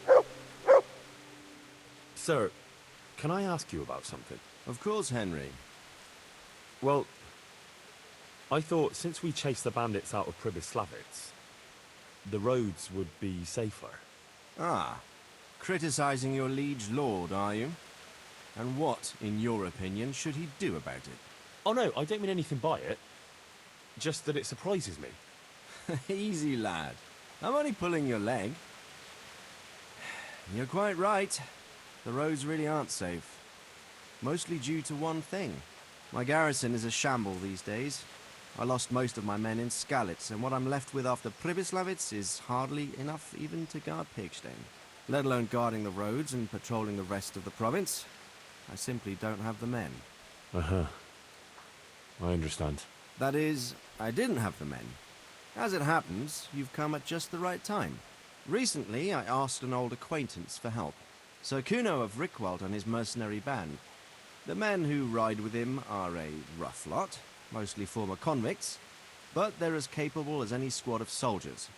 Goodbye. Sir, can I ask you about something? Of course, Henry. Well, I thought since we chased the bandits out of Pribyslavitz, the roads would be safer. Ah, criticizing your liege lord, are you? And what, in your opinion, should he do about it? Oh no, I don't mean anything by it. Just that it surprises me. Easy, lad. I'm only pulling your leg. You're quite right. The roads really aren't safe. Mostly due to one thing. My garrison is a shamble these days. I lost most of my men in Skalitz, and what I'm left with after Pribyslavitz is hardly enough even to guard Pigstein. Let alone guarding the roads and patrolling the rest of the province. I simply don't have the men. Uh-huh. I understand. That is, I didn't have the men. As it happens, you've come at just the right time. Recently, I asked an old acquaintance for help. Sir Kuno of Rickwald and his mercenary band. The men who ride with him are a rough lot, mostly former convicts, but they're as capable as any squad of soldiers.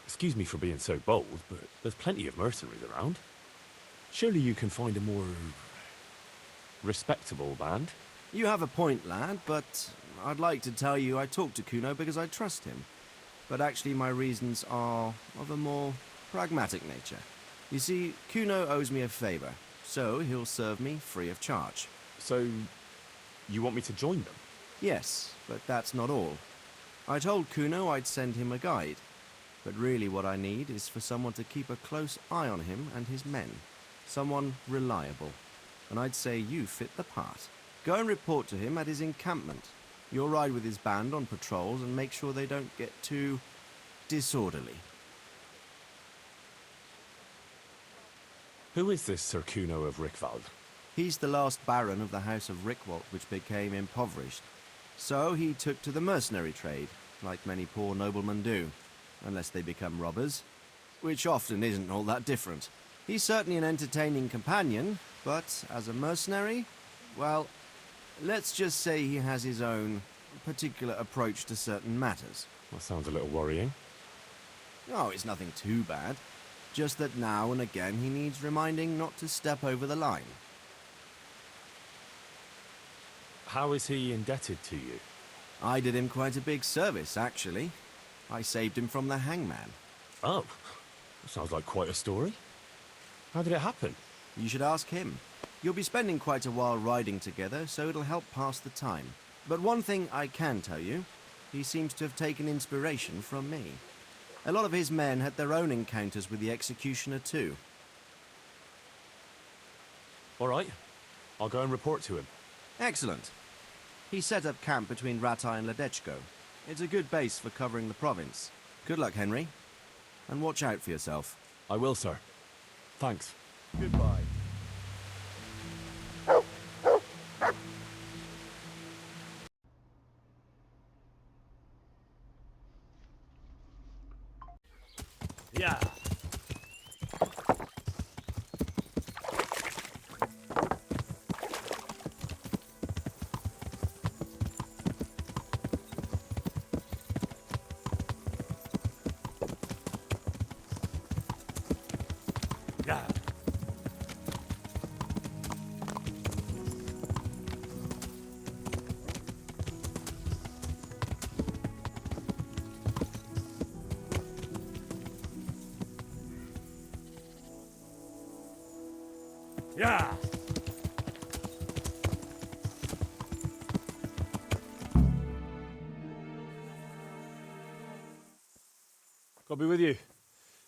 Excuse me for being so bold, but there's plenty of mercenaries around. Surely you can find a more respectable band? You have a point, lad, but I'd like to tell you I talked to Kuno because I trust him. But actually my reasons are of a more pragmatic nature. You see, Kuno owes me a favor, so he'll serve me free of charge. So, you want me to join them? Yes, but that's not all. I told Kuno I'd send him a guide, but really what I need is for someone to keep a close eye on him and his men. Someone reliable. And I'd say you fit the part. Go and report to him at his encampment. You'll ride with his band on patrols and make sure they don't get too disorderly. Who is this Sir Kuno of Rickwald? He's the last baron of the House of Rickwald, which became impoverished. So he took to the mercenary trade, like many poor noblemen do, unless they become robbers, which often isn't all that different. He's certainly an entertaining companion, but as a mercenary, well, let's just say he has his own particular approach to certain matters. That sounds a little worrying. Oh, it's nothing too bad. Just that now and again he needs reminding not to step over the line. How is he indebted to you? I did him quite a big service, actually. I saved him from the hangman. Oh, that sounds like quite a story. How did it happen? You should ask him. You'll be spending quite a while riding together, so it'll help pass the time. But one thing I can tell you, he seems to have taken inspiration from me. A lot of his men had their own encounters with the executioner too. All right, I'll go and report to him. Excellent. He set up camp between Ratai and Ledechko. It's a good base for covering the province. Good luck, Henry. And watch out for yourself. I will, sir. Thanks. Goodbye. Yeah. Yeah. Yeah. I'll be with you.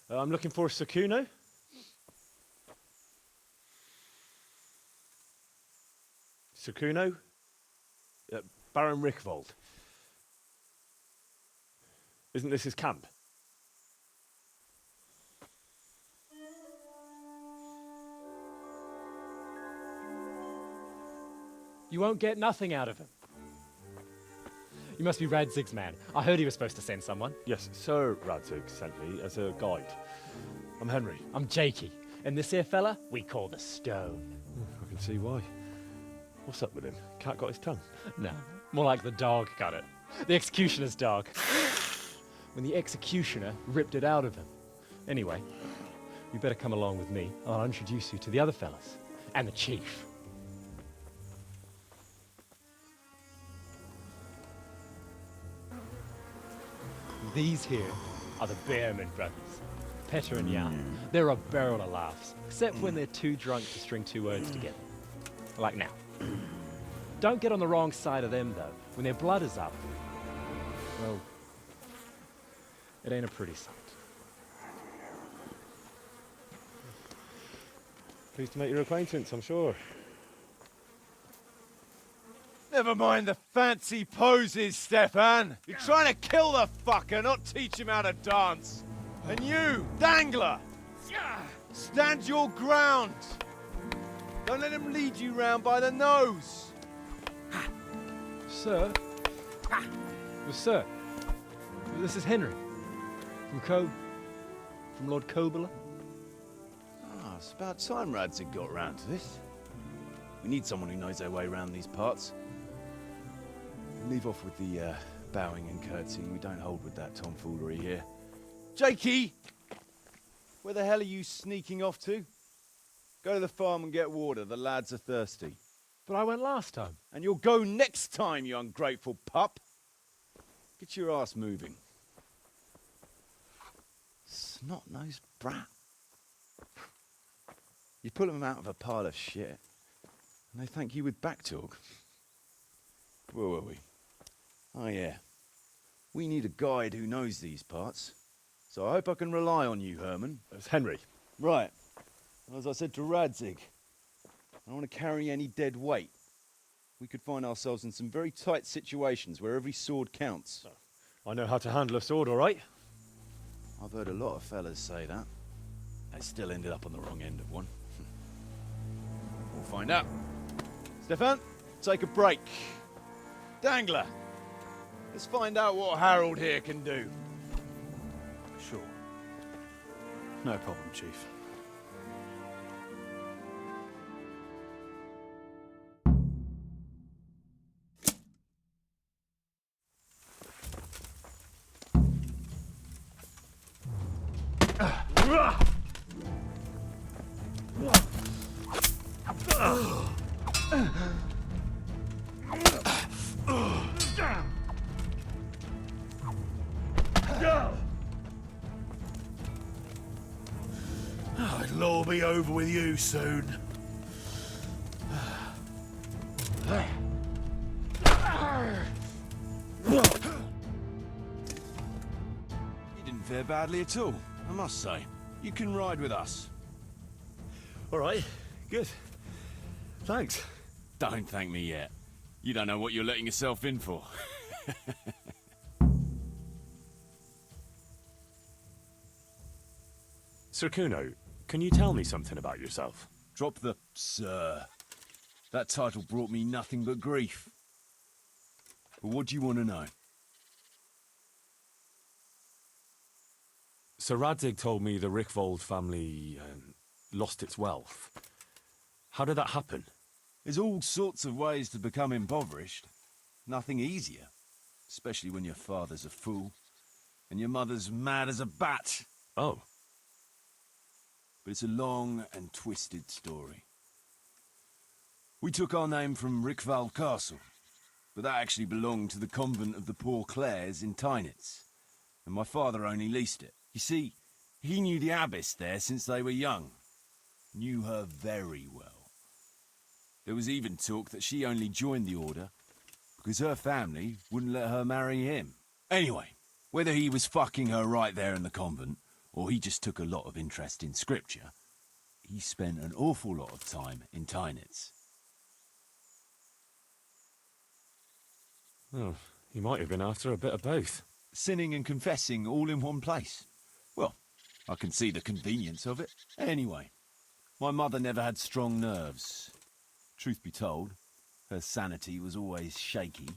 I'm looking for Sir Kuno. Sir Kuno? Baron Rickwald. Isn't this his camp? You won't get nothing out of him. You must be Radzig's man. I heard he was supposed to send someone. Yes, Sir Radzig sent me as a guide. I'm Henry. I'm Jakey. And this here fella, we call the Stone. I can see why. What's up with him? Cat got his tongue? No, more like the dog got it. The executioner's dog. When the executioner ripped it out of him. Anyway, you better come along with me. I'll introduce you to the other fellas. And the chief. These here are the Bearman brothers, Petter and Jan. They're a barrel of laughs, except when they're too drunk to string two words together. Like now. Don't get on the wrong side of them, though. When their blood is up, well, it ain't a pretty sight. Pleased to make your acquaintance, I'm sure. Never mind the fancy poses, Stefan. You're trying to kill the fucker, not teach him how to dance. And you, Dangler, stand your ground. Don't let him lead you round by the nose. Sir? Well, sir, this is Henry. From Lord Kobler. Ah, it's about time Radzig got round to this. We need someone who knows their way around these parts. Leave off with the bowing and curtsying. We don't hold with that tomfoolery here. Jakey! Where the hell are you sneaking off to? Go to the farm and get water. The lads are thirsty. But I went last time. And you'll go next time, you ungrateful pup. Get your ass moving. Snot-nosed brat. You pull them out of a pile of shit, and they thank you with back talk. Where were we? Oh yeah. We need a guide who knows these parts. So I hope I can rely on you, Herman. It's Henry. Right. Well, as I said to Radzig, I don't want to carry any dead weight. We could find ourselves in some very tight situations where every sword counts. I know how to handle a sword, all right. I've heard a lot of fellas say that. They still ended up on the wrong end of one. We'll find out. Stefan, take a break. Dangler, let's find out what Harold here can do. Sure. No problem, Chief. It'll all be over with you soon. You didn't fare badly at all, I must say. You can ride with us. All right, good. Thanks. Don't thank me yet. You don't know what you're letting yourself in for. Sir Kuno, can you tell me something about yourself? Drop the sir. That title brought me nothing but grief. But what do you want to know? Sir Radzig told me the Rickvold family lost its wealth. How did that happen? There's all sorts of ways to become impoverished. Nothing easier. Especially when your father's a fool. And your mother's mad as a bat. Oh. But it's a long and twisted story. We took our name from Rickvold Castle. But that actually belonged to the convent of the Poor Clares in Tynitz. And my father only leased it. You see, he knew the abbess there since they were young. Knew her very well. There was even talk that she only joined the order because her family wouldn't let her marry him. Anyway, whether he was fucking her right there in the convent, or he just took a lot of interest in scripture, he spent an awful lot of time in Tynitz. Oh, he might have been after a bit of both. Sinning and confessing all in one place. Well, I can see the convenience of it. Anyway, my mother never had strong nerves. Truth be told, her sanity was always shaky.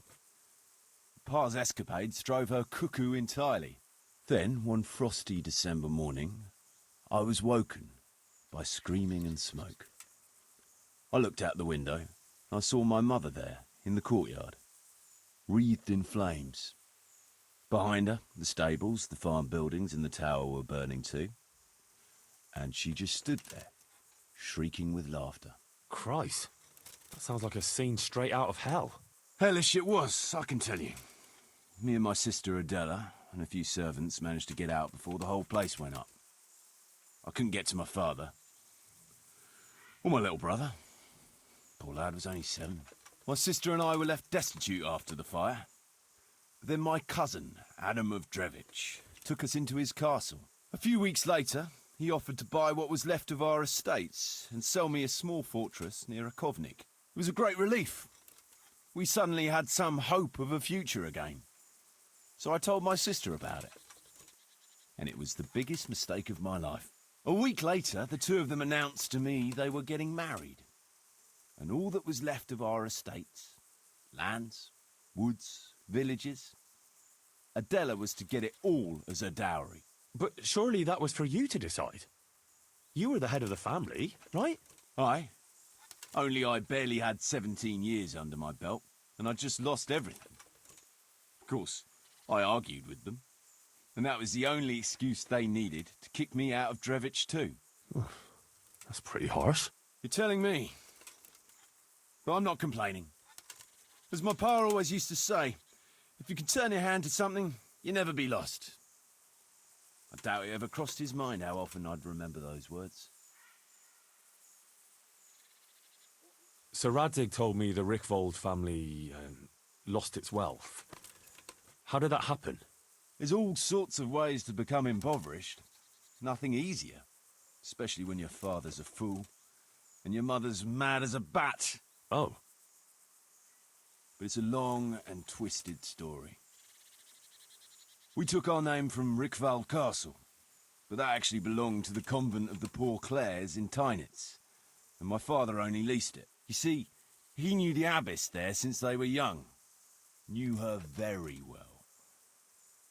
Pa's escapades drove her cuckoo entirely. Then, one frosty December morning, I was woken by screaming and smoke. I looked out the window. I saw my mother there, in the courtyard, wreathed in flames. Behind her, the stables, the farm buildings and the tower were burning too. And she just stood there, shrieking with laughter. Christ, that sounds like a scene straight out of hell. Hellish it was, I can tell you. Me and my sister Adela and a few servants managed to get out before the whole place went up. I couldn't get to my father. Or my little brother. Poor lad was only 7. My sister and I were left destitute after the fire. But then my cousin, Adam of Drevich, took us into his castle. A few weeks later, he offered to buy what was left of our estates and sell me a small fortress near a Kovnik. It was a great relief. We suddenly had some hope of a future again. So I told my sister about it. And it was the biggest mistake of my life. A week later, the two of them announced to me they were getting married. And all that was left of our estates, lands, woods, villages, Adela was to get it all as a dowry. But surely that was for you to decide. You were the head of the family, right? Aye. Only I barely had 17 years under my belt, and I'd just lost everything. Of course, I argued with them, and that was the only excuse they needed to kick me out of Drevich too. That's pretty harsh. You're telling me. But I'm not complaining. As my pa always used to say, if you can turn your hand to something, you'll never be lost. I doubt it ever crossed his mind how often I'd remember those words. Sir Radzig told me the Rickvold family lost its wealth. How did that happen? There's all sorts of ways to become impoverished. Nothing easier. Especially when your father's a fool, and your mother's mad as a bat. Oh. But it's a long and twisted story. We took our name from Rickval Castle, but that actually belonged to the convent of the Poor Clares in Tynitz, and my father only leased it. You see, he knew the abbess there since they were young. Knew her very well.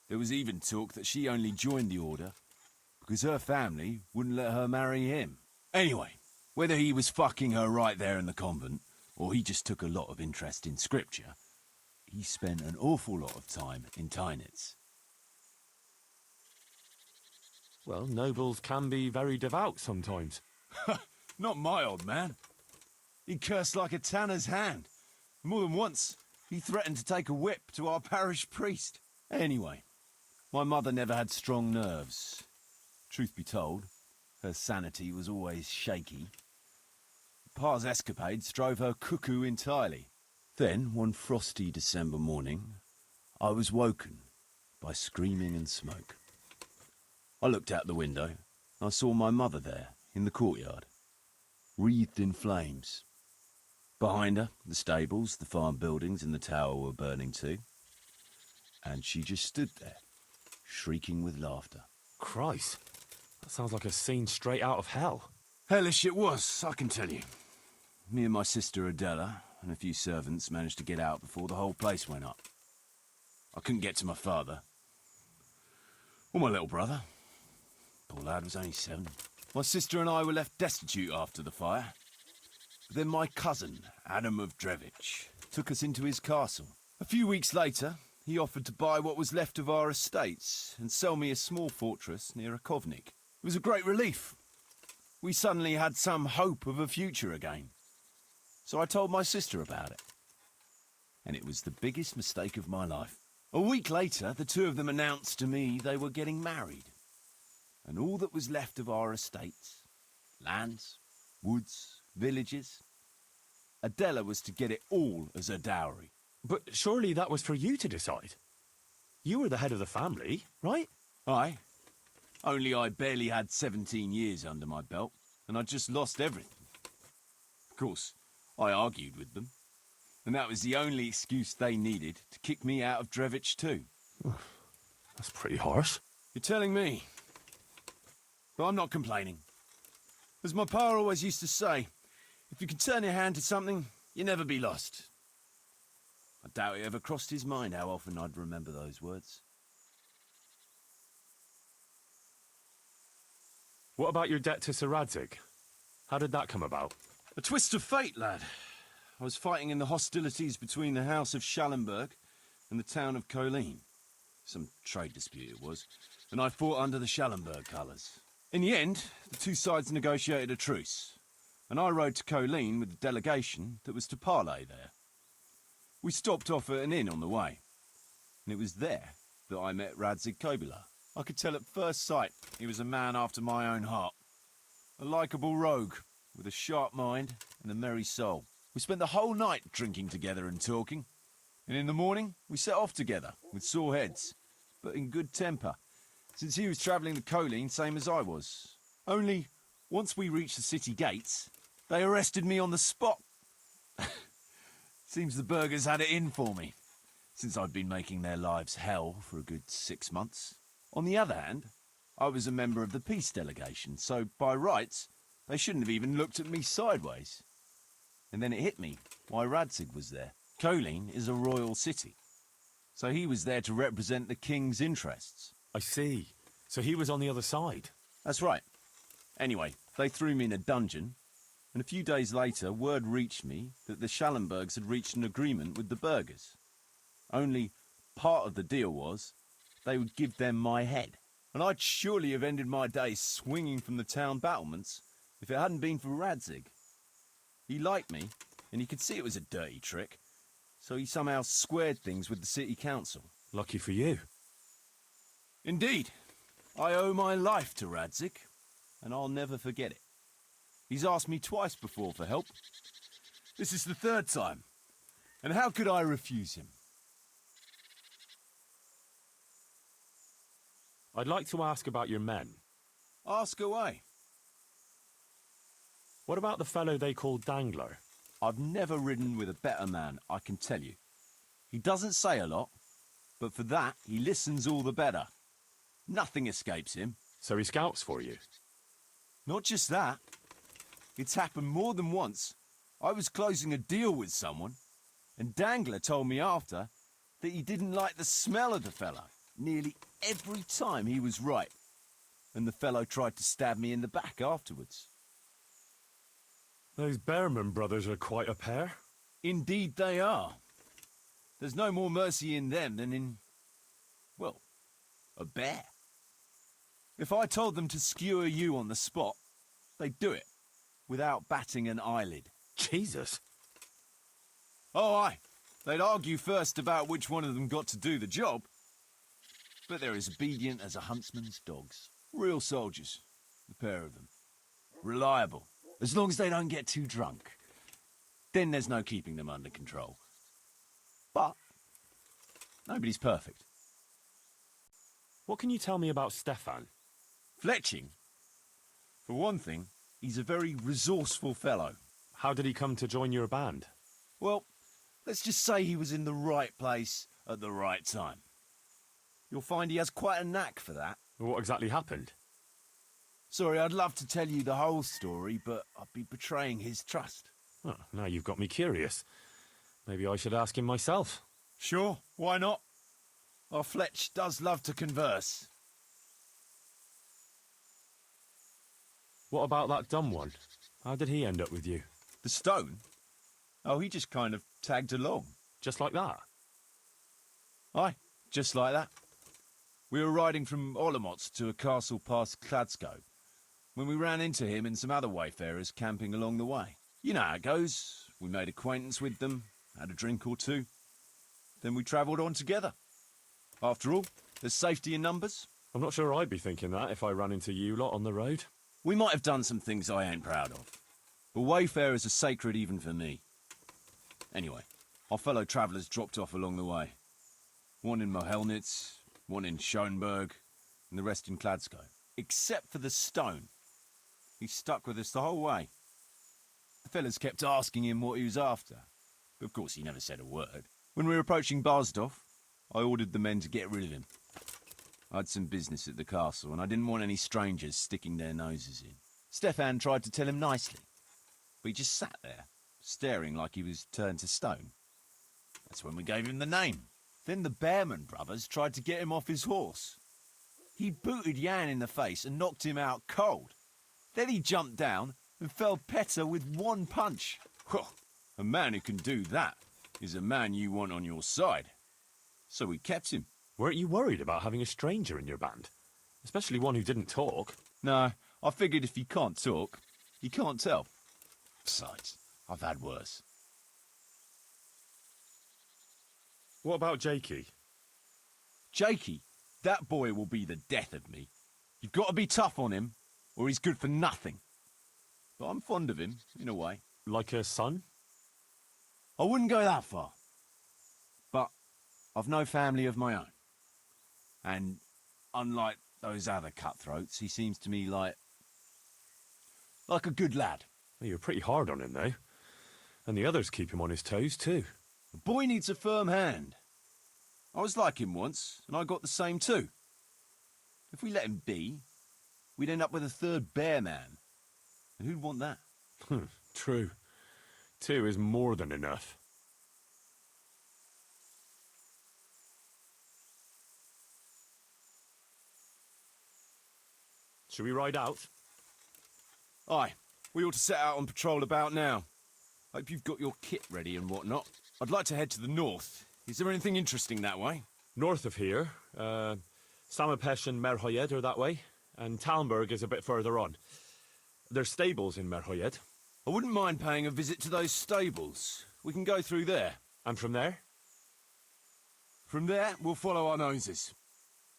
There was even talk that she only joined the order because her family wouldn't let her marry him. Anyway, whether he was fucking her right there in the convent, or he just took a lot of interest in scripture, he spent an awful lot of time in Tynitz. Well, nobles can be very devout sometimes. Not my old man. He cursed like a tanner's hand. More than once, he threatened to take a whip to our parish priest. Anyway, my mother never had strong nerves. Truth be told, her sanity was always shaky. Pa's escapades drove her cuckoo entirely. Then, one frosty December morning, I was woken by screaming and smoke. I looked out the window, and I saw my mother there, in the courtyard, wreathed in flames. Behind her, the stables, the farm buildings, and the tower were burning too. And she just stood there, shrieking with laughter. Christ, that sounds like a scene straight out of hell. Hellish it was, I can tell you. Me and my sister Adela and a few servants managed to get out before the whole place went up. I couldn't get to my father. Or my little brother. Poor lad was only 7. My sister and I were left destitute after the fire. But then my cousin, Adam of Drevich, took us into his castle. A few weeks later, he offered to buy what was left of our estates and sell me a small fortress near a Kovnik. It was a great relief. We suddenly had some hope of a future again. So I told my sister about it. And it was the biggest mistake of my life. A week later, the two of them announced to me they were getting married. And all that was left of our estates, lands, woods, villages, Adela was to get it all as a dowry. But surely that was for you to decide. You were the head of the family, right? Aye. Only I barely had 17 years under my belt, and I'd just lost everything. Of course, I argued with them, and that was the only excuse they needed to kick me out of Drevich too. That's pretty harsh. You're telling me. But I'm not complaining. As my pa always used to say, if you can turn your hand to something, you'll never be lost. I doubt it ever crossed his mind how often I'd remember those words. What about your debt to Sir Radzig? How did that come about? A twist of fate, lad. I was fighting in the hostilities between the House of Schallenberg and the town of Colleen. Some trade dispute it was, and I fought under the Schallenberg colours. In the end, the two sides negotiated a truce, and I rode to Colleen with the delegation that was to parley there. We stopped off at an inn on the way, and it was there that I met Radzig Kobyla. I could tell at first sight he was a man after my own heart. A likeable rogue, with a sharp mind and a merry soul. We spent the whole night drinking together and talking, and in the morning we set off together, with sore heads, but in good temper, since he was travelling to Colleen same as I was. Only, once we reached the city gates, they arrested me on the spot. Seems the burghers had it in for me, since I'd been making their lives hell for a good 6 months. On the other hand, I was a member of the peace delegation, so by rights, they shouldn't have even looked at me sideways. And then it hit me why Radzig was there. Colleen is a royal city, so he was there to represent the king's interests. I see. So he was on the other side. That's right. Anyway, they threw me in a dungeon, and a few days later word reached me that the Schallenbergs had reached an agreement with the burghers. Only part of the deal was they would give them my head. And I'd surely have ended my days swinging from the town battlements if it hadn't been for Radzig. He liked me, and he could see it was a dirty trick, so he somehow squared things with the city council. Lucky for you. Indeed. I owe my life to Radzig, and I'll never forget it. He's asked me twice before for help. This is the third time, and how could I refuse him? I'd like to ask about your men. Ask away. What about the fellow they call Dangler? I've never ridden with a better man, I can tell you. He doesn't say a lot, but for that, he listens all the better. Nothing escapes him. So he scouts for you? Not just that. It's happened more than once. I was closing a deal with someone, and Dangler told me after that he didn't like the smell of the fellow nearly every time he was right, and the fellow tried to stab me in the back afterwards. Those Behrman brothers are quite a pair. Indeed they are. There's no more mercy in them than in, well, a bear. If I told them to skewer you on the spot, they'd do it, without batting an eyelid. Jesus. Oh, aye. They'd argue first about which one of them got to do the job. But they're as obedient as a huntsman's dogs. Real soldiers, the pair of them. Reliable, as long as they don't get too drunk. Then there's no keeping them under control. But nobody's perfect. What can you tell me about Stefan? Fletching? For one thing, he's a very resourceful fellow. How did he come to join your band? Well, let's just say he was in the right place at the right time. You'll find he has quite a knack for that. What exactly happened? Sorry, I'd love to tell you the whole story, but I'd be betraying his trust. Oh, now you've got me curious. Maybe I should ask him myself. Sure, why not? Our Fletch does love to converse. What about that dumb one? How did he end up with you? The stone? Oh, he just kind of tagged along. Just like that? Aye, just like that. We were riding from Olomouc to a castle past Kladsko when we ran into him and some other wayfarers camping along the way. You know how it goes. We made acquaintance with them, had a drink or two. Then we travelled on together. After all, there's safety in numbers. I'm not sure I'd be thinking that if I ran into you lot on the road. We might have done some things I ain't proud of, but wayfarers are sacred even for me. Anyway, our fellow travellers dropped off along the way. One in Mohelnitz, one in Schoenberg, and the rest in Kladsko. Except for the stone. He stuck with us the whole way. The fellas kept asking him what he was after, but of course he never said a word. When we were approaching Barsdorf, I ordered the men to get rid of him. I had some business at the castle, and I didn't want any strangers sticking their noses in. Stefan tried to tell him nicely, but he just sat there, staring like he was turned to stone. That's when we gave him the name. Then the Behrman brothers tried to get him off his horse. He booted Jan in the face and knocked him out cold. Then he jumped down and felled Petter with one punch. Well, a man who can do that is a man you want on your side. So we kept him. Weren't you worried about having a stranger in your band? Especially one who didn't talk. No, I figured if you can't talk, you can't tell. Besides, I've had worse. What about Jakey? Jakey, that boy will be the death of me. You've got to be tough on him, or he's good for nothing. But I'm fond of him, in a way. Like a son? I wouldn't go that far. But I've no family of my own. And unlike those other cutthroats, he seems to me like a good lad. Well, you're pretty hard on him, though. And the others keep him on his toes, too. The boy needs a firm hand. I was like him once, and I got the same too. If we let him be, we'd end up with a third bear man. And who'd want that? True. 2 is more than enough. Should we ride out? Aye, we ought to set out on patrol about now. Hope you've got your kit ready and whatnot. I'd like to head to the north. Is there anything interesting that way? North of here, Samapesh and Merhoyed are that way, and Talmberg is a bit further on. There's stables in Merhoyed. I wouldn't mind paying a visit to those stables. We can go through there. And from there? From there, we'll follow our noses.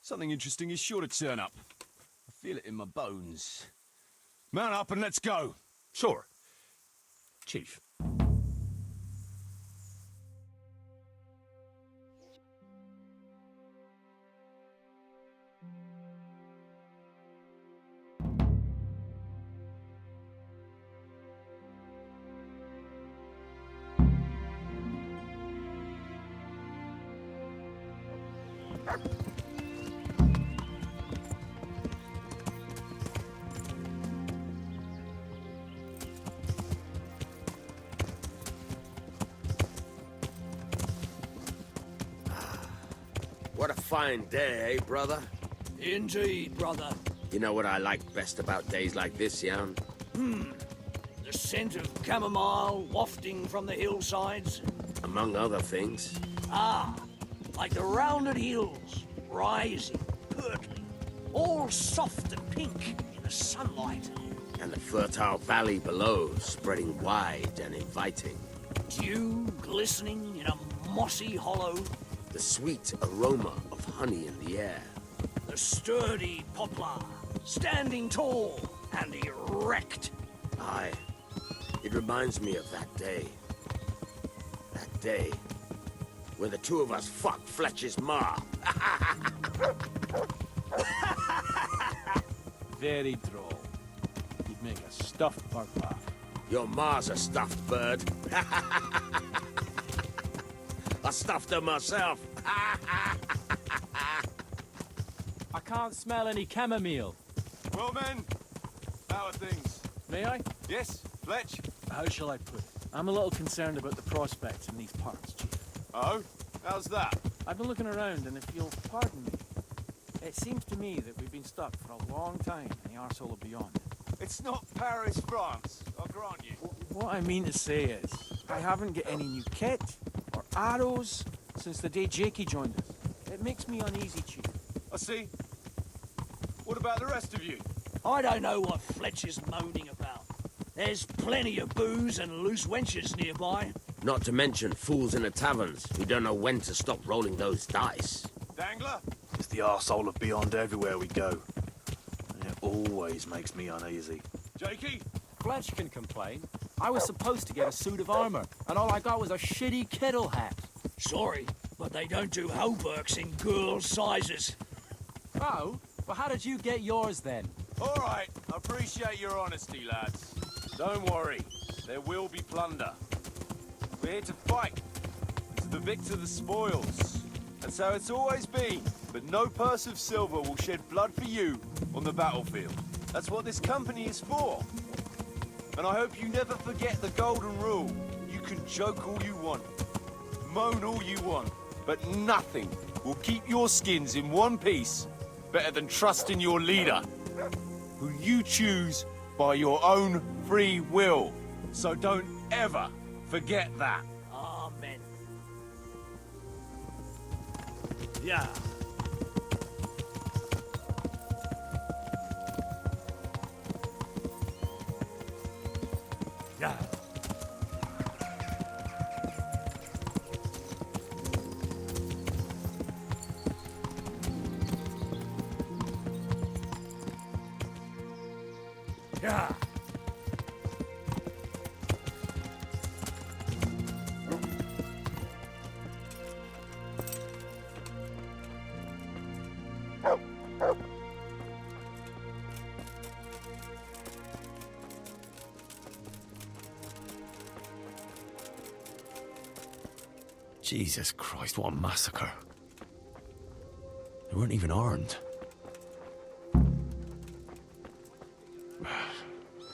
Something interesting is sure to turn up. I feel it in my bones. Mount up and let's go. Sure. Chief. What a fine day, eh, brother? Indeed, brother. You know what I like best about days like this, Jan? The scent of chamomile wafting from the hillsides. Among other things. Ah, like the rounded hills, rising, purpling, all soft and pink in the sunlight. And the fertile valley below, spreading wide and inviting. Dew glistening in a mossy hollow. The sweet aroma of honey in the air. The sturdy poplar, standing tall and erect. Aye, it reminds me of that day. That day when the two of us fucked Fletcher's ma. Very droll. You'd make a stuffed barbara. Your ma's a stuffed bird. I stuffed her myself. I can't smell any chamomile. Well, men, how are things? May I? Yes, Fletch? How shall I put it? I'm a little concerned about the prospects in these parts, Chief. Oh, how's that? I've been looking around, and if you'll pardon me, it seems to me that we've been stuck for a long time in the arsehole of beyond. It's not Paris, France, I'll grant you. What I mean to say is, I haven't got any new kit or arrows since the day Jakey joined us. It makes me uneasy, Chief. I see. What about the rest of you? I don't know what Fletcher's moaning about. There's plenty of booze and loose wenches nearby. Not to mention fools in the taverns who don't know when to stop rolling those dice. Dangler? It's the arsehole of beyond everywhere we go. And it always makes me uneasy. Jakey? Fletch can complain. I was supposed to get a suit of armor, and all I got was a shitty kettle hat. Sorry, but they don't do hauberks in girls' sizes. Oh? Well, how did you get yours then? All right, I appreciate your honesty, lads. Don't worry, there will be plunder. We're here to fight. To the victor the spoils. That's how it's always been. But no purse of silver will shed blood for you on the battlefield. That's what this company is for. And I hope you never forget the golden rule. You can joke all you want, moan all you want, but nothing will keep your skins in one piece better than trusting your leader, who you choose by your own free will. So don't ever forget that. Amen. Yeah. Yeah. Jesus Christ, what a massacre. They weren't even armed.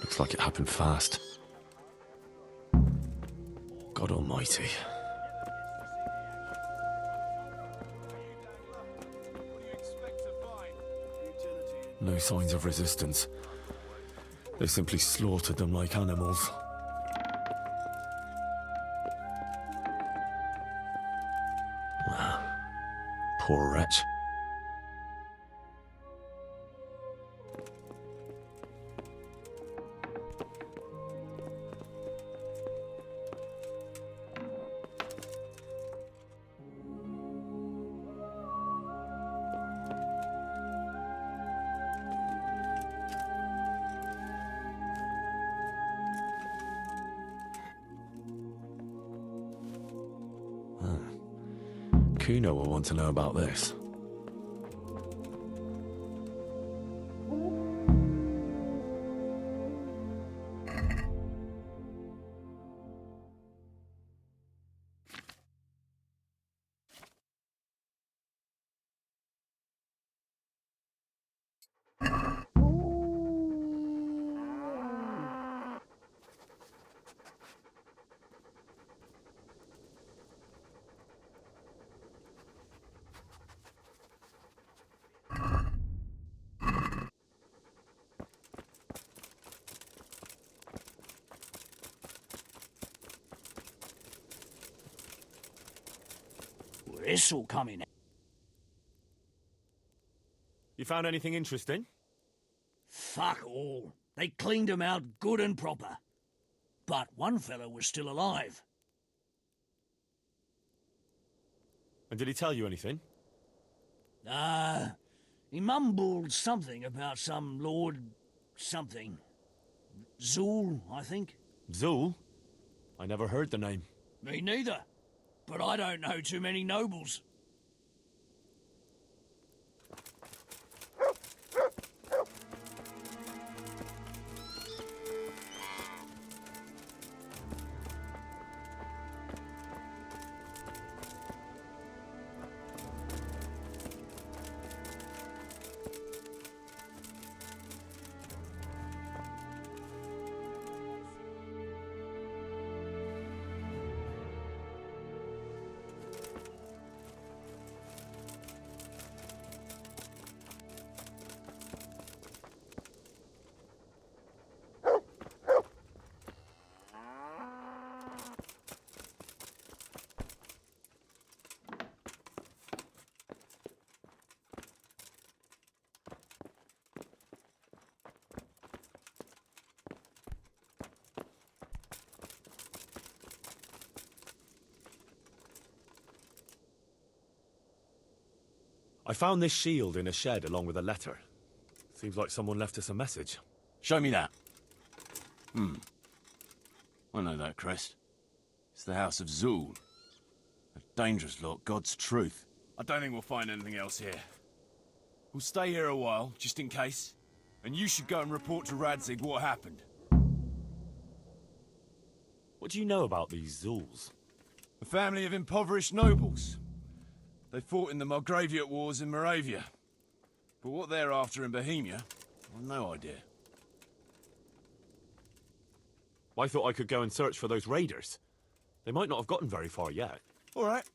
Looks like it happened fast. God almighty. No signs of resistance. They simply slaughtered them like animals. Poor wretch. Kuno will want to know about this. This'll come in. You found anything interesting? Fuck all. They cleaned him out good and proper. But one fellow was still alive. And did he tell you anything? He mumbled something about some Lord something. Zool, I think. Zool? I never heard the name. Me neither. But I don't know too many nobles. I found this shield in a shed along with a letter. Seems like someone left us a message. Show me that. I know that crest. It's the House of Zool. A dangerous lot, God's truth. I don't think we'll find anything else here. We'll stay here a while, just in case. And you should go and report to Radzig what happened. What do you know about these Zools? A family of impoverished nobles. They fought in the Margraviate Wars in Moravia. But what they're after in Bohemia, I've no idea. I thought I could go and search for those raiders. They might not have gotten very far yet. All right.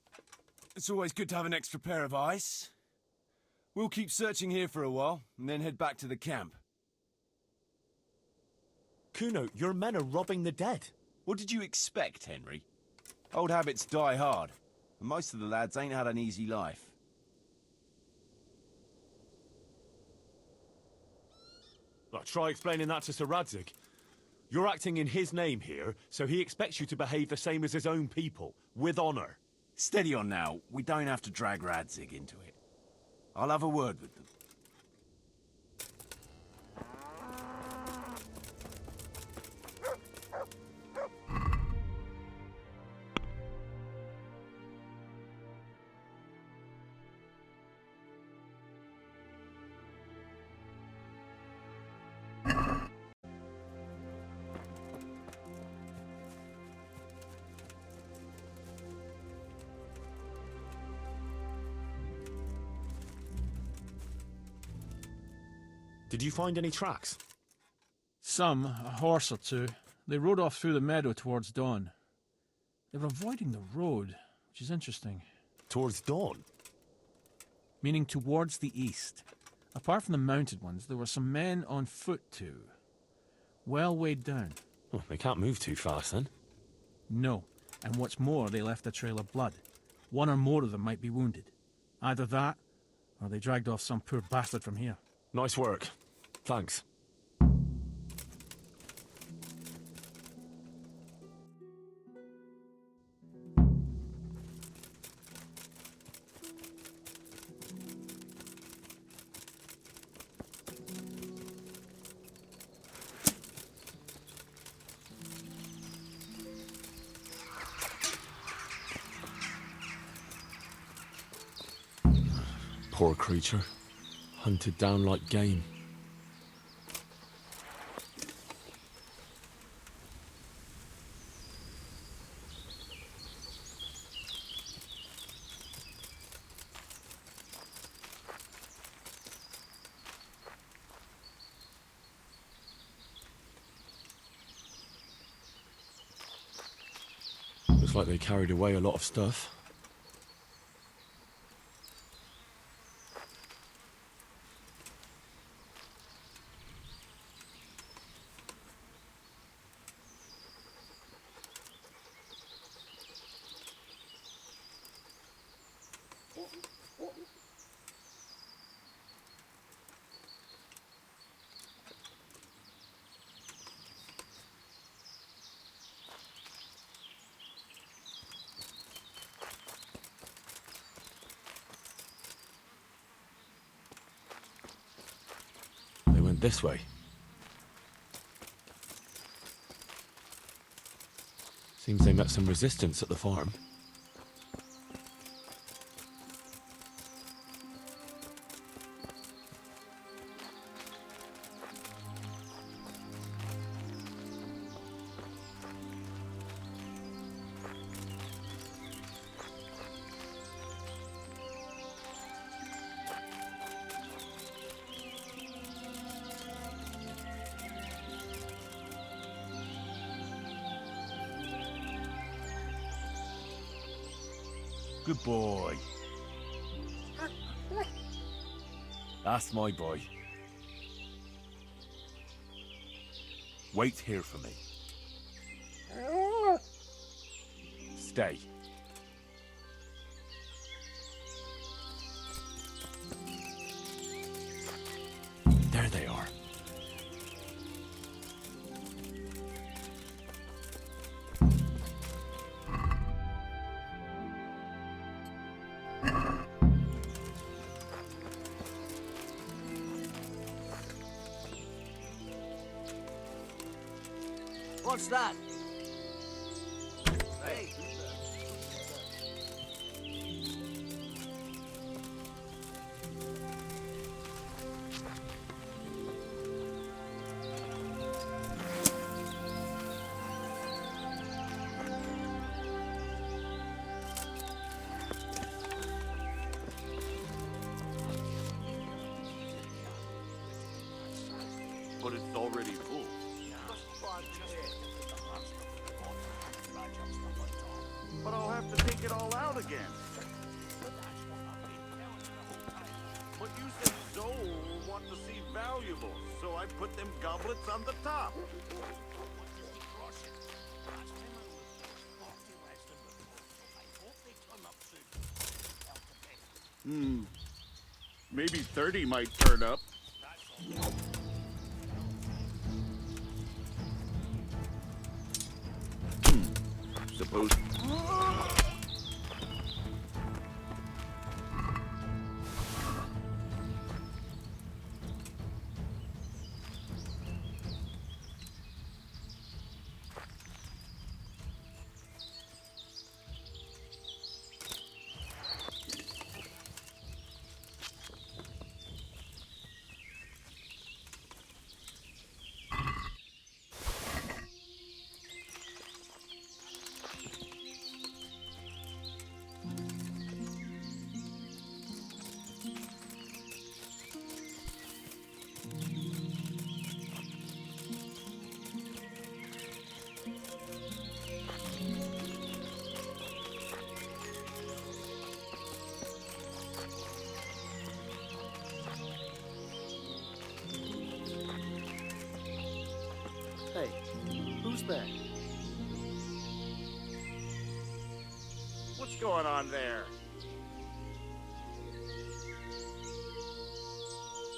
It's always good to have an extra pair of eyes. We'll keep searching here for a while, and then head back to the camp. Kuno, your men are robbing the dead. What did you expect, Henry? Old habits die hard, and most of the lads ain't had an easy life. Well, try explaining that to Sir Radzig. You're acting in his name here, so he expects you to behave the same as his own people, with honor. Steady on now. We don't have to drag Radzig into it. I'll have a word with them. Did you find any tracks? Some, a horse or two. They rode off through the meadow towards dawn. They were avoiding the road, which is interesting. Towards dawn? Meaning towards the east. Apart from the mounted ones, there were some men on foot too. Well weighed down. Oh, they can't move too fast then. No, and what's more, they left a trail of blood. One or more of them might be wounded. Either that, or they dragged off some poor bastard from here. Nice work. Thanks. Poor creature. Hunted down like game. Looks like they carried away a lot of stuff. They went this way. Seems they met some resistance at the farm. Good boy. That's my boy. Wait here for me. Stay. There they are. What's that? Hey. But it's already full. But I'll have to take it all out again. But you said Zoe will want to see valuables, so I put them goblets on the top. Maybe 30 might turn up. Suppose. there? What's going on there?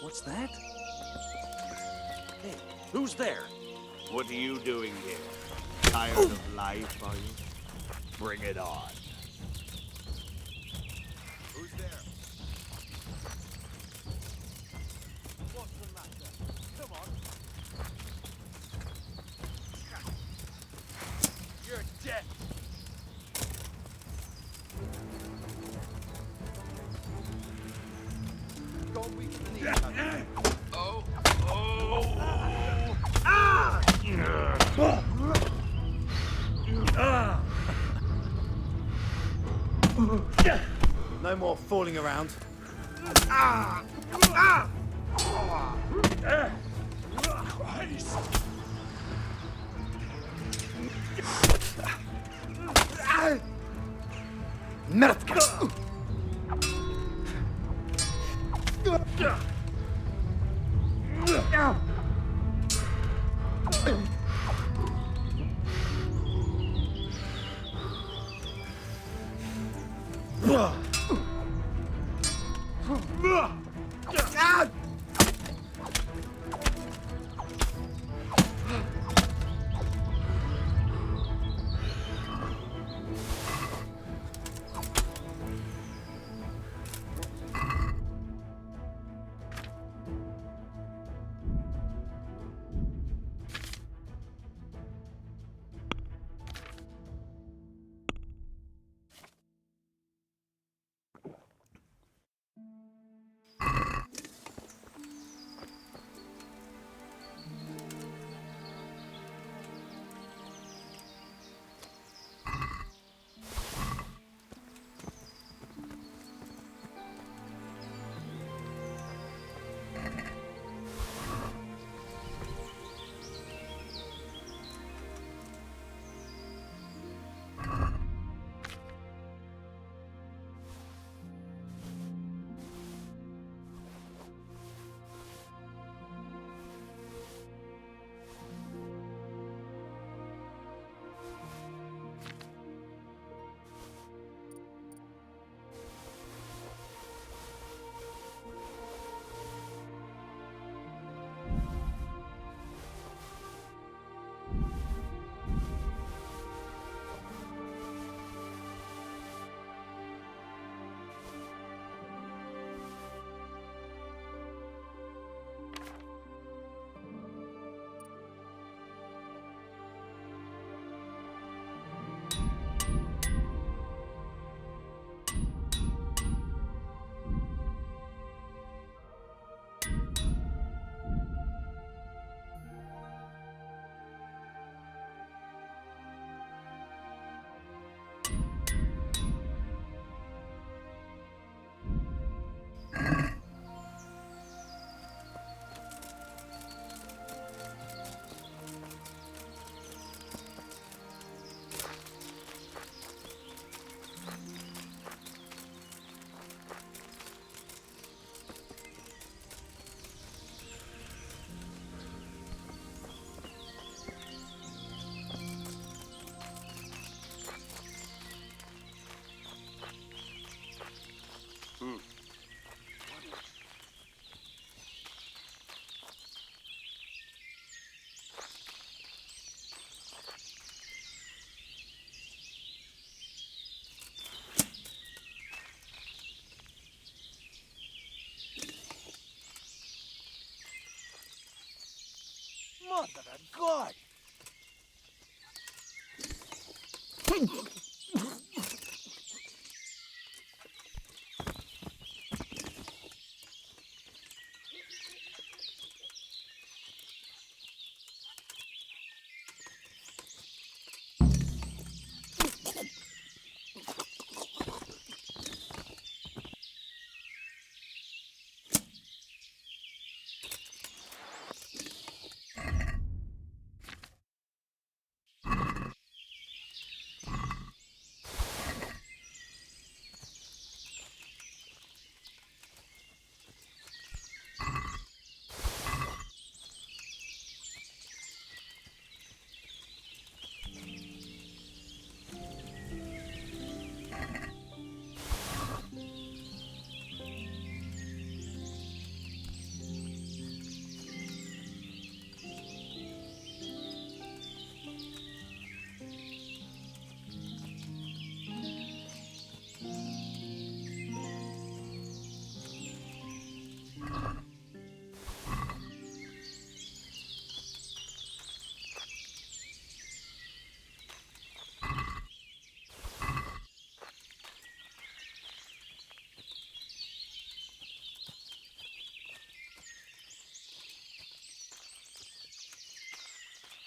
What's that? Hey, who's there? What are you doing here? Tired of life, are you? Bring it on. Who's there? What's the matter? Come on. You're dead. Go weaken the knee. Oh. Ah! No more fooling around. Christ! Merdka! Mother of God!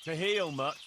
To heal much?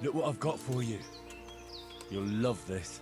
Look what I've got for you. You'll love this.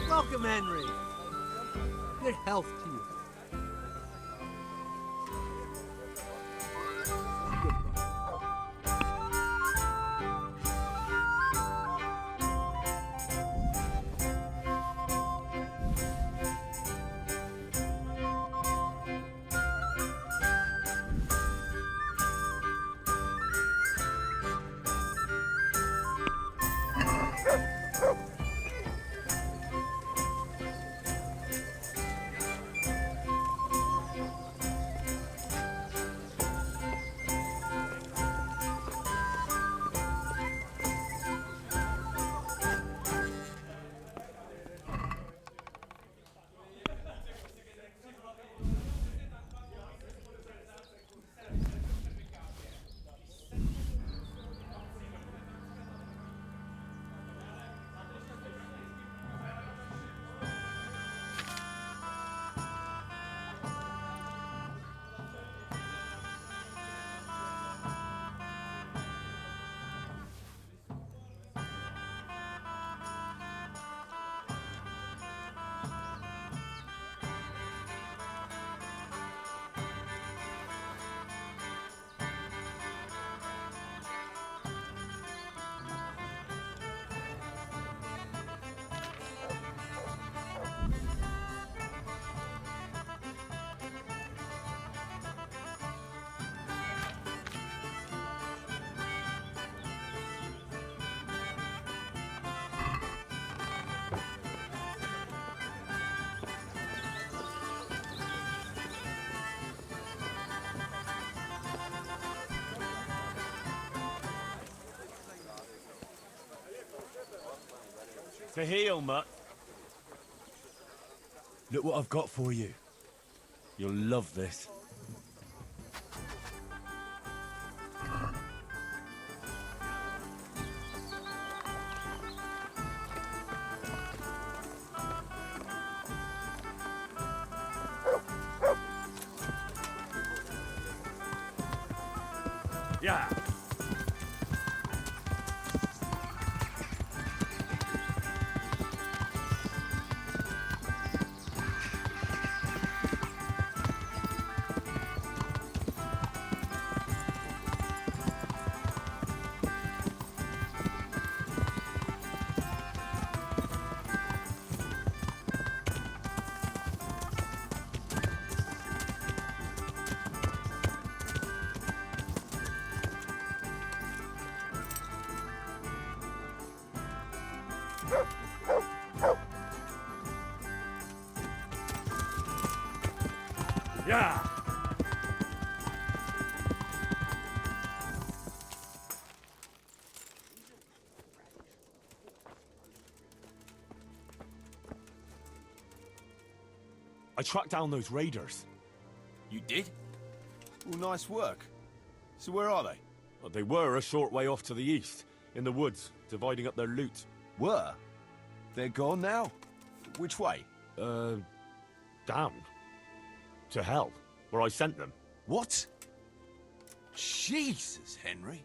Welcome, Henry. Good health to you. To heal, Mutt. Look what I've got for you. You'll love this. Yeah. Yeah. I tracked down those raiders. You did? Well, nice work. So where are they? Well, they were a short way off to the east, in the woods, dividing up their loot. Were? They're gone now? Which way? Down. To hell, where I sent them. What? Jesus, Henry.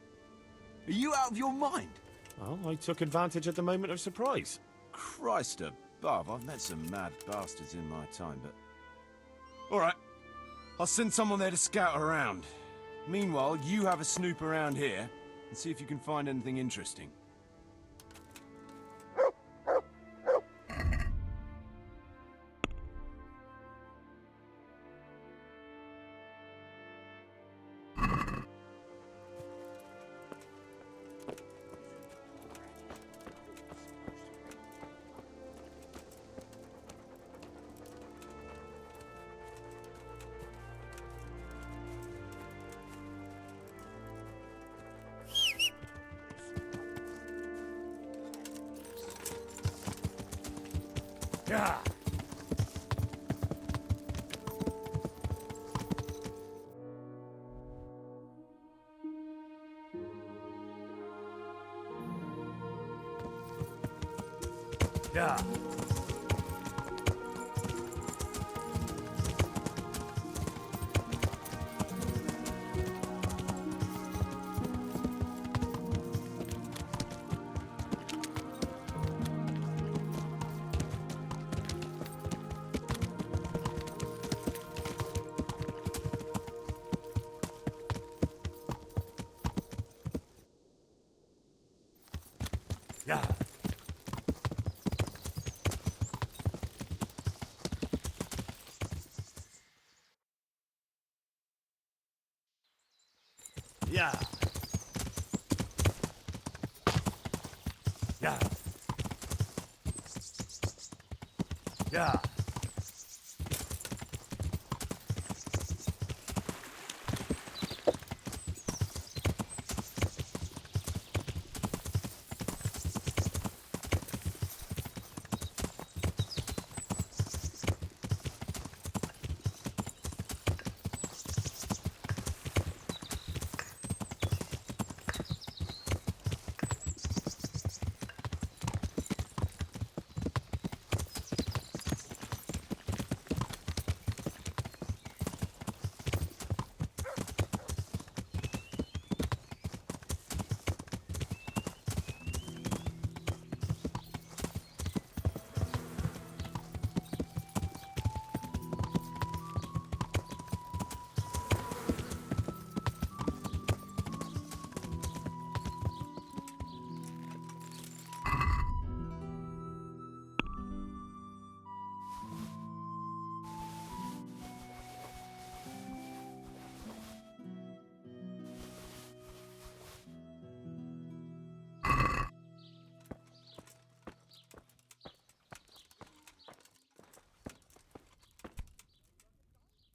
Are you out of your mind? Well, I took advantage at the moment of surprise. Christ above, I've met some mad bastards in my time, but... Alright, I'll send someone there to scout around. Meanwhile, you have a snoop around here, and see if you can find anything interesting. Yeah. Yeah. Yeah. Yeah. Yeah. Yeah.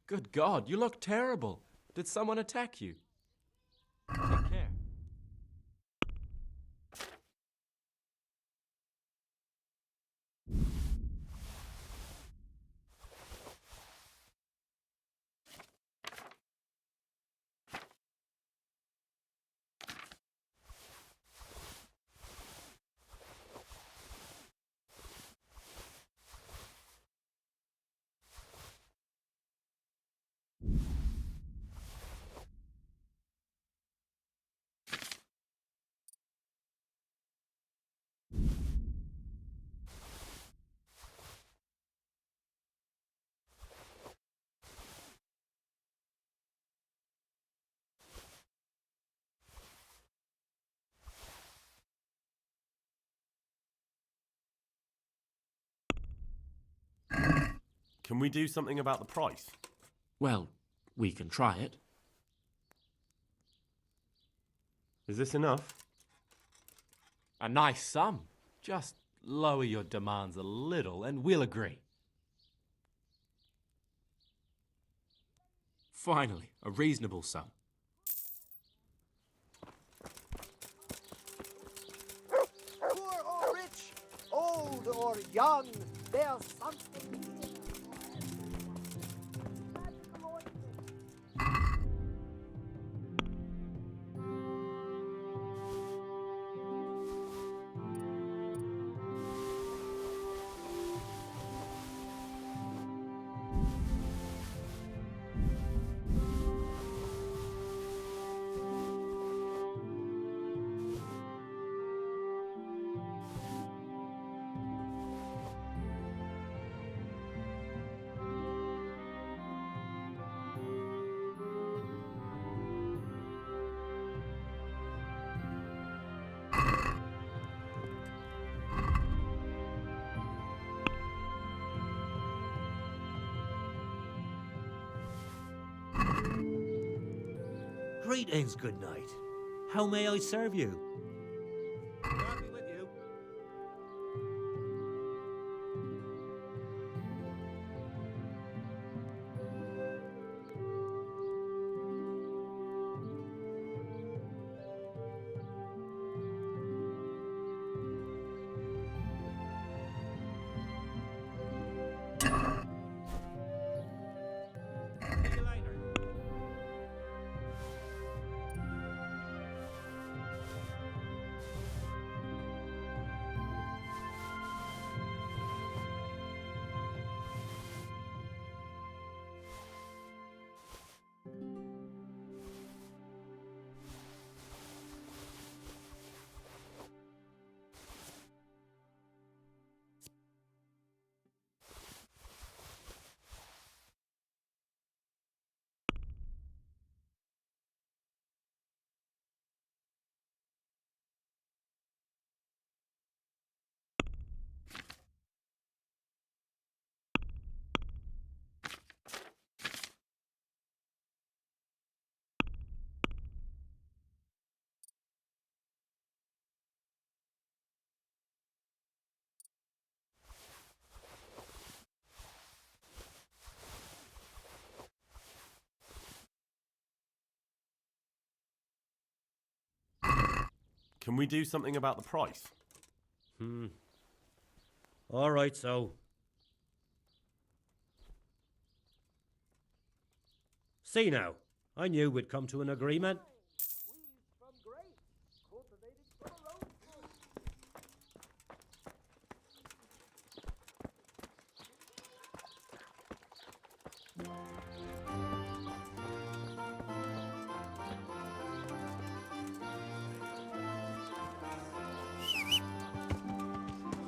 Good God, you look terrible. Did someone attack you? Take care. Can we do something about the price? Well, we can try it. Is this enough? A nice sum. Just lower your demands a little and we'll agree. Finally, a reasonable sum. Poor or rich, old or young, there's something. Greetings, good night. How may I serve you? God be with you. See you later. Can we do something about the price? All right, so. See now, I knew we'd come to an agreement. Squeezed from grapes, cultivated from a rose bush.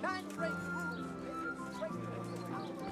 Mandrake roots straight from the mountain.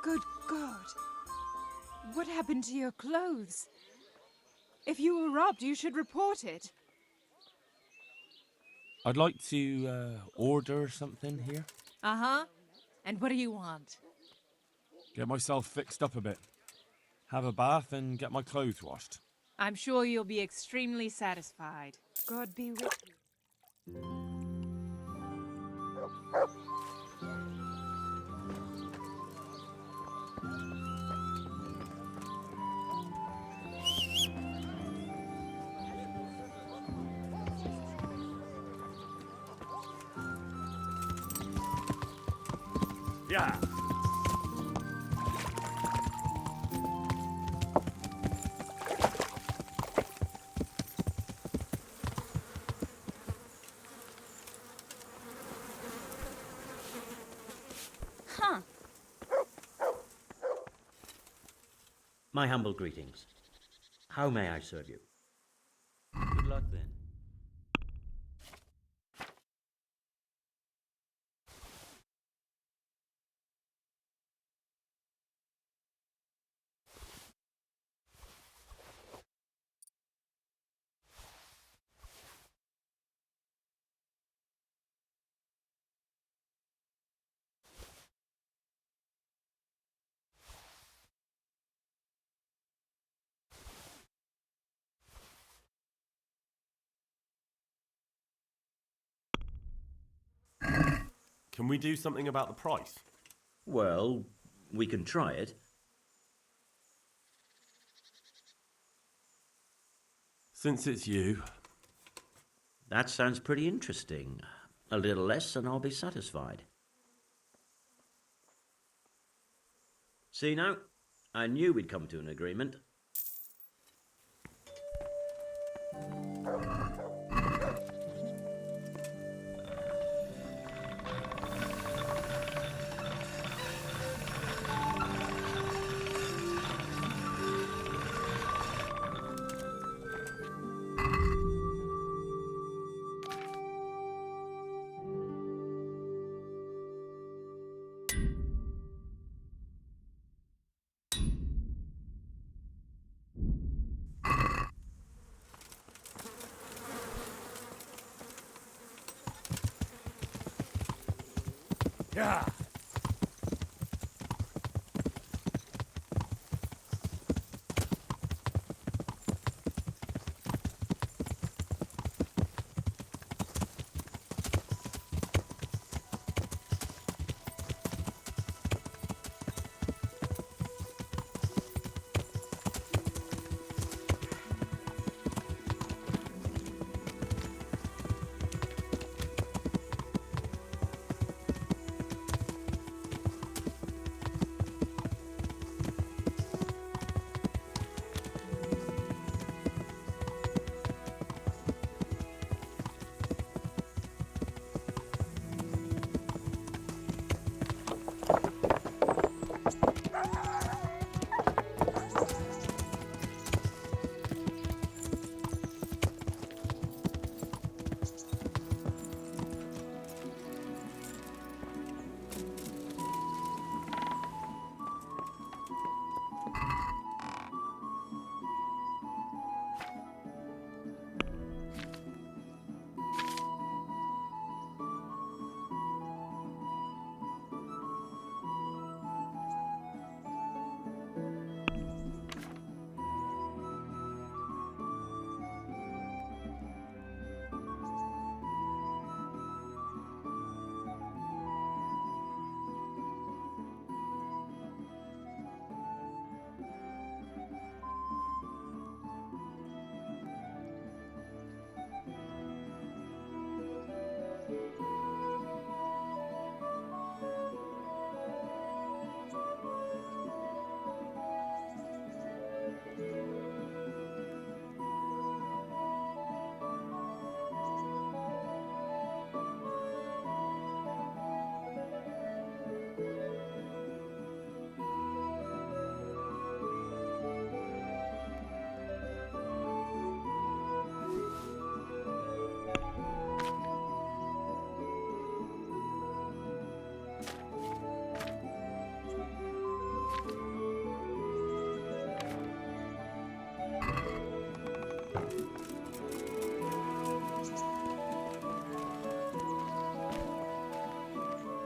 Good God. What happened to your clothes? If you were robbed, you should report it. I'd like to order something here. Uh-huh. And what do you want? Get myself fixed up a bit. Have a bath and get my clothes washed. I'm sure you'll be extremely satisfied. God be with you. Yeah. Huh. My humble greetings. How may I serve you? Good luck then. Can we do something about the price? Well, we can try it. Since it's you. That sounds pretty interesting. A little less and I'll be satisfied. See now? I knew we'd come to an agreement. Yeah.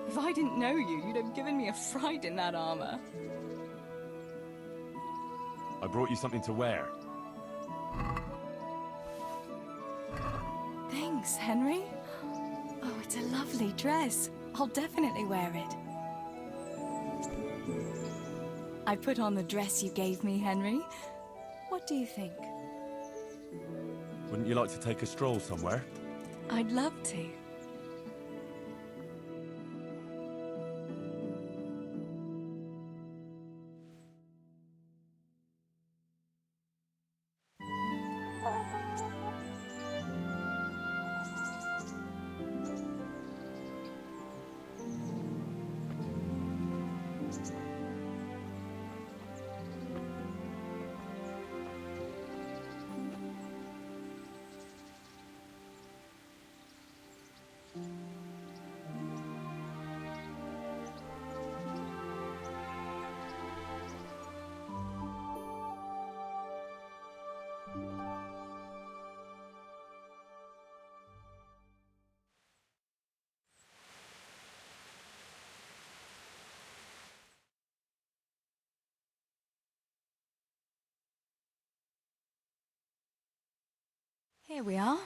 If I didn't know you, you'd have given me a fright in that armor. I brought you something to wear. Thanks, Henry. Oh, it's a lovely dress. I'll definitely wear it. I put on the dress you gave me, Henry. What do you think? Wouldn't you like to take a stroll somewhere? I'd love to. Here we are.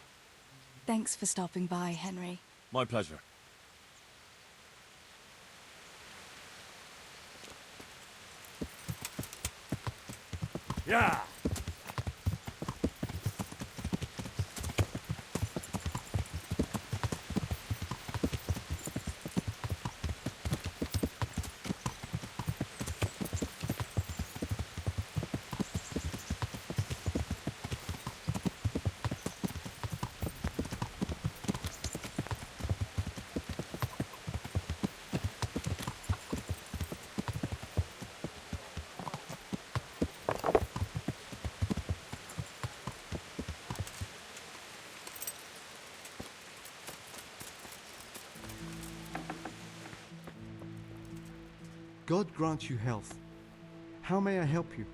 Thanks for stopping by, Henry. My pleasure. Yeah! God grant you health. How may I help you?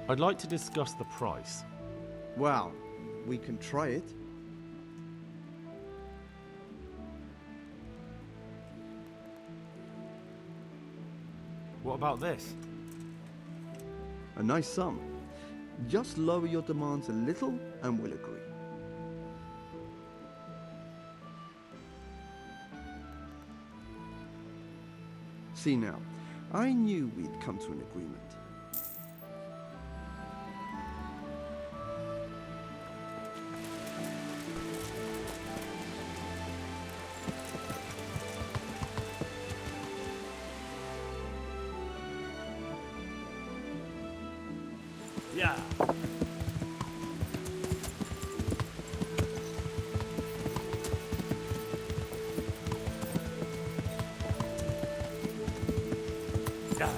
I'd like to discuss the price. Well, we can try it. What about this? A nice sum. Just lower your demands a little and we'll agree. See now, I knew we'd come to an agreement. Yeah. Yeah.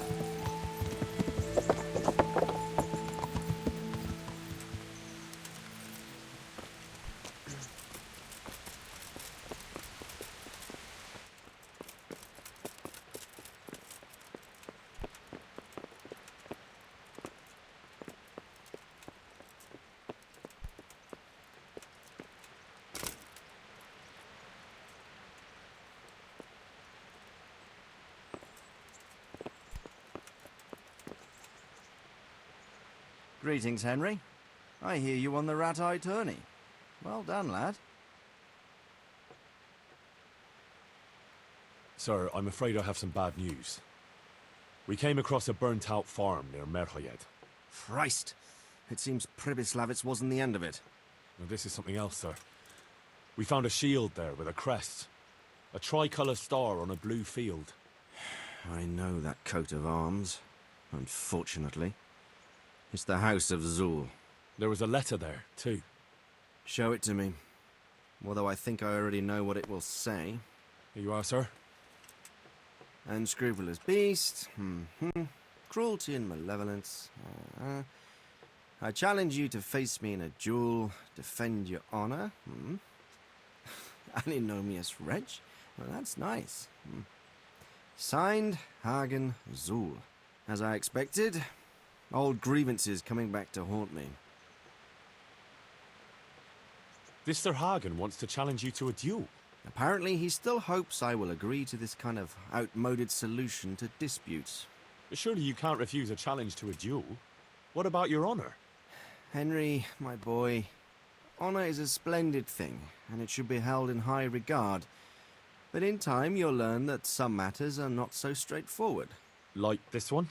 Greetings, Henry. I hear you on the rat-eye tourney. Well done, lad. Sir, I'm afraid I have some bad news. We came across a burnt-out farm near Merhoyed. Christ! It seems Pribyslavitz wasn't the end of it. Now, this is something else, sir. We found a shield there with a crest. A tricolour star on a blue field. I know that coat of arms, unfortunately. It's the House of Zul. There was a letter there, too. Show it to me. Although I think I already know what it will say. Here you are, sir. Unscrupulous beast. Cruelty and malevolence. I challenge you to face me in a duel, defend your honor. Antinomious wretch. Well, that's nice. Signed, Hagen Zul. As I expected, old grievances coming back to haunt me. This Sir Hagen wants to challenge you to a duel. Apparently, he still hopes I will agree to this kind of outmoded solution to disputes. But surely you can't refuse a challenge to a duel. What about your honor? Henry, my boy, honor is a splendid thing, and it should be held in high regard. But in time, you'll learn that some matters are not so straightforward. Like this one?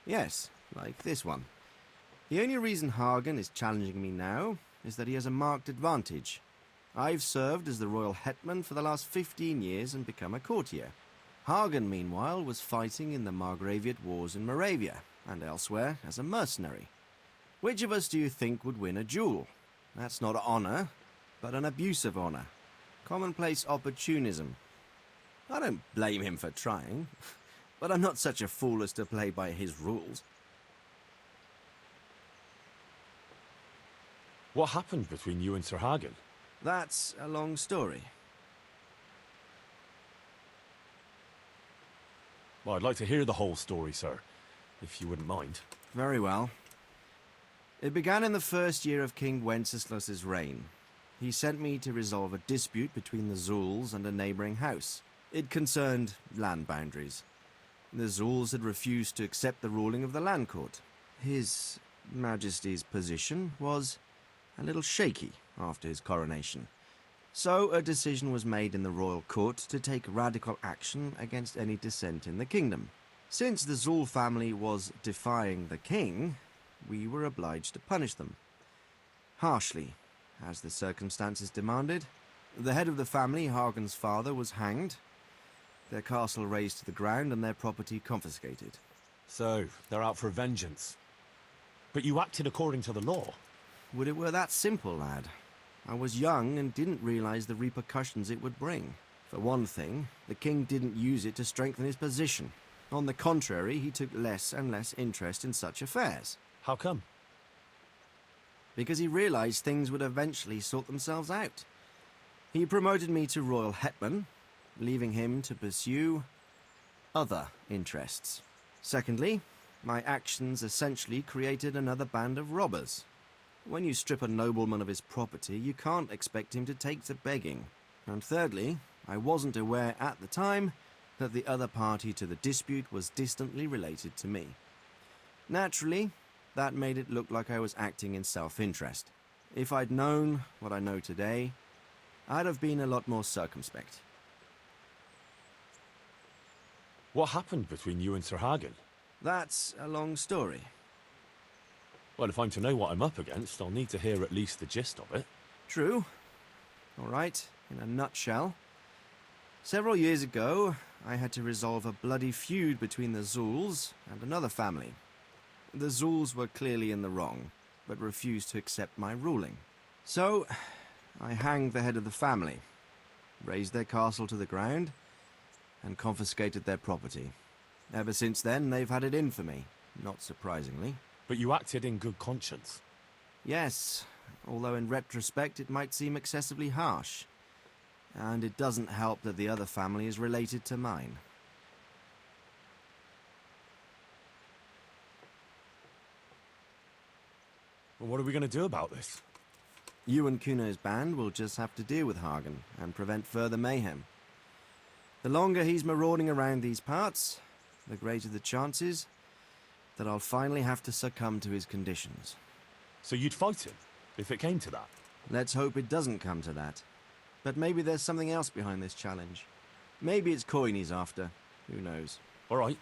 Yes, like this one. The only reason Hagen is challenging me now is that he has a marked advantage. I've served as the royal hetman for the last 15 years and become a courtier. Hagen, meanwhile, was fighting in the Margraviate Wars in Moravia and elsewhere as a mercenary. Which of us do you think would win a duel? That's not honor, but an abuse of honor. Commonplace opportunism. I don't blame him for trying, but I'm not such a fool as to play by his rules. What happened between you and Sir Hagen? That's a long story. Well, I'd like to hear the whole story, sir, if you wouldn't mind. Very well. It began in the first year of King Wenceslas's reign. He sent me to resolve a dispute between the Zuls and a neighbouring house. It concerned land boundaries. The Zuls had refused to accept the ruling of the land court. His Majesty's position was a little shaky after his coronation. So a decision was made in the royal court to take radical action against any dissent in the kingdom. Since the Zul family was defying the king, we were obliged to punish them. Harshly, as the circumstances demanded. The head of the family, Hagen's father, was hanged, their castle razed to the ground and their property confiscated. So, they're out for vengeance. But you acted according to the law. Would it were that simple, lad. I was young and didn't realize the repercussions it would bring. For one thing, the king didn't use it to strengthen his position. On the contrary, he took less and less interest in such affairs. How come? Because he realized things would eventually sort themselves out. He promoted me to royal hetman, leaving him to pursue other interests. Secondly, my actions essentially created another band of robbers. When you strip a nobleman of his property, you can't expect him to take to begging. And thirdly, I wasn't aware at the time that the other party to the dispute was distantly related to me. Naturally, that made it look like I was acting in self-interest. If I'd known what I know today, I'd have been a lot more circumspect. What happened between you and Sir Hagen? That's a long story. Well, if I'm to know what I'm up against, I'll need to hear at least the gist of it. True. All right, in a nutshell. Several years ago, I had to resolve a bloody feud between the Zuls and another family. The Zuls were clearly in the wrong, but refused to accept my ruling. So, I hanged the head of the family, razed their castle to the ground, and confiscated their property. Ever since then, they've had it in for me, not surprisingly. But you acted in good conscience. Yes, although in retrospect it might seem excessively harsh. And it doesn't help that the other family is related to mine. Well, what are we going to do about this? You and Kuno's band will just have to deal with Hagen and prevent further mayhem. The longer he's marauding around these parts, the greater the chances that I'll finally have to succumb to his conditions. So you'd fight him, if it came to that? Let's hope it doesn't come to that. But maybe there's something else behind this challenge. Maybe it's coin he's after. Who knows? All right.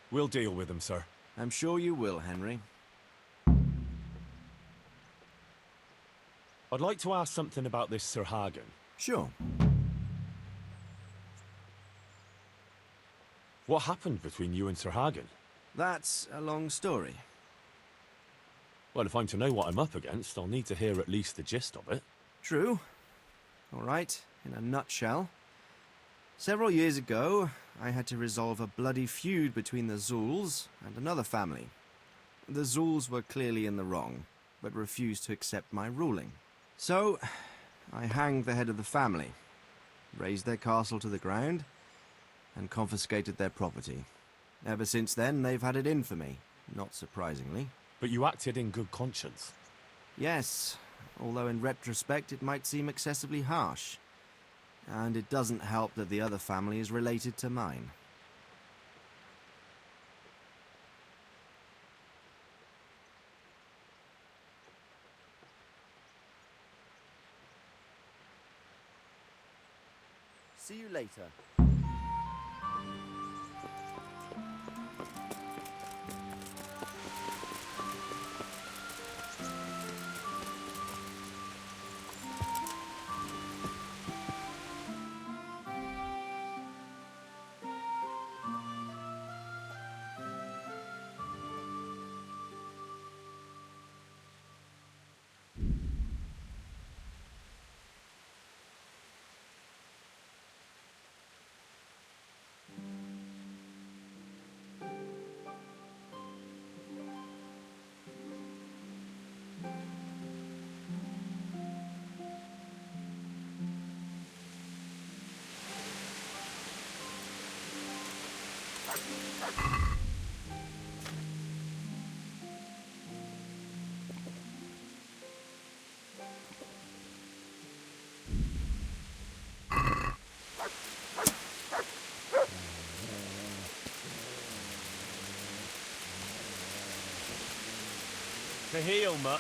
We'll deal with him, sir. I'm sure you will, Henry. I'd like to ask something about this Sir Hagen. Sure. What happened between you and Sir Hagen? That's a long story. Well, if I'm to know what I'm up against, I'll need to hear at least the gist of it. True. All right, in a nutshell. Several years ago, I had to resolve a bloody feud between the Zulls and another family. The Zulls were clearly in the wrong, but refused to accept my ruling. So, I hanged the head of the family, razed their castle to the ground, and confiscated their property. Ever since then, they've had it in for me, not surprisingly. But you acted in good conscience. Yes, although in retrospect it might seem excessively harsh. And it doesn't help that the other family is related to mine. See you later. To heal, mutt.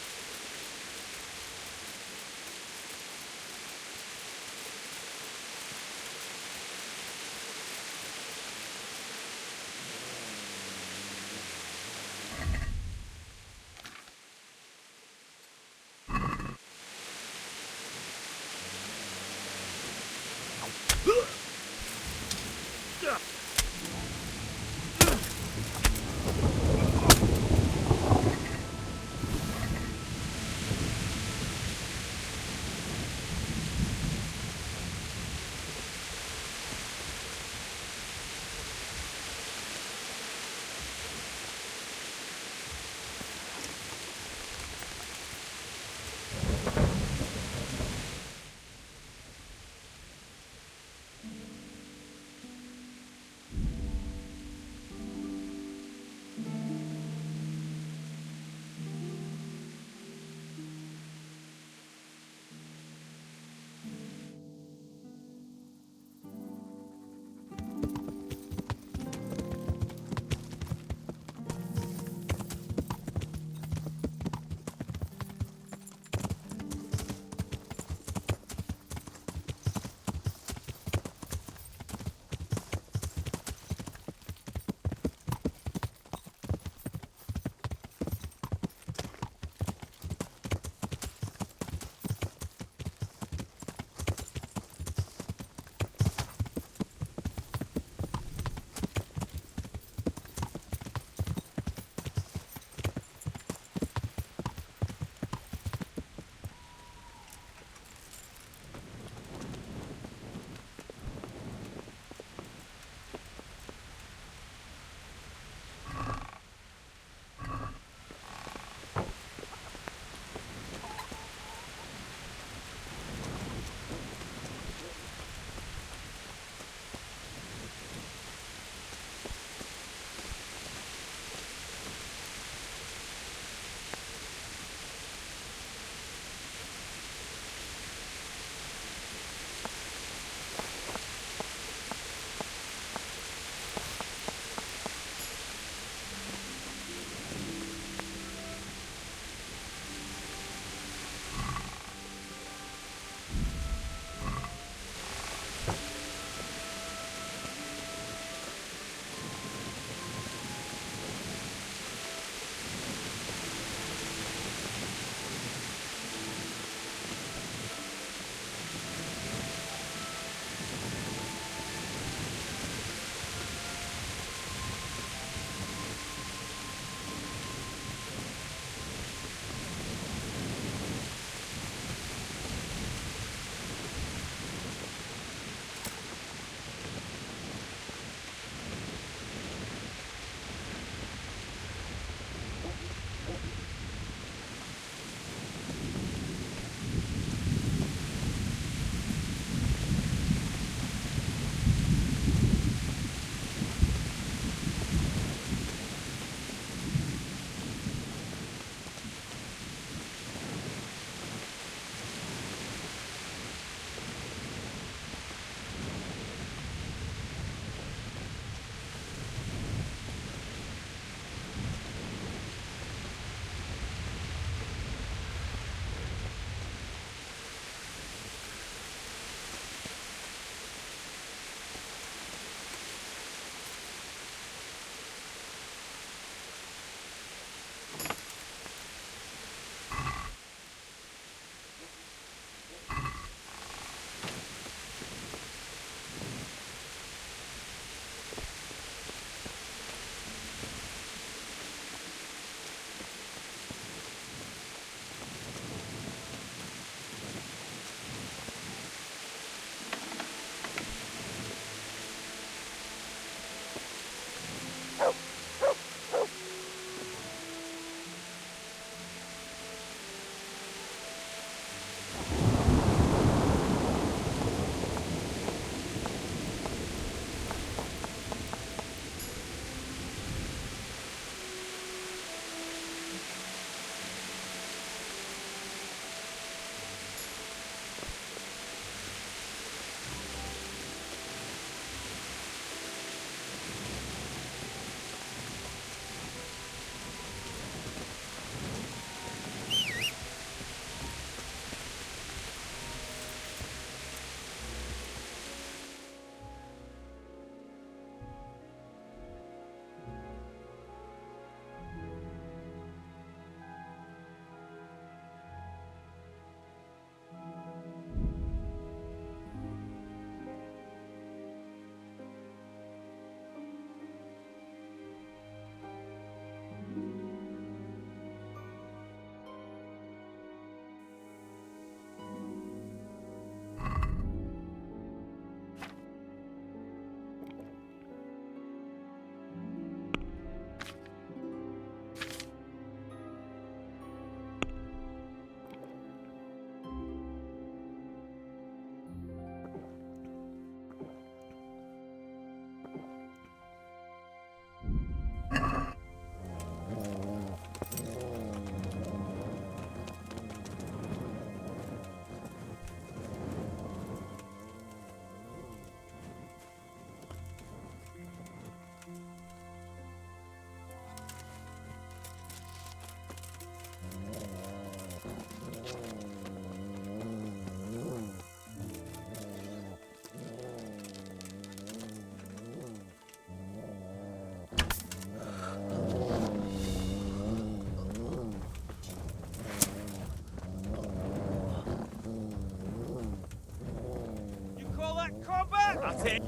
That's it.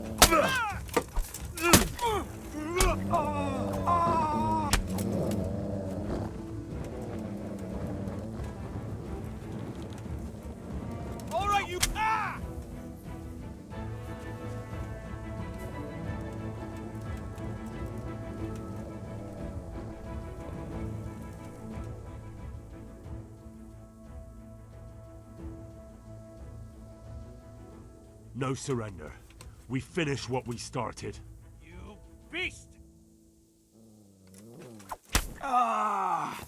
All right, you. Ah! No surrender. We finish what we started. You beast! Ah!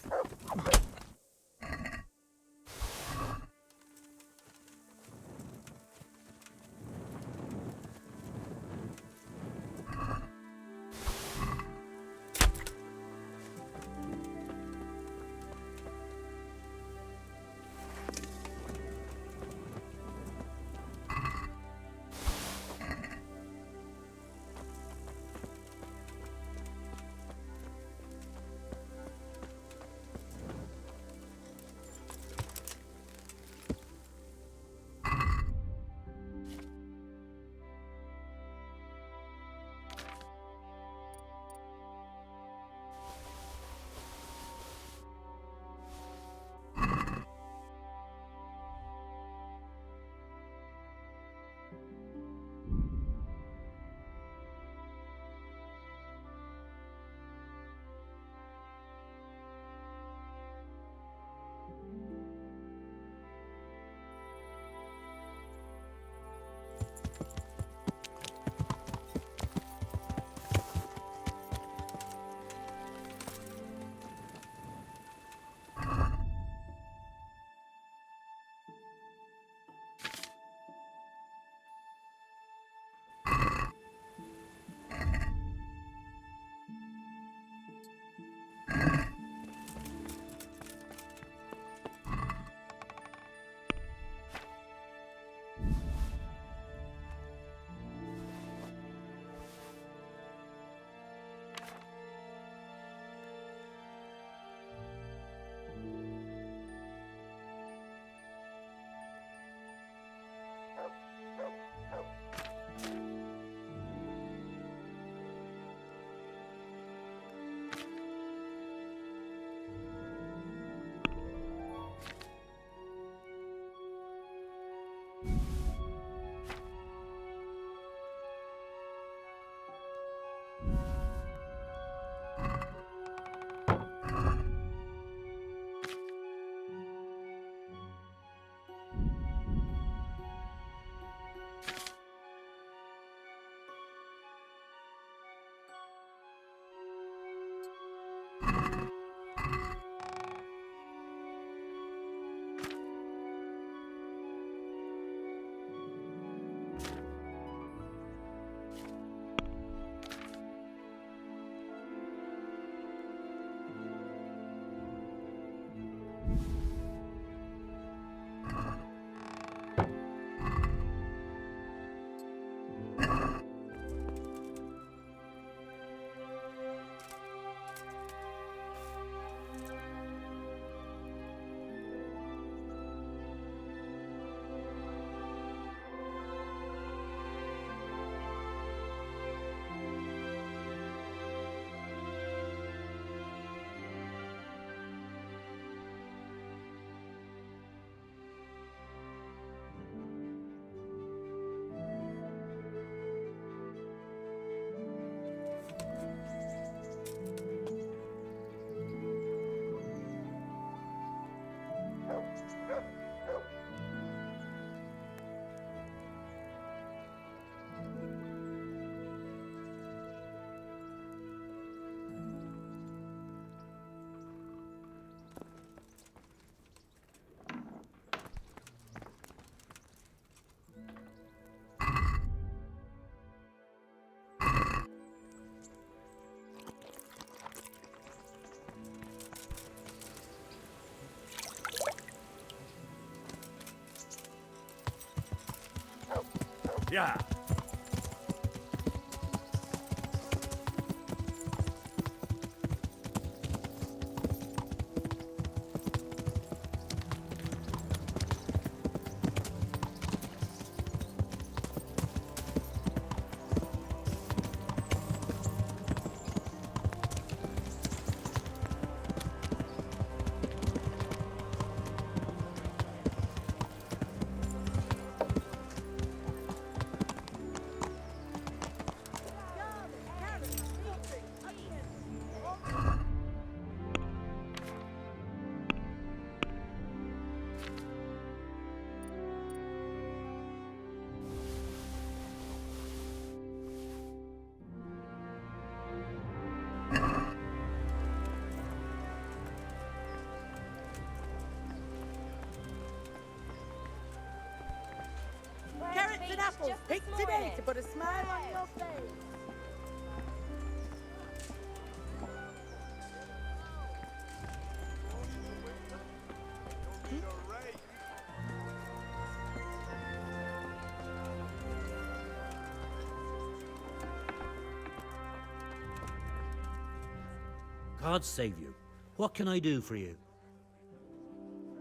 Yeah. apples picked today to put a smile on your face. God save you. What can I do for you?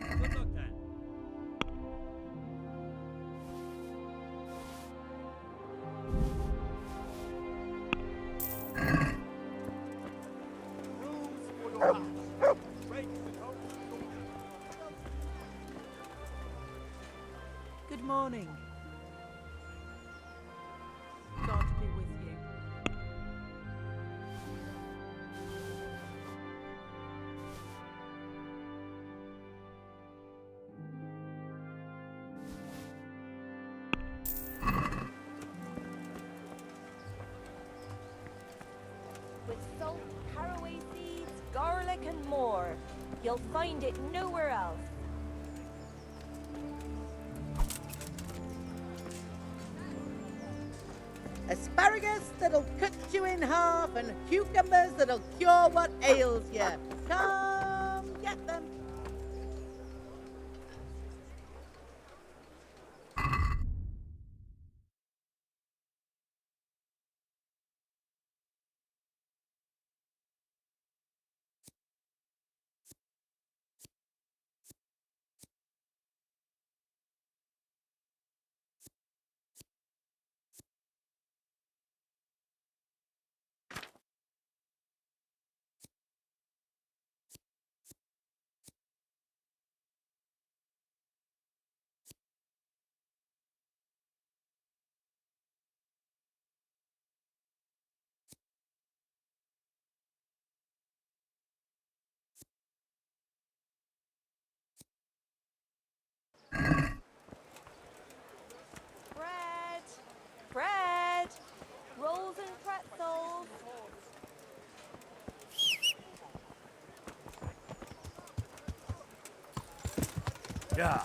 Good luck then. Good morning. God be with you. With salt, caraway seeds, garlic, and more. You'll find it nowhere else. Asparagus that'll cut you in half, and cucumbers that'll cure what ails you. Come get them. Bread! Bread! Rolls and pretzels! Yeah.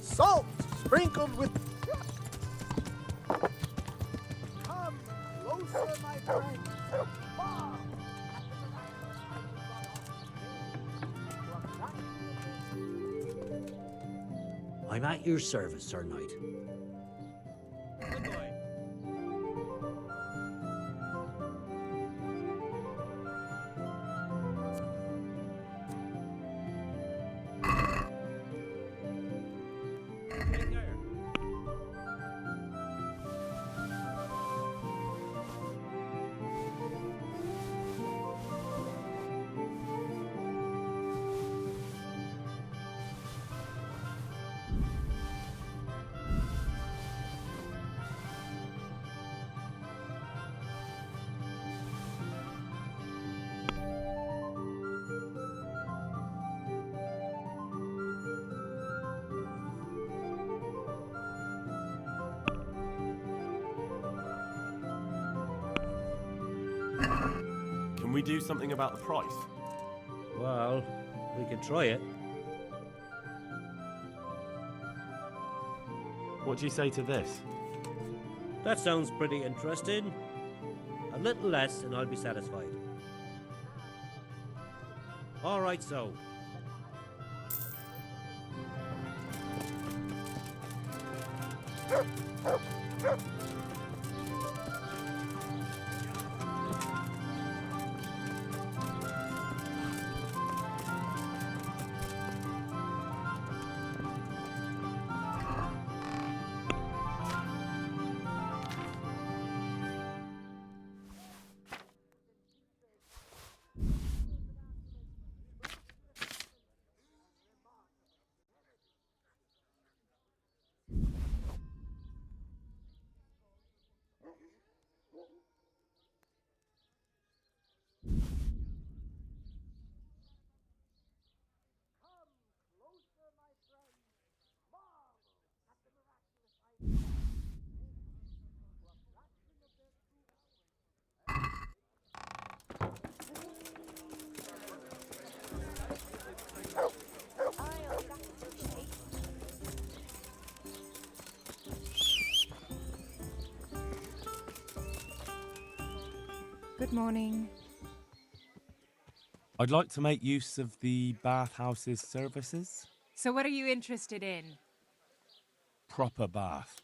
Salt sprinkled with... Come closer, my friend. I'm at your service, Sir Knight. Can we do something about the price? Well, we could try it. What do you say to this? That sounds pretty interesting. A little less and I'll be satisfied. All right, so. Good morning. I'd like to make use of the bathhouse's services. So what are you interested in? Proper bath.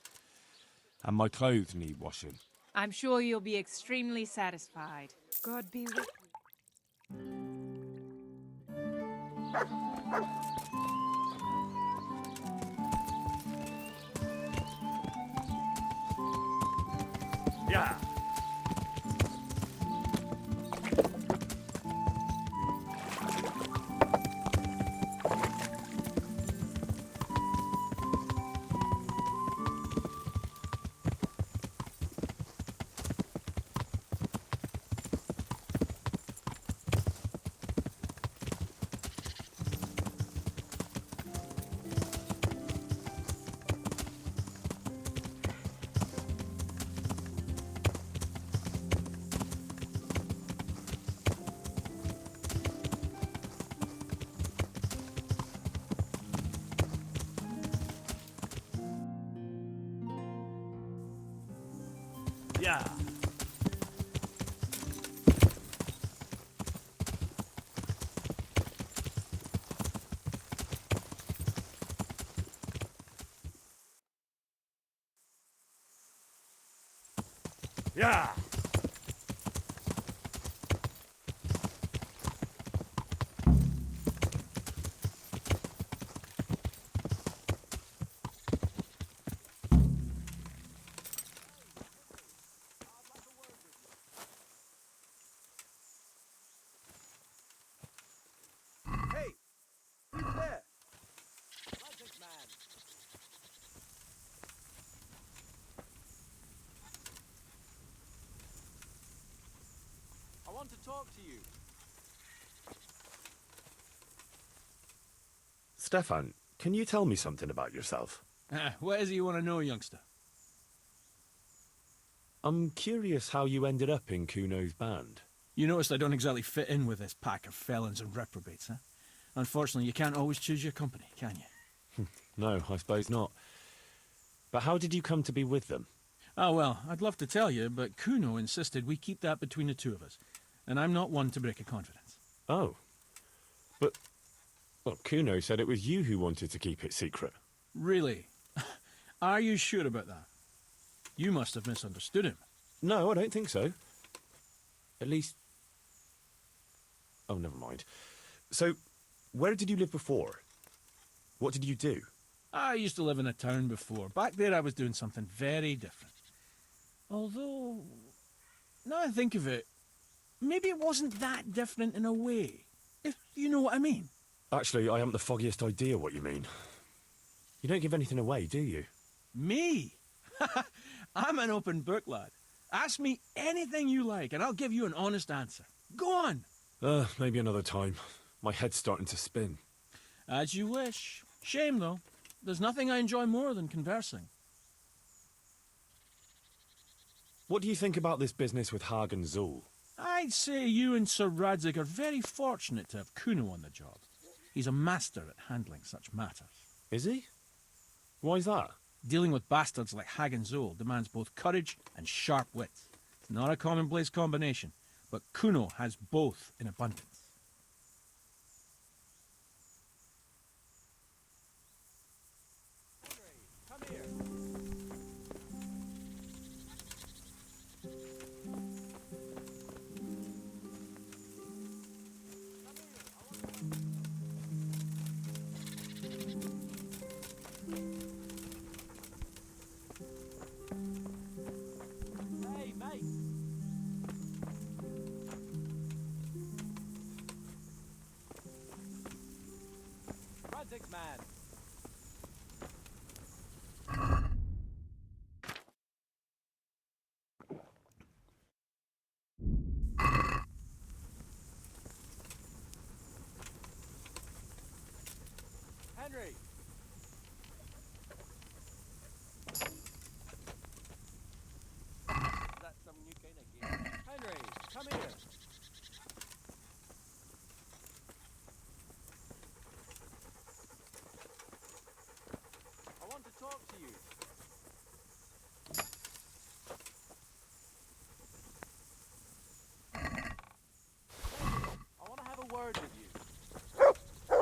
And my clothes need washing. I'm sure you'll be extremely satisfied. God be with you. Yeah. Yeah. Yeah. Hey, who's there? I want to talk to you. Stefan, can you tell me something about yourself? What is it you want to know, youngster? I'm curious how you ended up in Kuno's band. You noticed I don't exactly fit in with this pack of felons and reprobates, huh? Unfortunately, you can't always choose your company, can you? No, I suppose not. But how did you come to be with them? Oh, well, I'd love to tell you, but Kuno insisted we keep that between the two of us. And I'm not one to break a confidence. Oh. But, well, Kuno said it was you who wanted to keep it secret. Really? Are you sure about that? You must have misunderstood him. No, I don't think so. At least... Oh, never mind. So, where did you live before? What did you do? I used to live in a town before. Back there I was doing something very different. Although, now I think of it, maybe it wasn't that different in a way. If you know what I mean. Actually, I haven't the foggiest idea what you mean. You don't give anything away, do you? Me? I'm an open book, lad. Ask me anything you like, and I'll give you an honest answer. Go on. Maybe another time. My head's starting to spin. As you wish. Shame, though. There's nothing I enjoy more than conversing. What do you think about this business with Hagen Zul? I'd say you and Sir Radzig are very fortunate to have Kuno on the job. He's a master at handling such matters. Is he? Why's that? Dealing with bastards like Hag and Zoel demands both courage and sharp wits. It's not a commonplace combination, but Kuno has both in abundance. Hey, mate. Radzig's man. Henry. That's some new kind of game. Henry, come here. I want to talk to you. I want to have a word with you.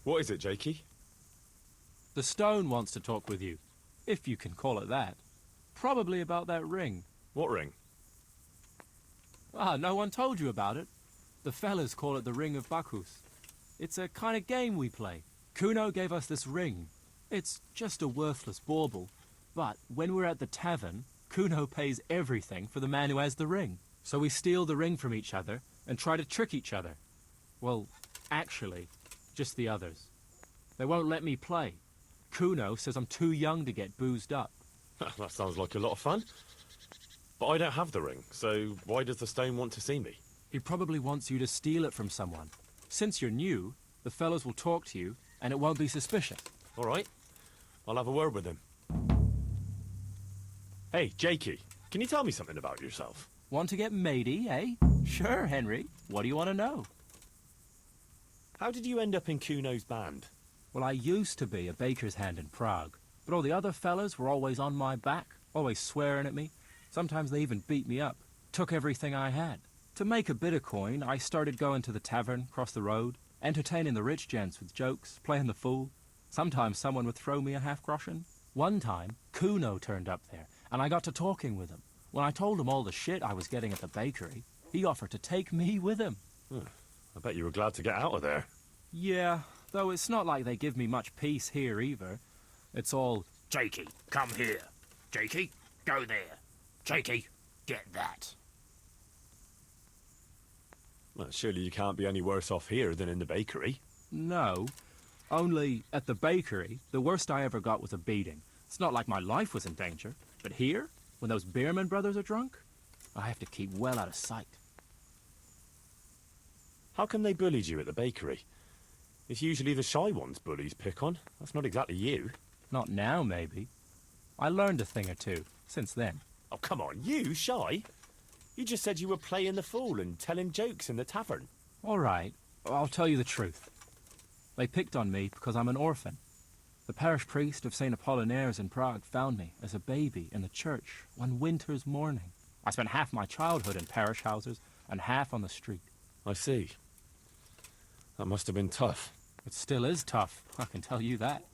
What is it, Jakey? The stone wants to talk with you, if you can call it that. Probably about that ring. What ring? Ah, no one told you about it. The fellas call it the Ring of Bacchus. It's a kind of game we play. Kuno gave us this ring. It's just a worthless bauble. But when we're at the tavern, Kuno pays everything for the man who has the ring. So we steal the ring from each other and try to trick each other. Well, actually, just the others. They won't let me play. Kuno says I'm too young to get boozed up. That sounds like a lot of fun. But I don't have the ring, so why does the stone want to see me? He probably wants you to steal it from someone. Since you're new, the fellows will talk to you, and it won't be suspicious. All right. I'll have a word with him. Hey, Jakey, can you tell me something about yourself? Want to get matey, eh? Sure, Henry. What do you want to know? How did you end up in Kuno's band? Well, I used to be a baker's hand in Prague, but all the other fellas were always on my back, always swearing at me. Sometimes they even beat me up, took everything I had. To make a bit of coin, I started going to the tavern across the road, entertaining the rich gents with jokes, playing the fool. Sometimes someone would throw me a half-groschen. One time, Kuno turned up there, and I got to talking with him. When I told him all the shit I was getting at the bakery, he offered to take me with him. I bet you were glad to get out of there. Yeah, though it's not like they give me much peace here either. It's all, Jakey, come here. Jakey, go there. Jakey, get that. Well, surely you can't be any worse off here than in the bakery. no. Only, at the bakery, the worst I ever got was a beating. It's not like my life was in danger. But here, when those Beerman brothers are drunk, I have to keep well out of sight. How come they bullied you at the bakery? It's usually the shy ones bullies pick on. That's not exactly you. Not now, maybe. I learned a thing or two since then. Oh, come on, you shy? You just said you were playing the fool and telling jokes in the tavern. All right, I'll tell you the truth. They picked on me because I'm an orphan. The parish priest of St. Apollinaires in Prague found me as a baby in the church one winter's morning. I spent half my childhood in parish houses and half on the street. I see. That must have been tough. It still is tough, I can tell you that.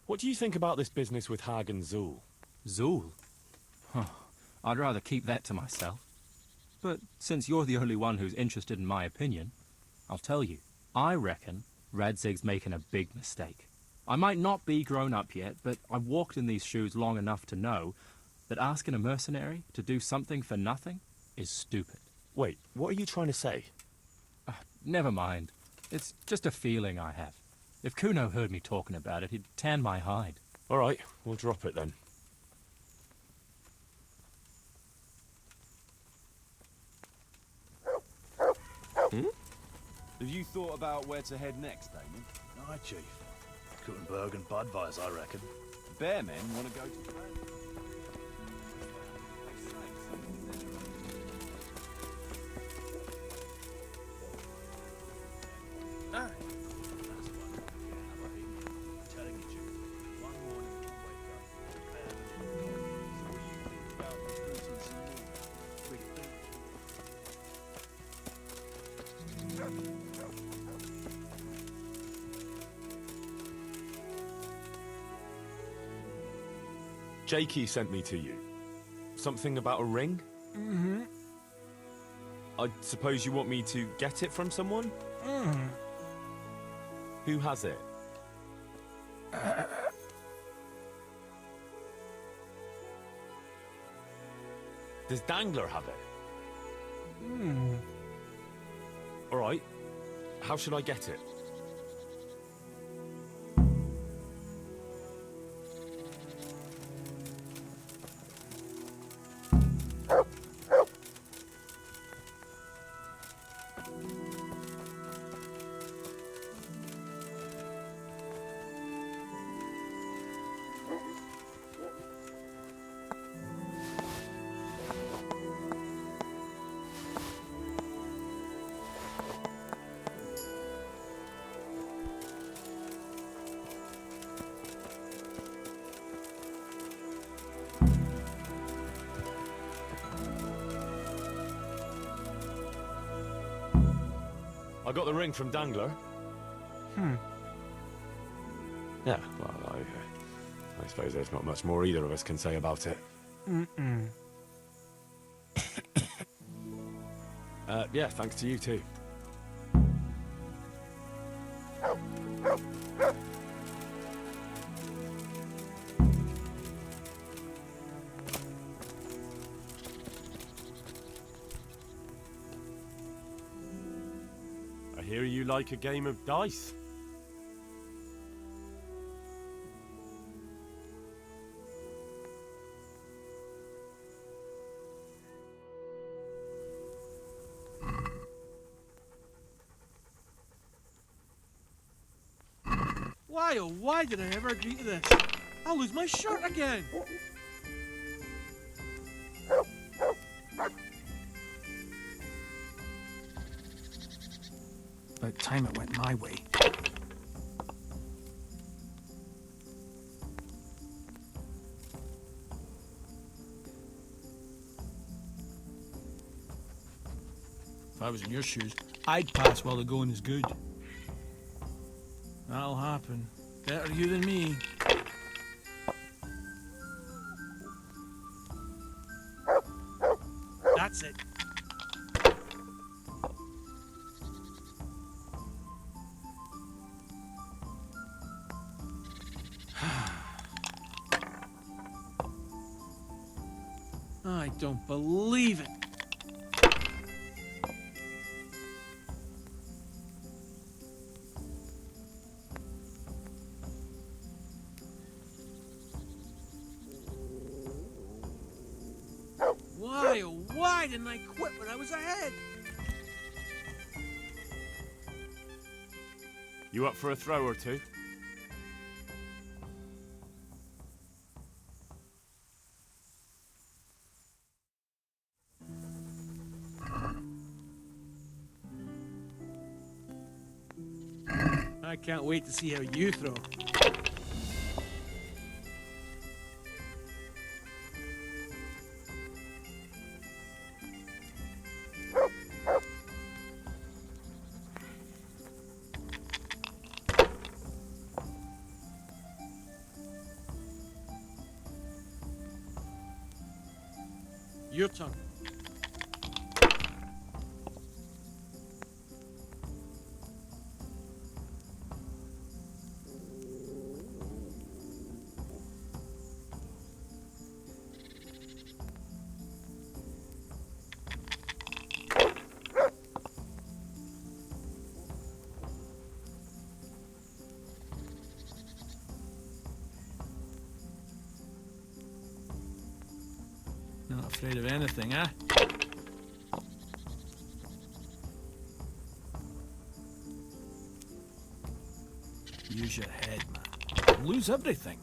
What do you think about this business with Hag and Zool? Zool? Huh. I'd rather keep that to myself. But since you're the only one who's interested in my opinion, I'll tell you. I reckon Radzig's making a big mistake. I might not be grown up yet, but I've walked in these shoes long enough to know that asking a mercenary to do something for nothing is stupid. Wait, what are you trying to say? Never mind. It's just a feeling I have. If Kuno heard me talking about it, he'd tan my hide. All right, we'll drop it then. Have you thought about where to head next, Damon? Aye, Chief. Gutenberg and Budweis, I reckon. Bear men want to go to trade. Jakey sent me to you. Something about a ring? Mm-hmm. I suppose you want me to get it from someone? Mm-hmm. Who has it? Does Dangler have it? Hmm. All right. How should I get it? I got the ring from Dangler. Yeah, well, I suppose there's not much more either of us can say about it. Mm-mm. Yeah, thanks to you too. I hear you like a game of dice. Why, oh why did I ever agree to this? I'll lose my shirt again! About time it went my way. If I was in your shoes, I'd pass while the going is good. That'll happen. Better you than me. That's it. I don't believe it. Why, oh why didn't I quit when I was ahead? You up for a throw or two? I can't wait to see how you throw. Your turn. Not afraid of anything, eh? Use your head, man. lose everything.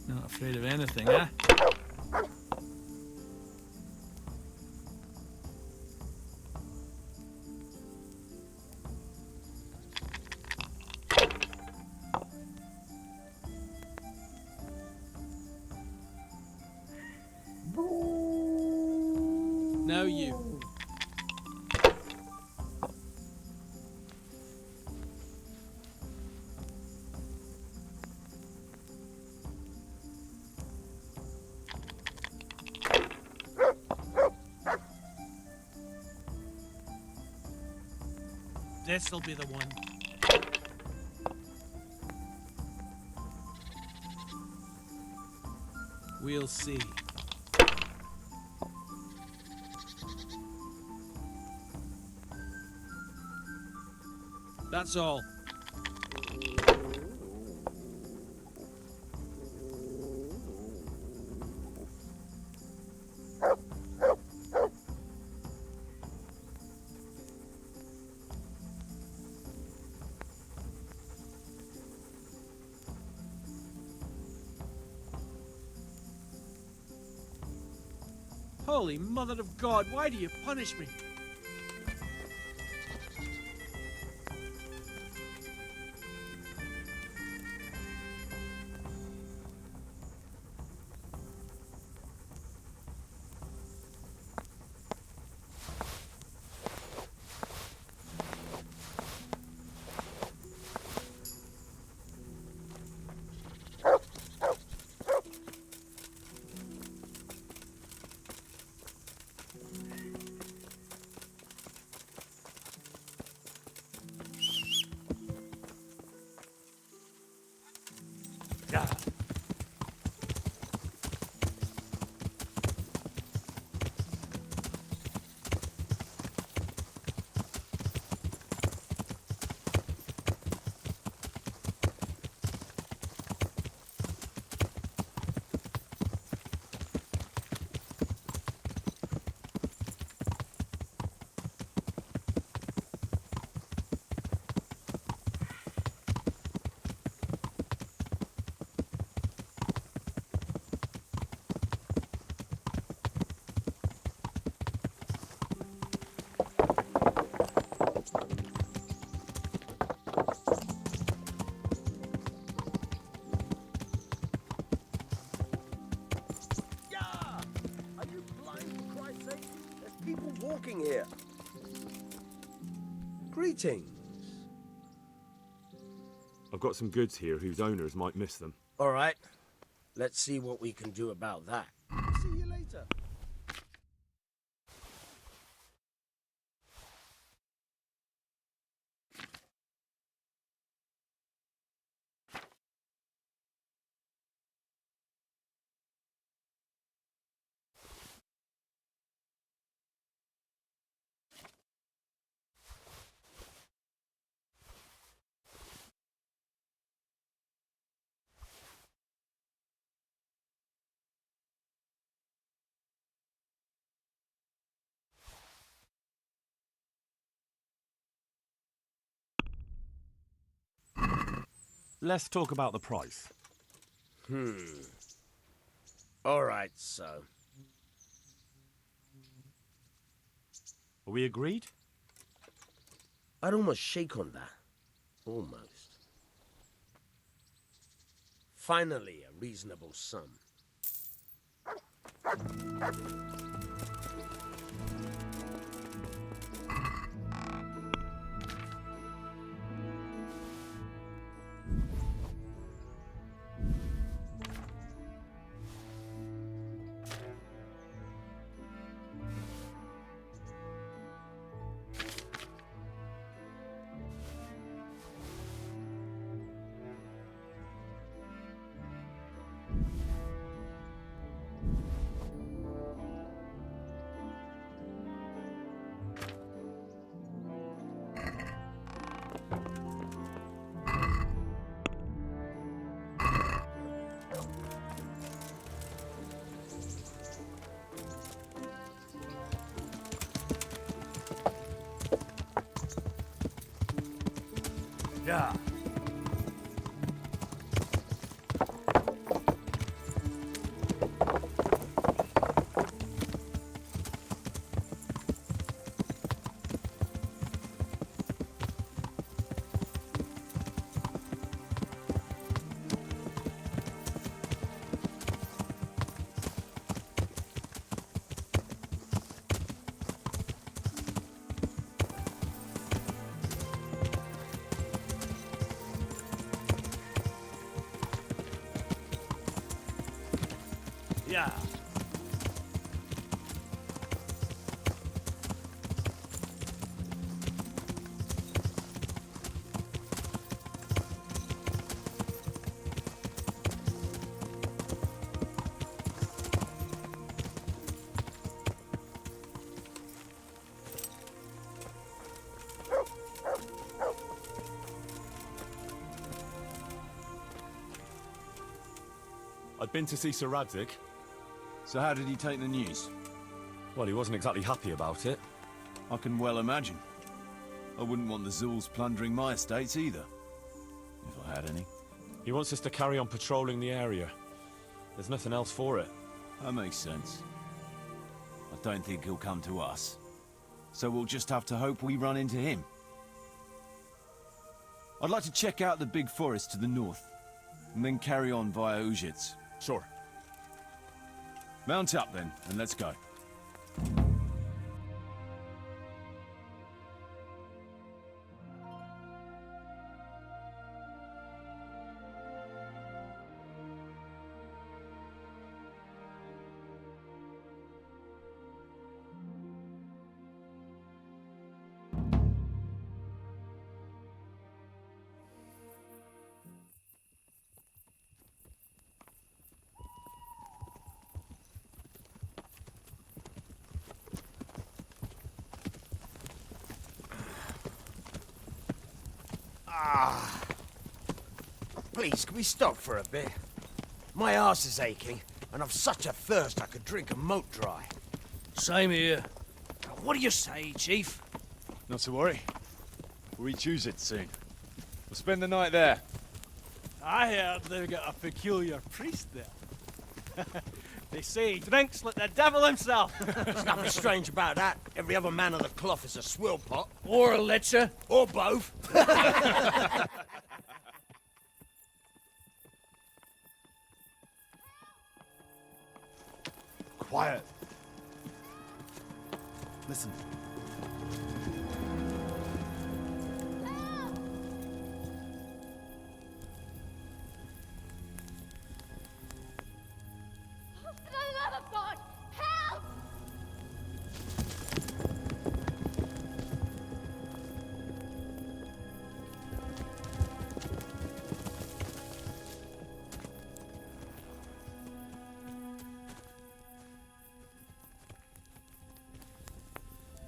Not afraid of anything, eh? Now you. This'll be the one. We'll see. That's all. Holy Mother of God, why do you punish me? People walking here. Greetings. I've got some goods here whose owners might miss them. All right. Let's see what we can do about that. See you later. Let's talk about the price. All right, so. Are we agreed? I'd almost shake on that. Almost. Finally, a reasonable sum. Yeah. Yeah. I'd been to see Sir Radzig. So how did he take the news? Well, he wasn't exactly happy about it. I can well imagine. I wouldn't want the Zulls plundering my estates either. If I had any. He wants us to carry on patrolling the area. There's nothing else for it. That makes sense. I don't think he'll come to us. So we'll just have to hope we run into him. I'd like to check out the big forest to the north, and then carry on via Ujits. Sure. Mount up then, and let's go. Please, can we stop for a bit? My arse is aching, and I've such a thirst I could drink a moat dry. Same here. What do you say, Chief? Not to worry. We'll reach it soon. We'll spend the night there. I heard they've got a peculiar priest there. They say he drinks like the devil himself. There's nothing strange about that. Every other man of the cloth is a swill pot. Or a lecher. Or both. Quiet. Listen. For the love of God, help!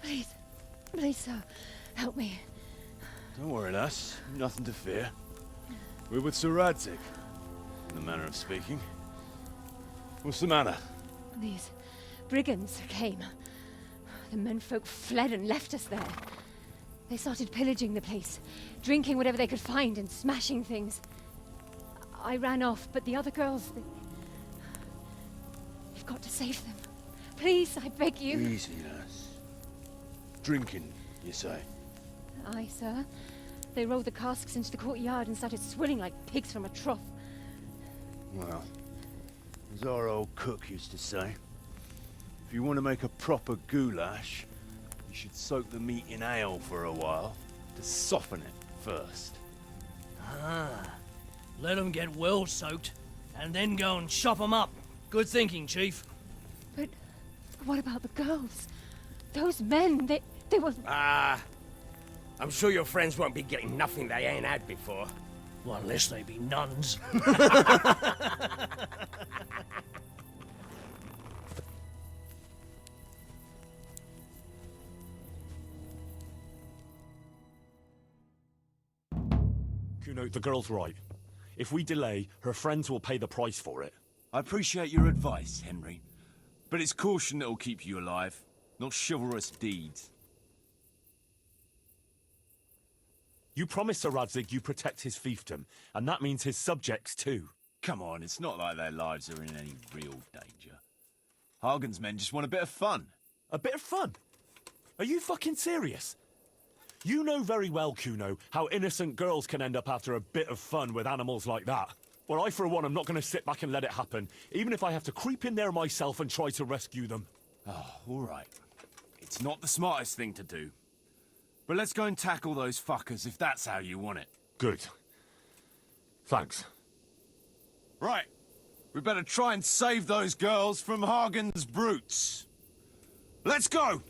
Please, please, sir, help me. Don't worry, lass. Nothing to fear. We're with Sir Radzig, in the manner of speaking. What's the matter? These brigands came. The menfolk fled and left us there. They started pillaging the place, drinking whatever they could find and smashing things. I ran off, but the other girls, You've got to save them. Please, I beg you. Easy, lass. Drinking, you say? Aye, sir. They rolled the casks into the courtyard and started swilling like pigs from a trough. Well, as our old cook used to say, if you want to make a proper goulash, you should soak the meat in ale for a while to soften it first. Ah, let them get well soaked, and then go and chop them up. Good thinking, Chief. But what about the girls? Those men, they were... Ah, I'm sure your friends won't be getting nothing they ain't had before. Well, unless they be nuns. Kuno, the girl's right. If we delay, her friends will pay the price for it. I appreciate your advice, Henry. But it's caution that'll keep you alive, not chivalrous deeds. You promised Sir Radzig you protect his fiefdom, and that means his subjects too. Come on, it's not like their lives are in any real danger. Hagen's men just want a bit of fun. A bit of fun? Are you fucking serious? You know very well, Kuno, how innocent girls can end up after a bit of fun with animals like that. Well, I, for one, am not going to sit back and let it happen, even if I have to creep in there myself and try to rescue them. Oh, all right. It's not the smartest thing to do. But let's go and tackle those fuckers if that's how you want it. Good. Thanks. Right. We better try and save those girls from Hagen's brutes. Let's go!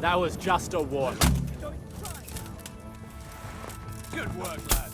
That was just a warm. Good work, lads.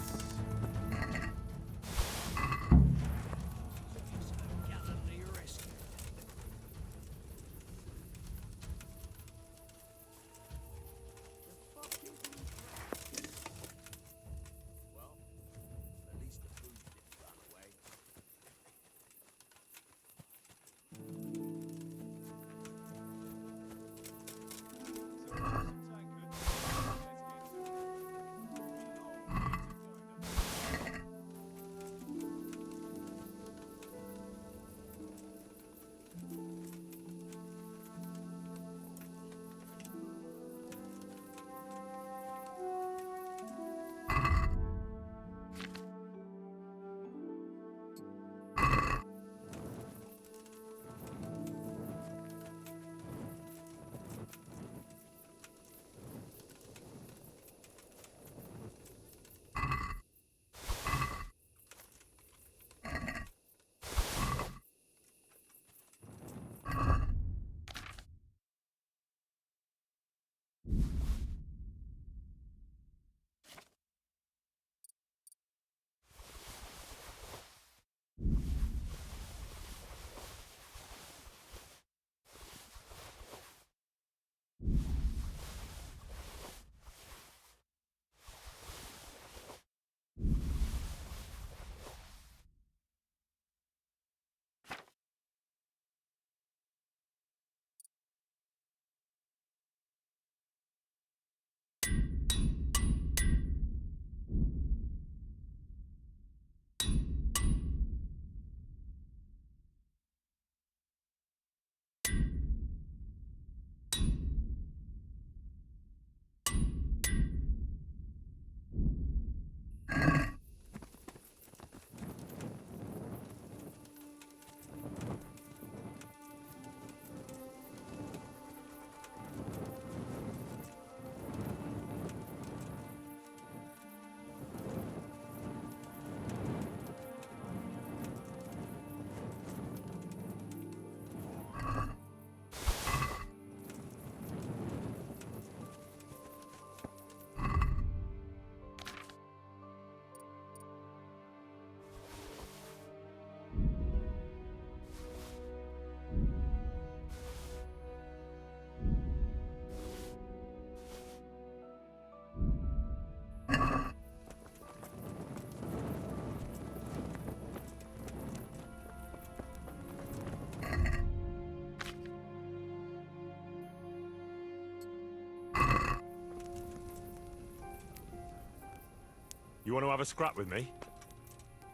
You want to have a scrap with me?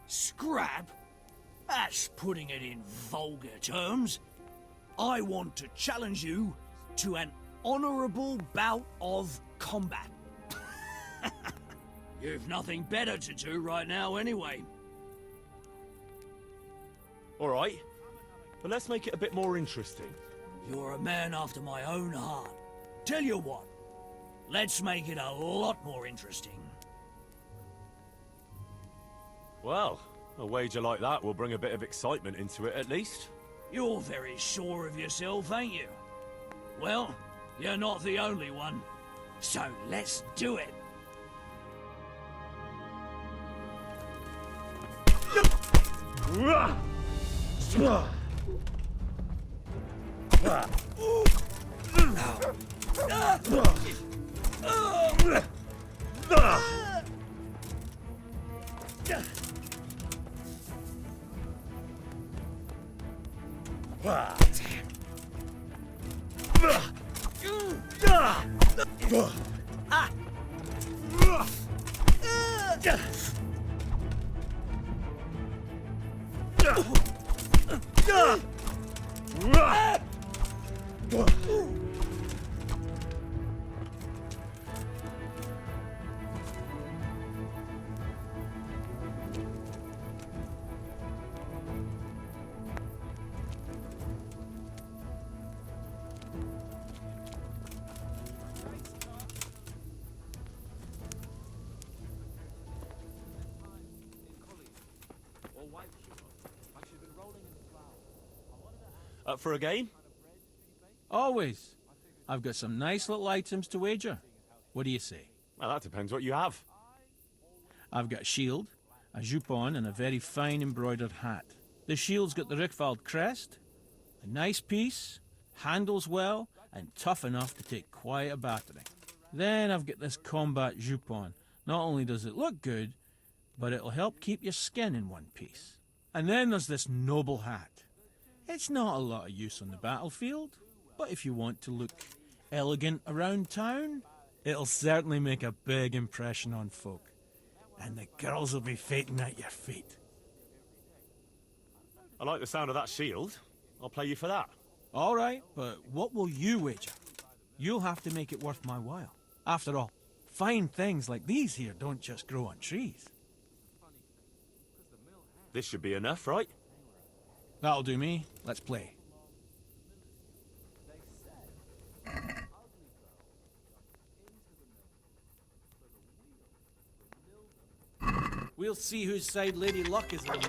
Scrap? That's putting it in vulgar terms. I want to challenge you to an honourable bout of combat. You've nothing better to do right now anyway. All right, but let's make it a bit more interesting. You're a man after my own heart. Tell you what, let's make it a lot more interesting. Well, a wager like that will bring a bit of excitement into it at least. You're very sure of yourself, ain't you? Well, you're not the only one. So let's do it. Up for a game? Always. I've got some nice little items to wager. What do you say? Well, that depends what you have. I've got a shield, a jupon, and a very fine embroidered hat. The shield's got the Rickvald crest, a nice piece, handles well, and tough enough to take quite a battering. Then I've got this combat jupon. Not only does it look good, but it'll help keep your skin in one piece. And then there's this noble hat. It's not a lot of use on the battlefield, but if you want to look elegant around town, it'll certainly make a big impression on folk. And the girls will be fainting at your feet. I like the sound of that shield. I'll play you for that. All right, but what will you wager? You'll have to make it worth my while. After all, fine things like these here don't just grow on trees. This should be enough, right? That'll do me. Let's play. We'll see whose side Lady Luck is on.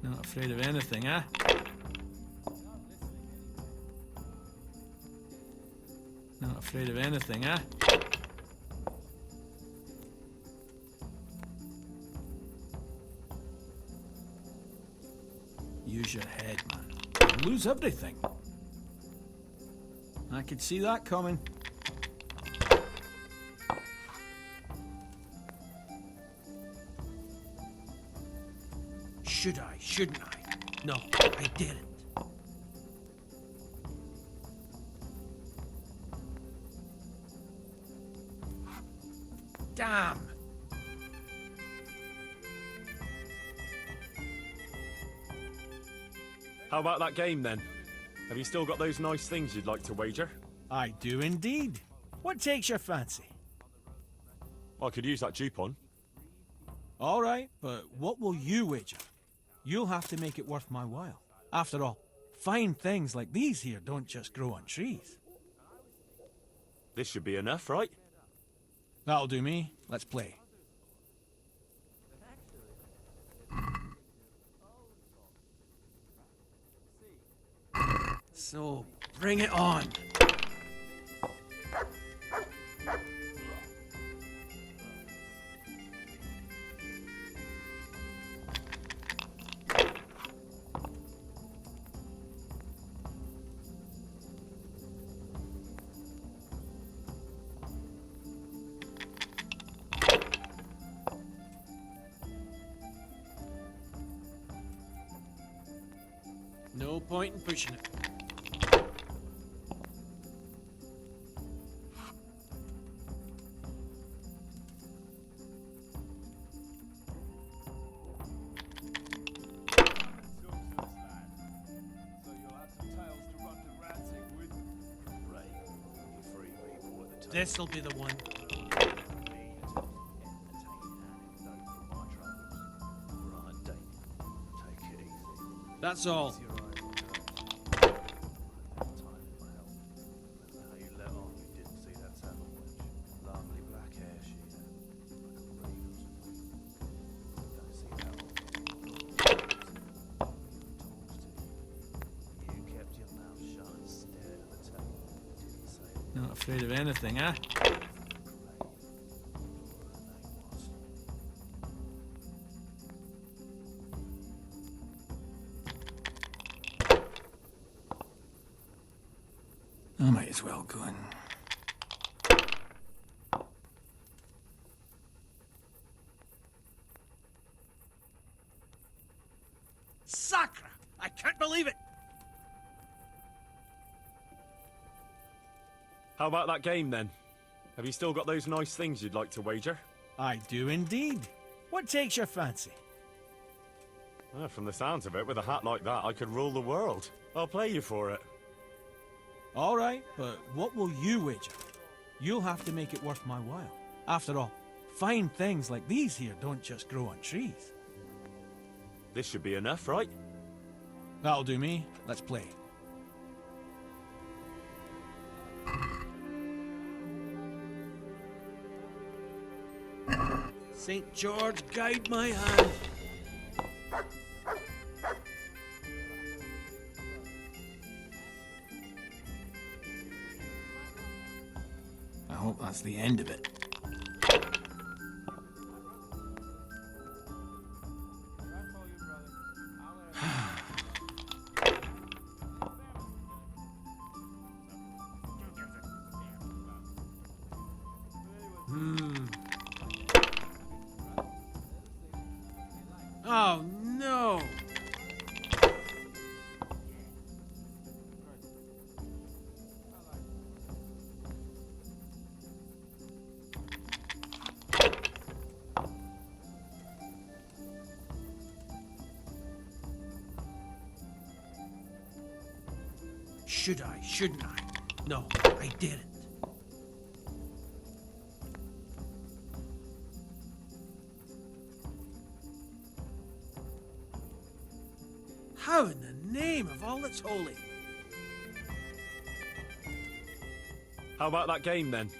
Not afraid of anything, eh? Not afraid of anything, eh? Use your head, man. You'll lose everything. I could see that coming. Should I? Shouldn't I? No, I didn't. Damn! How about that game then? Have you still got those nice things you'd like to wager? I do indeed. What takes your fancy? I could use that jupon. All right, but what will you wager? You'll have to make it worth my while. After all, fine things like these here don't just grow on trees. This should be enough, right? That'll do me. Let's play. So, bring it on. point in pushing it. This'll be the one. That's all. Not afraid of anything, huh? I might as well go in. Sacra! I can't believe it! How about that game then? Have you still got those nice things you'd like to wager? I do indeed. What takes your fancy? From the sounds of it, with a hat like that, I could rule the world. I'll play you for it. All right, but what will you wager? You'll have to make it worth my while. After all, fine things like these here don't just grow on trees. This should be enough, right? That'll do me. Let's play. St. George, guide my hand. I hope that's the end of it. Oh, no! Should I? Shouldn't I? No, I didn't. How in the name of all that's holy? How about that game then?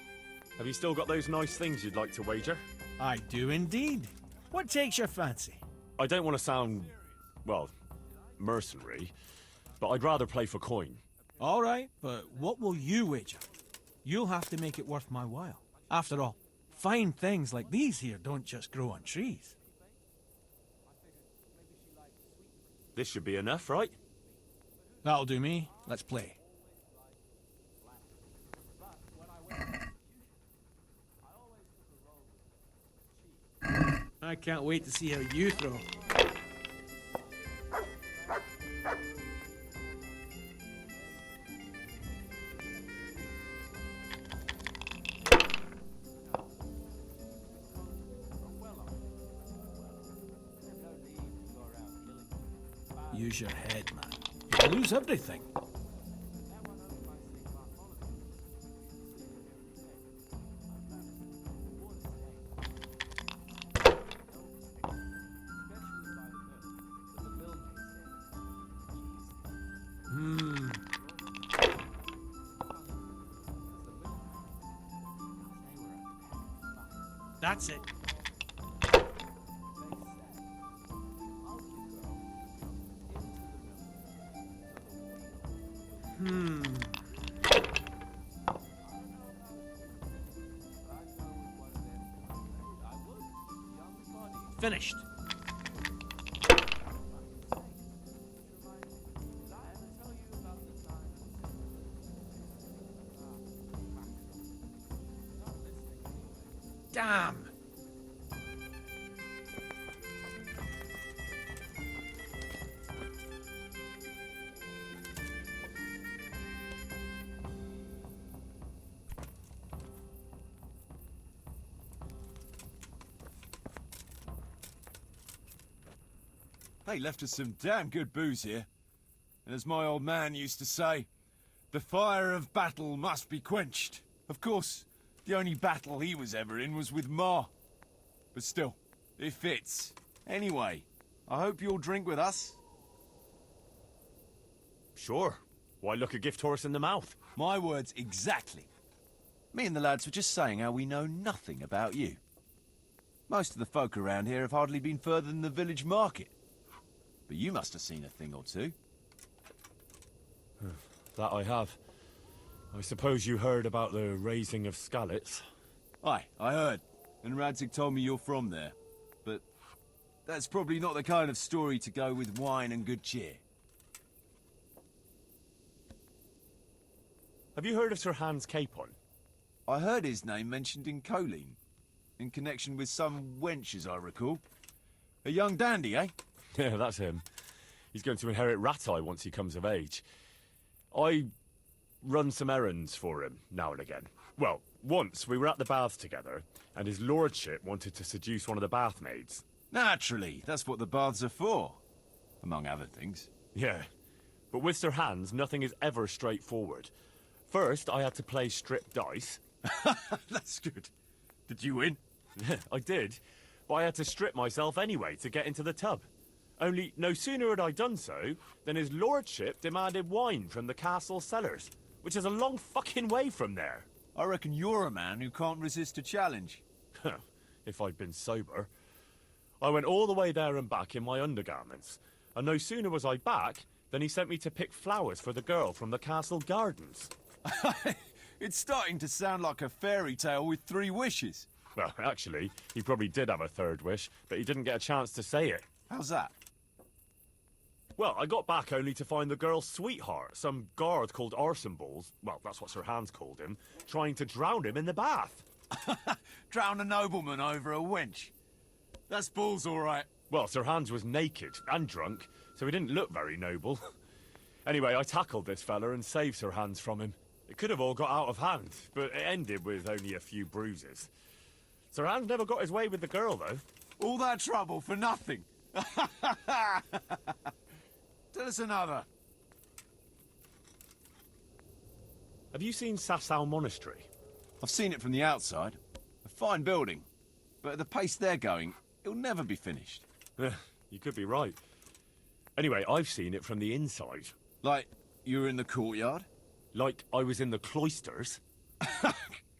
Have you still got those nice things you'd like to wager? I do indeed. What takes your fancy? I don't want to sound, well, mercenary, but I'd rather play for coin. All right, but what will you wager? You'll have to make it worth my while. After all, fine things like these here don't just grow on trees. This should be enough, right? That'll do me. Let's play. I can't wait to see how you throw. Use your head, man. You'll lose everything. That's it. Finished. Damn. They left us some damn good booze here. And as my old man used to say, the fire of battle must be quenched. Of course, the only battle he was ever in was with Ma. But still, it fits. Anyway, I hope you'll drink with us. Sure. Why look a gift horse in the mouth? My words exactly. Me and the lads were just saying how we know nothing about you. Most of the folk around here have hardly been further than the village market. But you must have seen a thing or two. That I have. I suppose you heard about the raising of Skalitz. Aye, I heard. And Radzig told me you're from there. But that's probably not the kind of story to go with wine and good cheer. Have you heard of Sir Hans Capon? I heard his name mentioned in Colleen. In connection with some wench, as I recall. A young dandy, eh? Yeah, that's him. He's going to inherit Rattay once he comes of age. I run some errands for him now and again. Well, once we were at the baths together, and his lordship wanted to seduce one of the bath maids. Naturally, that's what the baths are for. Among other things. Yeah, but with Sir Hans, nothing is ever straightforward. First, I had to play strip dice. That's good. Did you win? I did, but I had to strip myself anyway to get into the tub. Only no sooner had I done so than his lordship demanded wine from the castle cellars, which is a long fucking way from there. I reckon you're a man who can't resist a challenge. If I'd been sober. I went all the way there and back in my undergarments, and no sooner was I back than he sent me to pick flowers for the girl from the castle gardens. It's starting to sound like a fairy tale with 3 wishes. Well, actually, he probably did have a third wish, but he didn't get a chance to say it. How's that? Well, I got back only to find the girl's sweetheart, some guard called Arsenballs, well, that's what Sir Hans called him, trying to drown him in the bath. Drown a nobleman over a wench. That's balls, all right. Well, Sir Hans was naked and drunk, so he didn't look very noble. Anyway, I tackled this fella and saved Sir Hans from him. It could have all got out of hand, but it ended with only a few bruises. Sir Hans never got his way with the girl, though. All that trouble for nothing. Tell us another. Have you seen Sasau Monastery? I've seen it from the outside. A fine building. But at the pace they're going, it'll never be finished. You could be right. Anyway, I've seen it from the inside. Like, you were in the courtyard? Like I was in the cloisters.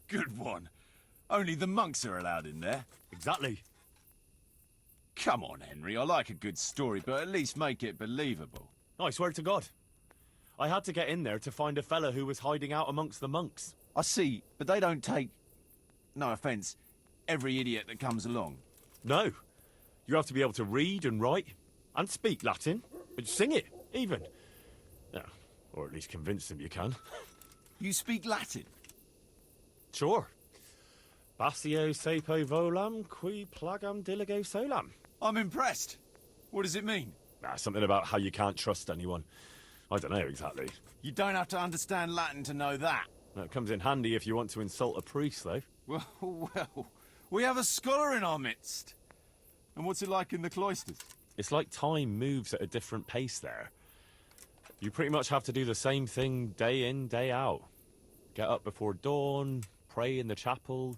Good one. Only the monks are allowed in there. Exactly. Come on, Henry. I like a good story, but at least make it believable. I swear to God. I had to get in there to find a fella who was hiding out amongst the monks. I see, but they don't take, no offence, every idiot that comes along. No. You have to be able to read and write, and speak Latin, and sing it, even. No, or at least convince them you can. You speak Latin? Sure. Basio sepo volam, qui plagam diligo solam. I'm impressed. What does it mean? Something about how you can't trust anyone. I don't know exactly. You don't have to understand Latin to know that. That comes in handy if you want to insult a priest, though. Well, we have a scholar in our midst. And what's it like in the cloisters? It's like time moves at a different pace there. You pretty much have to do the same thing day in, day out. Get up before dawn, pray in the chapel,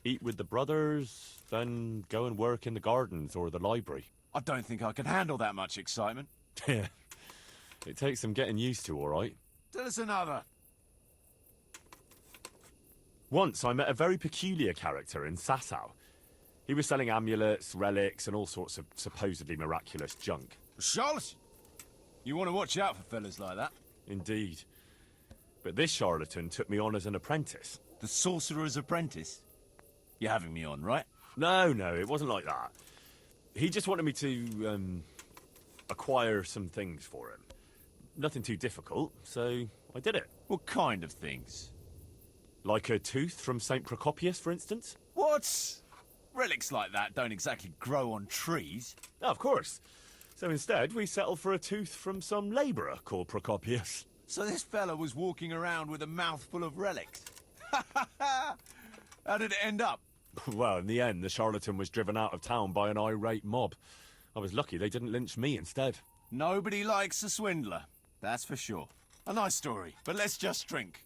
eat with the brothers, then go and work in the gardens or the library. I don't think I can handle that much excitement. Yeah. It takes some getting used to, all right. Tell us another. Once I met a very peculiar character in Sasau. He was selling amulets, relics, and all sorts of supposedly miraculous junk. Charlatan? You want to watch out for fellas like that. Indeed. But this charlatan took me on as an apprentice. The sorcerer's apprentice? You're having me on, right? No, it wasn't like that. He just wanted me to, acquire some things for him. Nothing too difficult, so I did it. What kind of things? Like a tooth from St. Procopius, for instance? What? Relics like that don't exactly grow on trees. Oh, of course. So instead, we settled for a tooth from some labourer called Procopius. So this fella was walking around with a mouthful of relics. How did it end up? Well, in the end, the charlatan was driven out of town by an irate mob. I was lucky they didn't lynch me instead. Nobody likes a swindler, that's for sure. A nice story, but let's just drink.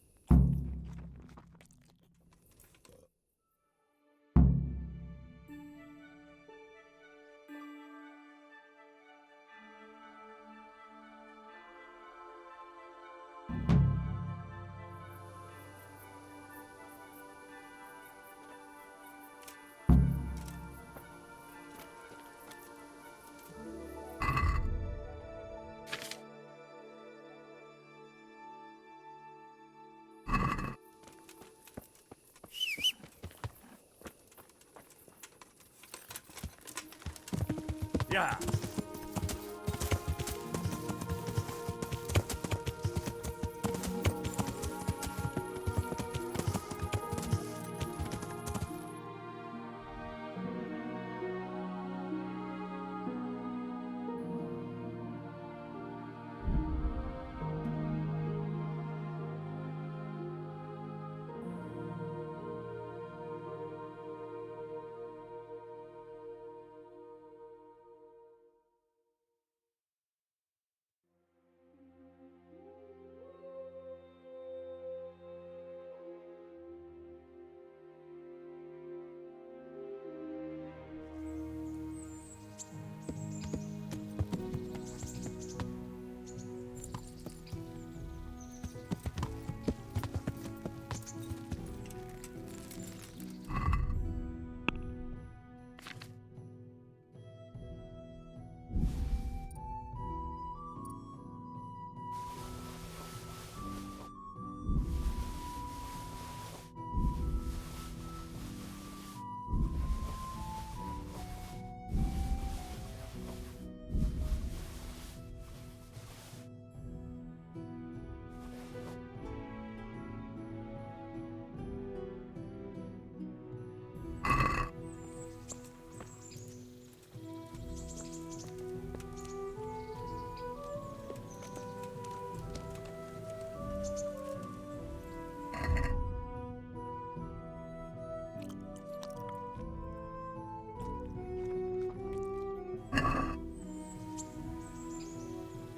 Yeah.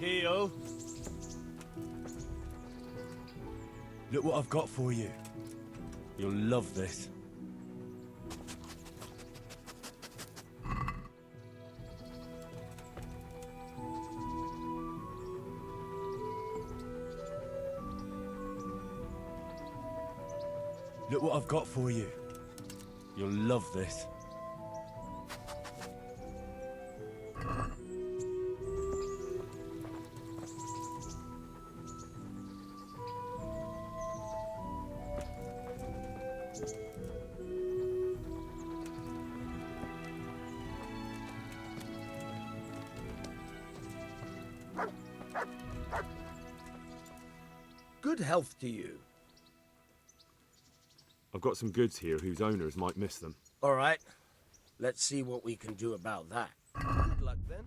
Heel. Look what I've got for you. You'll love this. Look what I've got for you. You'll love this. Good health to you. I've got some goods here whose owners might miss them. All right. Let's see what we can do about that. Good luck then.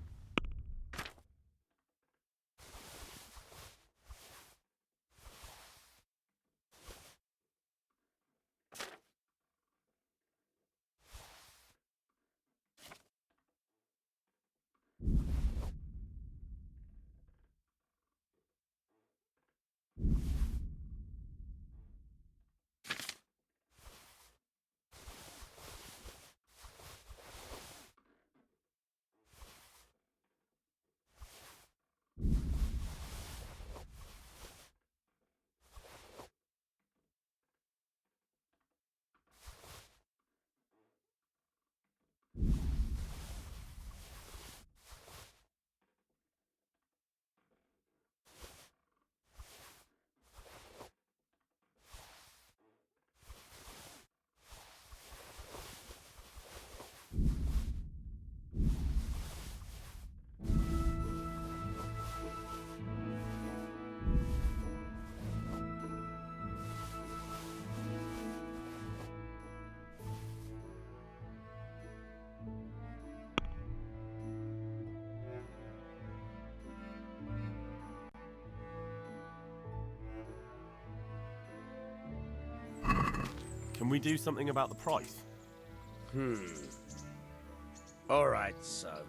Can we do something about the price? All right, so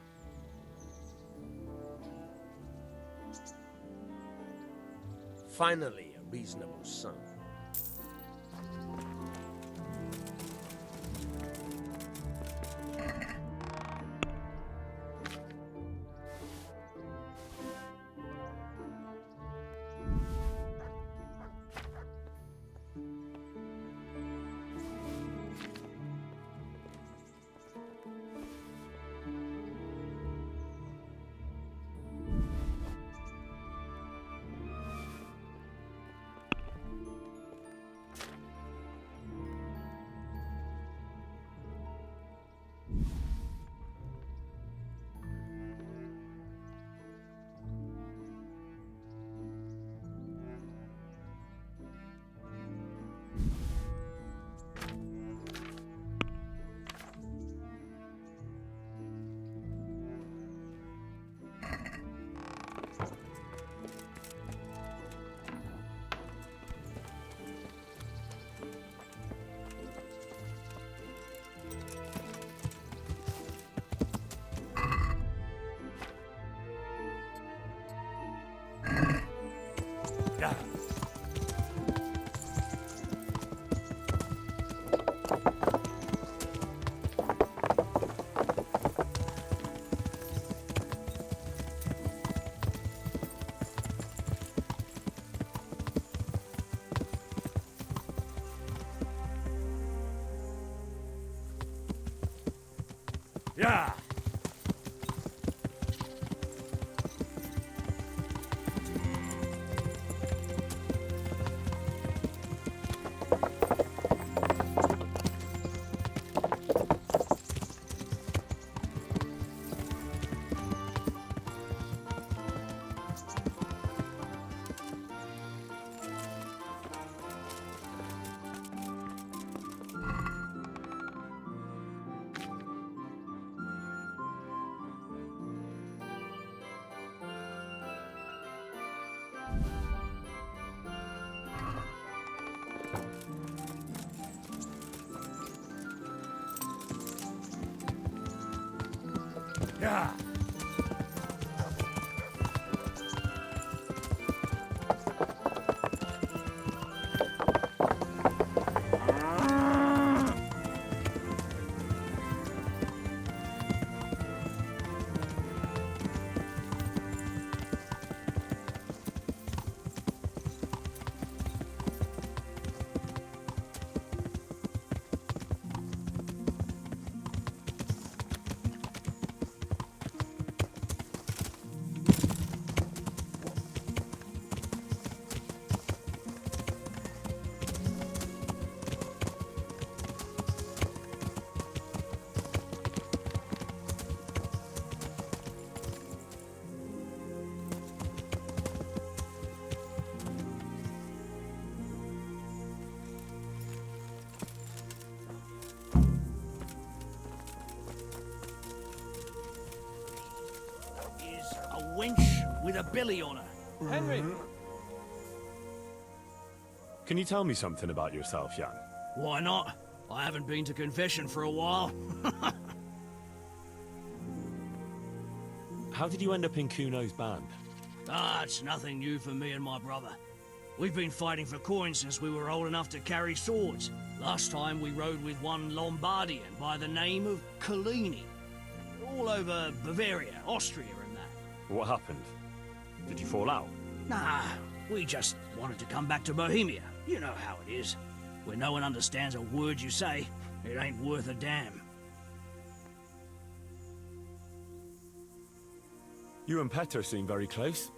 Finally, a reasonable sum. Yeah. Yeah. Yeah. Is a wench with a belly on her. Henry! Can you tell me something about yourself, Jan? Why not? I haven't been to confession for a while. How did you end up in Kuno's band? It's nothing new for me and my brother. We've been fighting for coins since we were old enough to carry swords. Last time we rode with one Lombardian by the name of Collini. All over Bavaria, Austria and that. What happened? Did you fall out? Nah, we just wanted to come back to Bohemia. You know how it is. Where no one understands a word you say, it ain't worth a damn. You and Petr seem very close.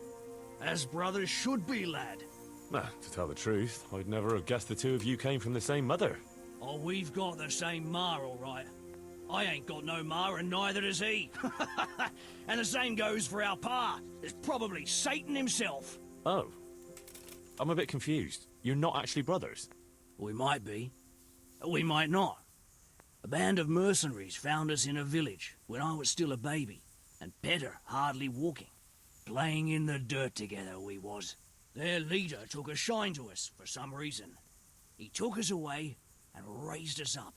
As brothers should be, lad. Nah, to tell the truth, I'd never have guessed the two of you came from the same mother. Oh, we've got the same ma, all right. I ain't got no ma, and neither does he. And the same goes for our pa. It's probably Satan himself. Oh. I'm a bit confused. You're not actually brothers? We might be. We might not. A band of mercenaries found us in a village when I was still a baby, and Petr hardly walking. Playing in the dirt together we was. Their leader took a shine to us for some reason. He took us away and raised us up.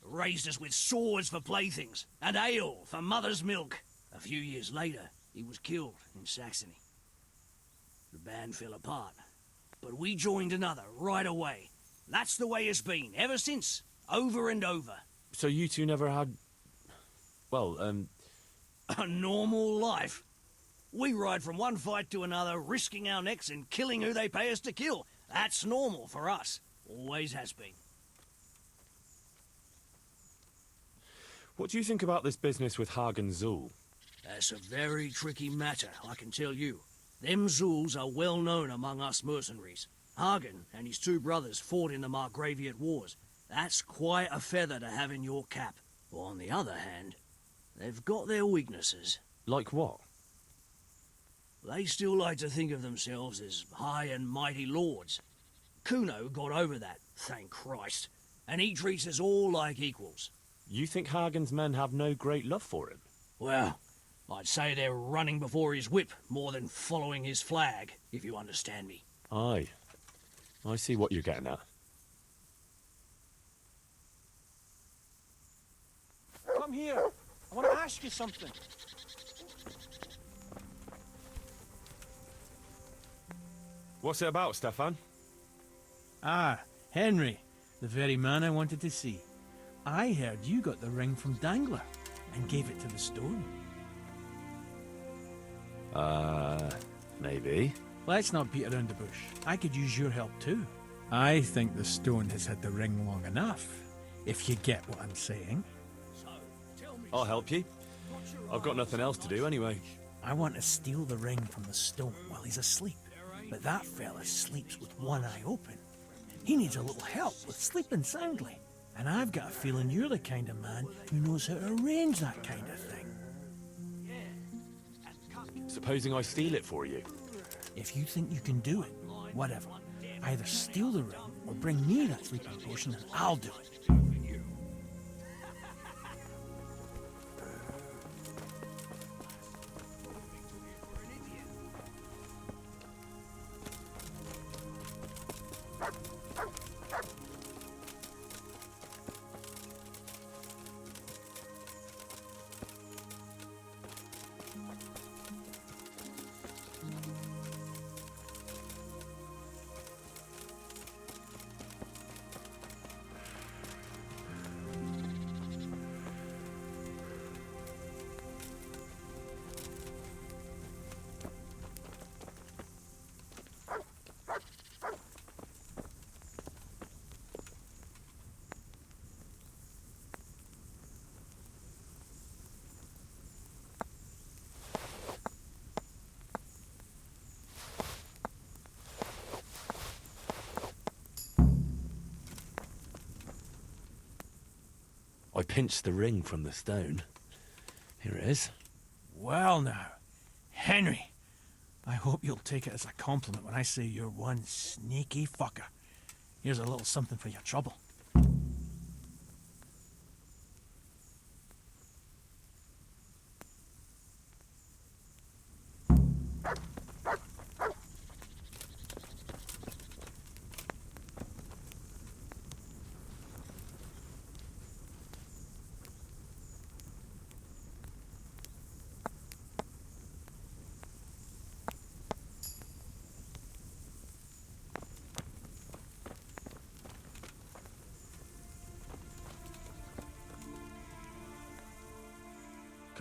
Raised us with swords for playthings and ale for mother's milk. A few years later, he was killed in Saxony. The band fell apart, but we joined another right away. That's the way it's been, ever since. Over and over. So you two never had... well, A normal life. We ride from one fight to another, risking our necks and killing who they pay us to kill. That's normal for us. Always has been. what do you think about this business with Hagen Zul? That's a very tricky matter, I can tell you. Them Zuls are well known among us mercenaries. Hagen and his two brothers fought in the Margraviate Wars. That's quite a feather to have in your cap. But on the other hand, they've got their weaknesses. Like what? They still like to think of themselves as high and mighty lords. Kuno got over that, thank Christ, and he treats us all like equals. You think Hagen's men have no great love for him? Well, I'd say they're running before his whip more than following his flag, if you understand me. Aye. I see what you're getting at. Come here. I want to ask you something. What's it about, Stefan? Ah, Henry, the very man I wanted to see. I heard you got the ring from Dangler and gave it to the stone. Maybe. Let's not beat around the bush. I could use your help too. I think the stone has had the ring long enough, if you get what I'm saying. I'll help you. I've got nothing else to do anyway. I want to steal the ring from the stone while he's asleep. But that fella sleeps with one eye open. He needs a little help with sleeping soundly. And I've got a feeling you're the kind of man who knows how to arrange that kind of thing. Supposing I steal it for you? If you think you can do it, whatever. Either steal the ring or bring me that sleeping potion and I'll do it. I pinched the ring from the stone. Here it is. Well now, Henry, I hope you'll take it as a compliment when I say you're one sneaky fucker. Here's a little something for your trouble.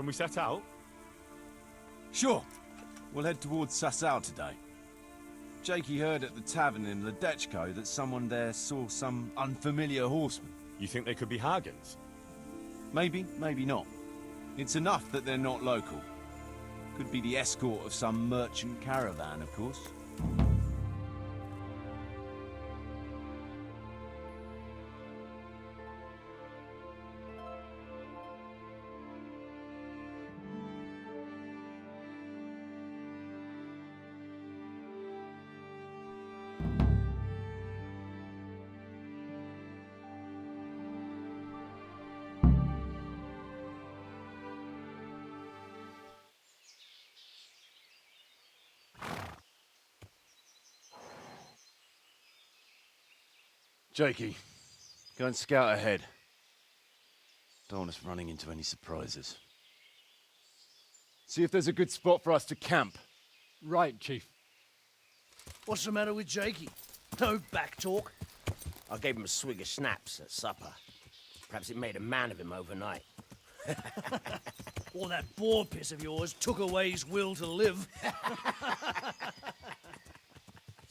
Can we set out? Sure. We'll head towards Sasau today. Jakey heard at the tavern in Ledechko that someone there saw some unfamiliar horseman. You think they could be Hagen's? Maybe, maybe not. It's enough that they're not local. Could be the escort of some merchant caravan, of course. Jakey, go and scout ahead. Don't want us running into any surprises. See if there's a good spot for us to camp. Right, Chief. What's the matter with Jakey? No back talk. I gave him a swig of schnapps at supper. Perhaps it made a man of him overnight. Or that boar piss of yours took away his will to live.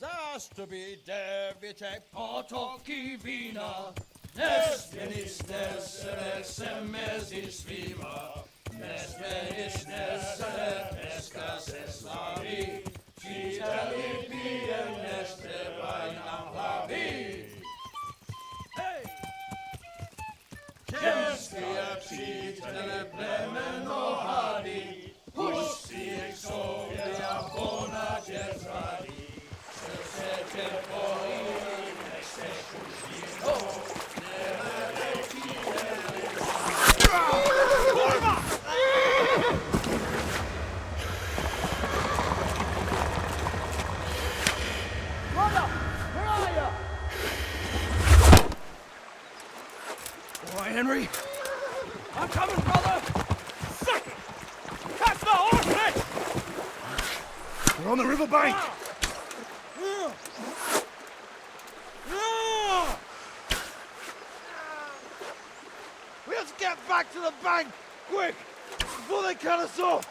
Zastubi device potoki wina, Nesministes semezis viva, Nesministes escases lavi, Citali piem neste vainam lavi. Hey! Ciężkia citele plemeno hadi, Pusti exovia bona dzierżali, Serce poi neste szuścino, Brother, where are you? All right, Henry. I'm coming, brother. Suck it! Catch the horse! We're on the river bank. We have to get back to the bank, quick, before they cut us off.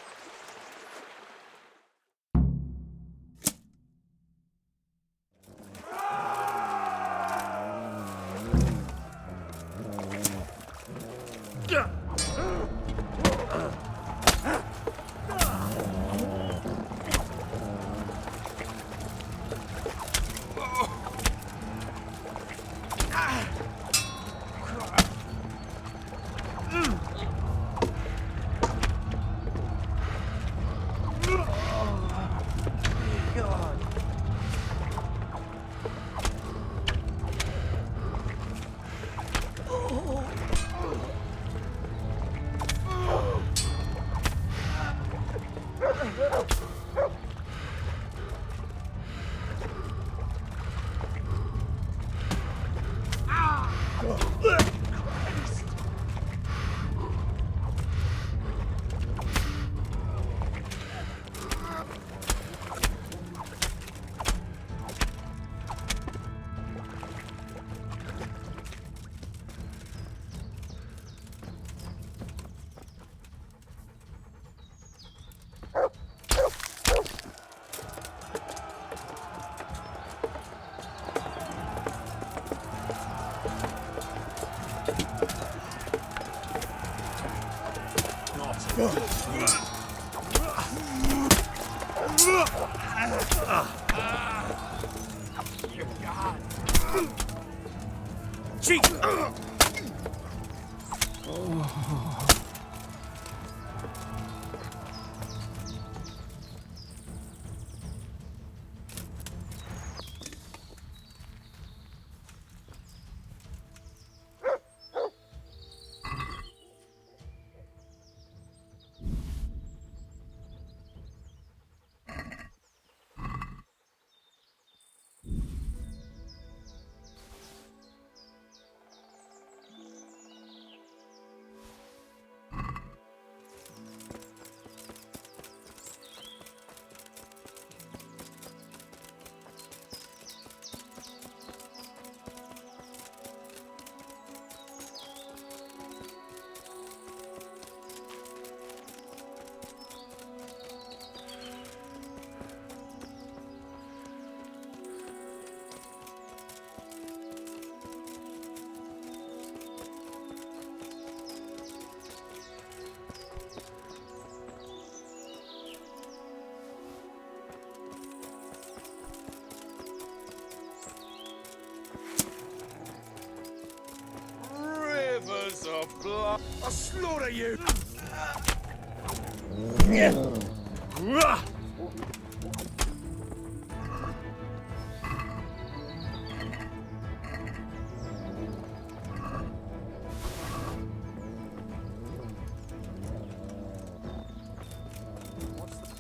Rivers of blood. I'll slaughter you.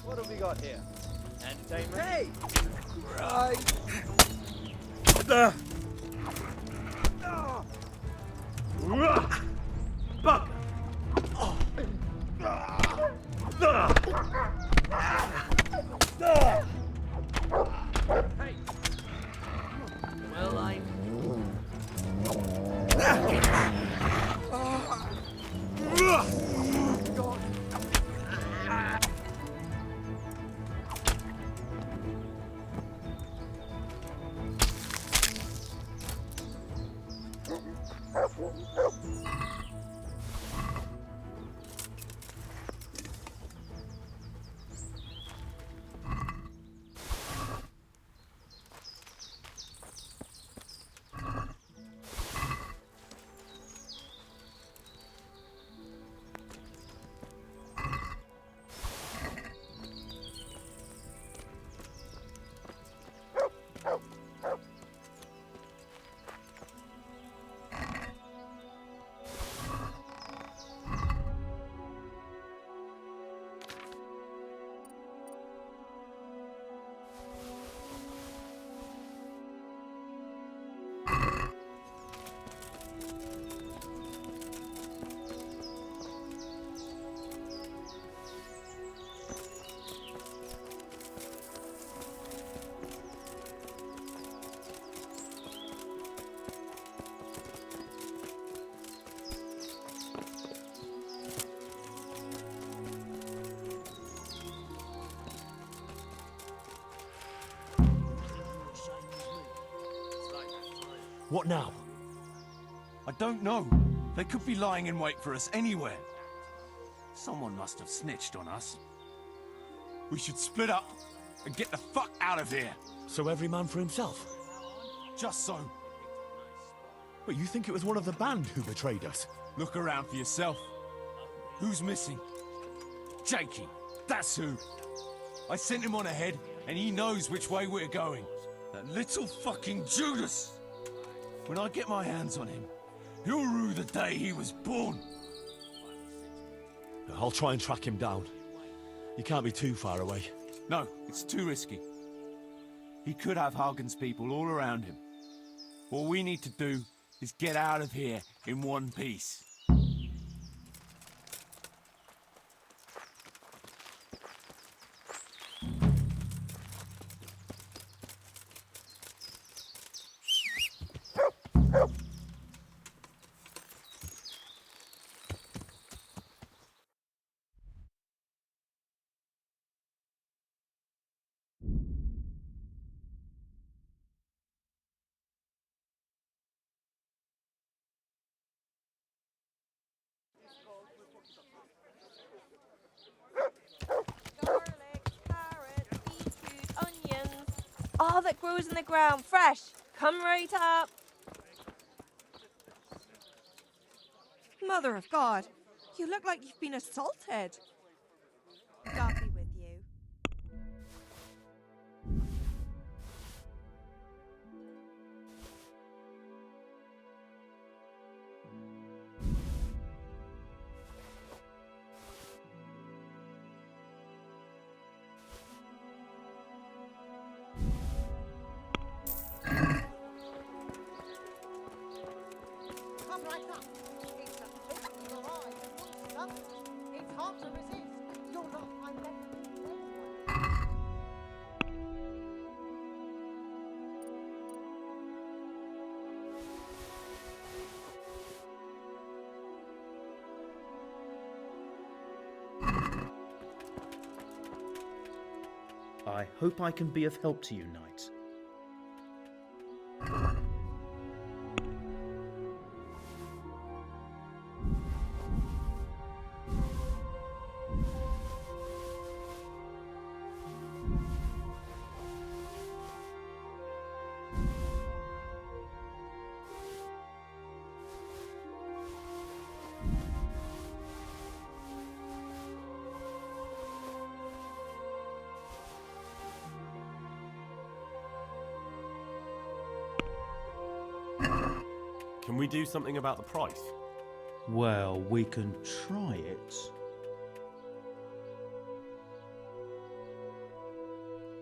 What have we got here? Entertainment? Hey! Right. Buck! Hey, What now? I don't know. They could be lying in wait for us anywhere. Someone must have snitched on us. We should split up and get the fuck out of here. So every man for himself? Just so. But you think it was one of the band who betrayed us? Look around for yourself. Who's missing? Jakey. That's who. I sent him on ahead, and he knows which way we're going. That little fucking Judas! When I get my hands on him, he'll rue the day he was born. I'll try and track him down. He can't be too far away. No, it's too risky. He could have Hagen's people all around him. What we need to do is get out of here in one piece. All that grows in the ground, fresh. Come right up. Mother of God, you look like you've been assaulted. God be with you. Come right up. It's a twinkle of your eye and you'll stop. It's hard to resist. You'll not find that. I hope I can be of help to you, knight. Can we do something about the price? Well, we can try it.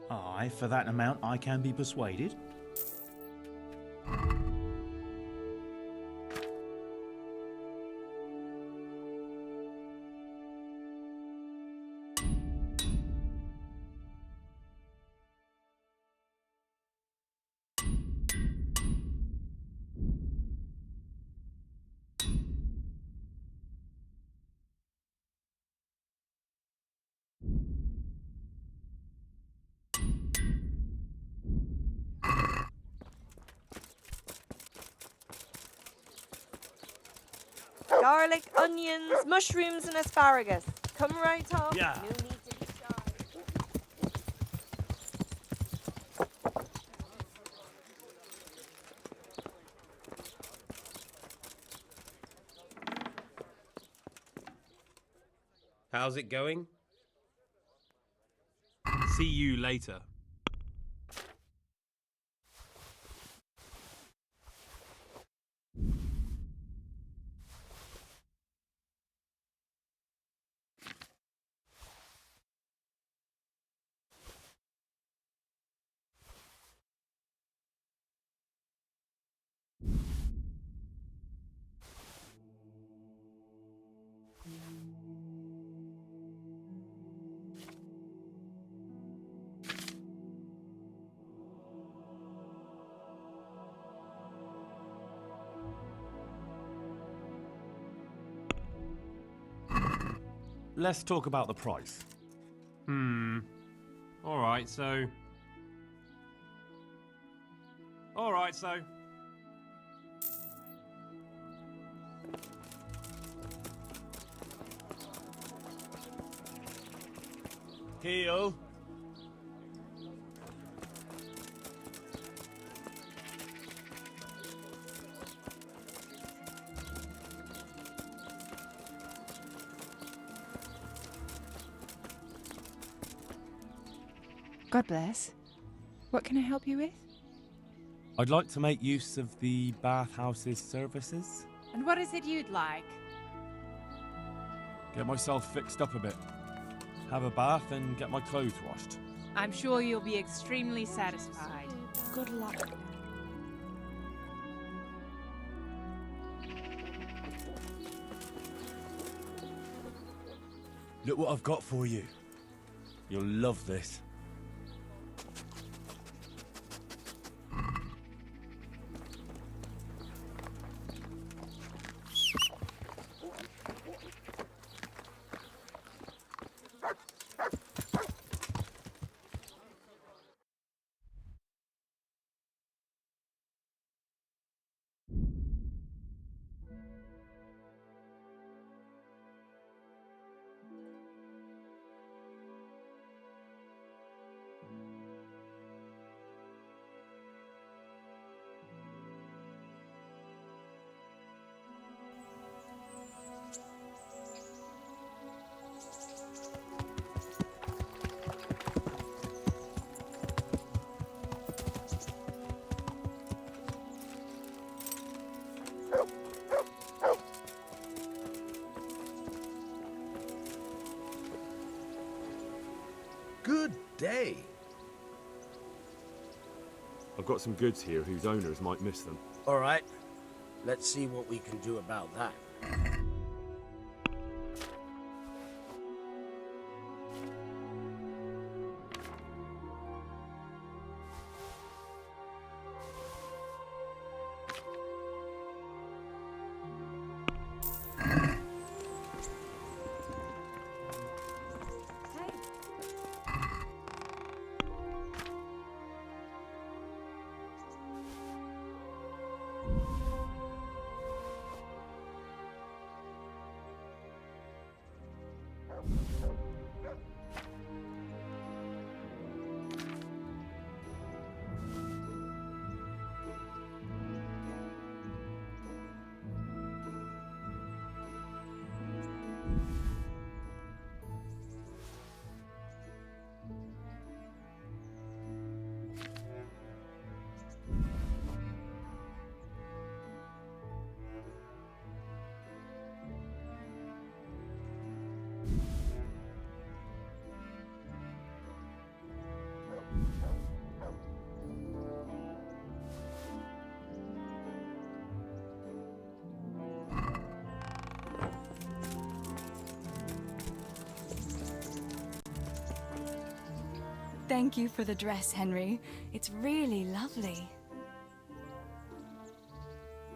Aye, for that amount I can be persuaded. Garlic, onions, mushrooms, and asparagus. Come right up. Yeah. No need to be shy. How's it going? See you later. Let's talk about the price. Alright, so... Heel. God bless. What can I help you with? I'd like to make use of the bathhouse's services. And what is it you'd like? Get myself fixed up a bit. Have a bath and get my clothes washed. I'm sure you'll be extremely satisfied. Good luck. Look what I've got for you. You'll love this. Good day. I've got some goods here whose owners might miss them. All right. Let's see what we can do about that. Thank you for the dress, Henry. It's really lovely.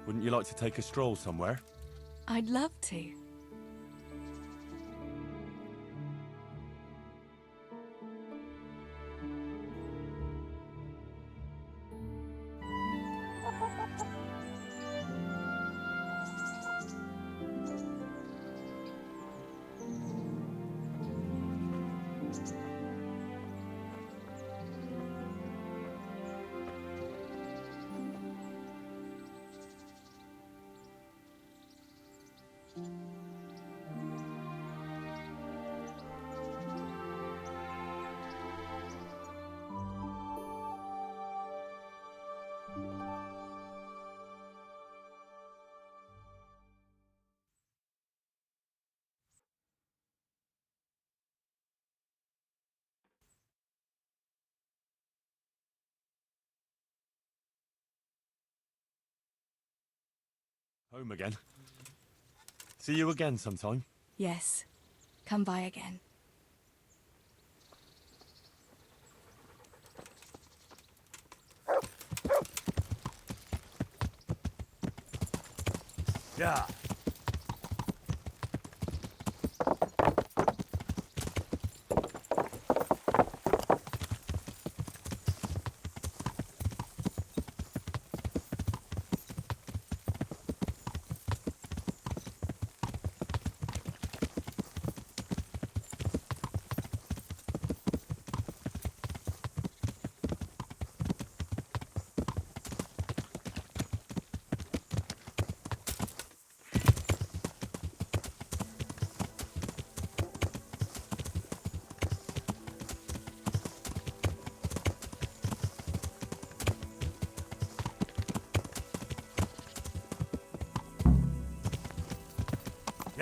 Wouldn't you like to take a stroll somewhere? I'd love to. Home again. See you again sometime. Yes. Come by again. Yeah.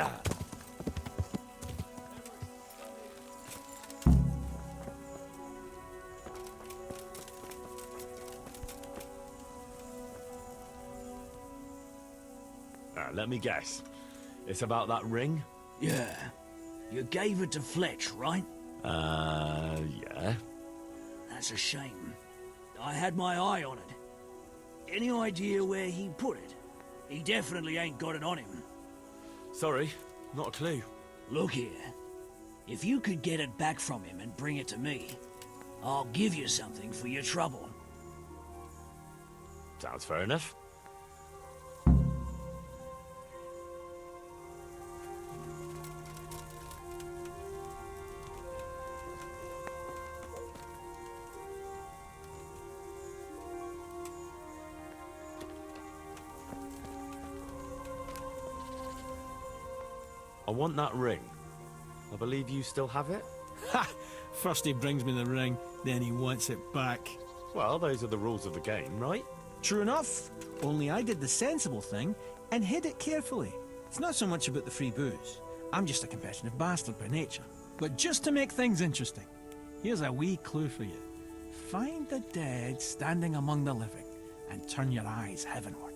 Yeah. Let me guess. It's about that ring? Yeah. You gave it to Fletch, right? Yeah. That's a shame. I had my eye on it. Any idea where he put it? He definitely ain't got it on him. Sorry, not a clue. Look here. If you could get it back from him and bring it to me, I'll give you something for your trouble. Sounds fair enough. I want that ring. I believe you still have it? Ha! First he brings me the ring, then he wants it back. Well, those are the rules of the game, right? True enough. Only I did the sensible thing and hid it carefully. It's not so much about the free booze. I'm just a competitive bastard by nature. But just to make things interesting, here's a wee clue for you. Find the dead standing among the living and turn your eyes heavenward.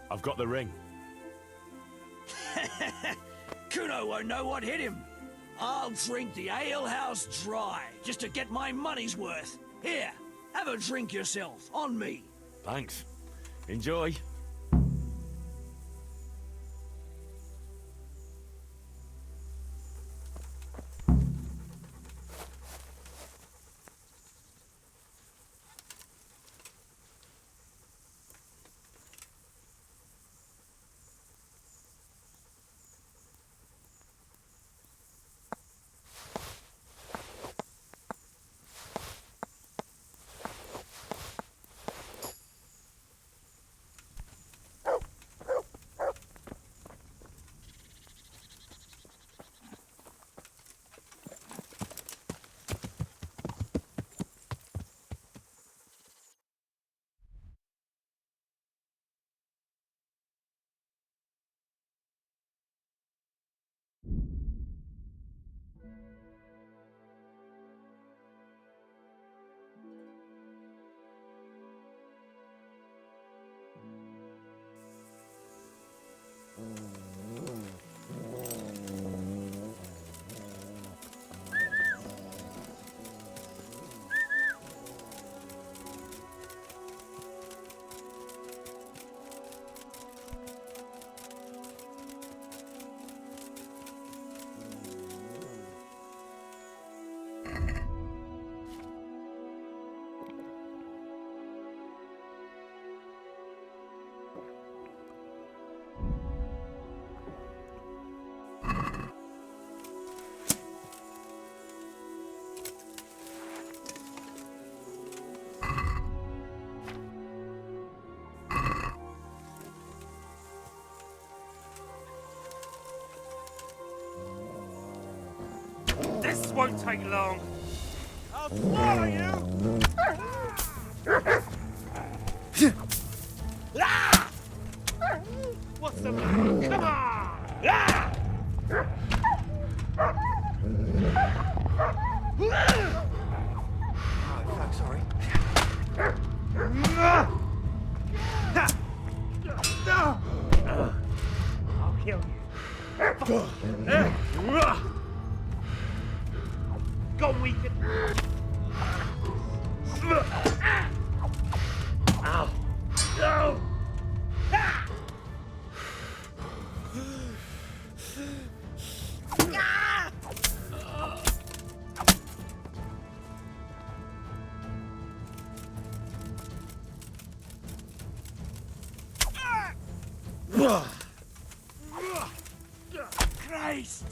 I've got the ring. Kuno won't know what hit him. I'll drink the alehouse dry, just to get my money's worth. Here, have a drink yourself, on me. Thanks. Enjoy. won't take long. I'll swallow you! Ah! What's the matter? Come on! Ah! Oh, fuck, sorry. I'll kill you. Go weaken. Ow. No. Christ!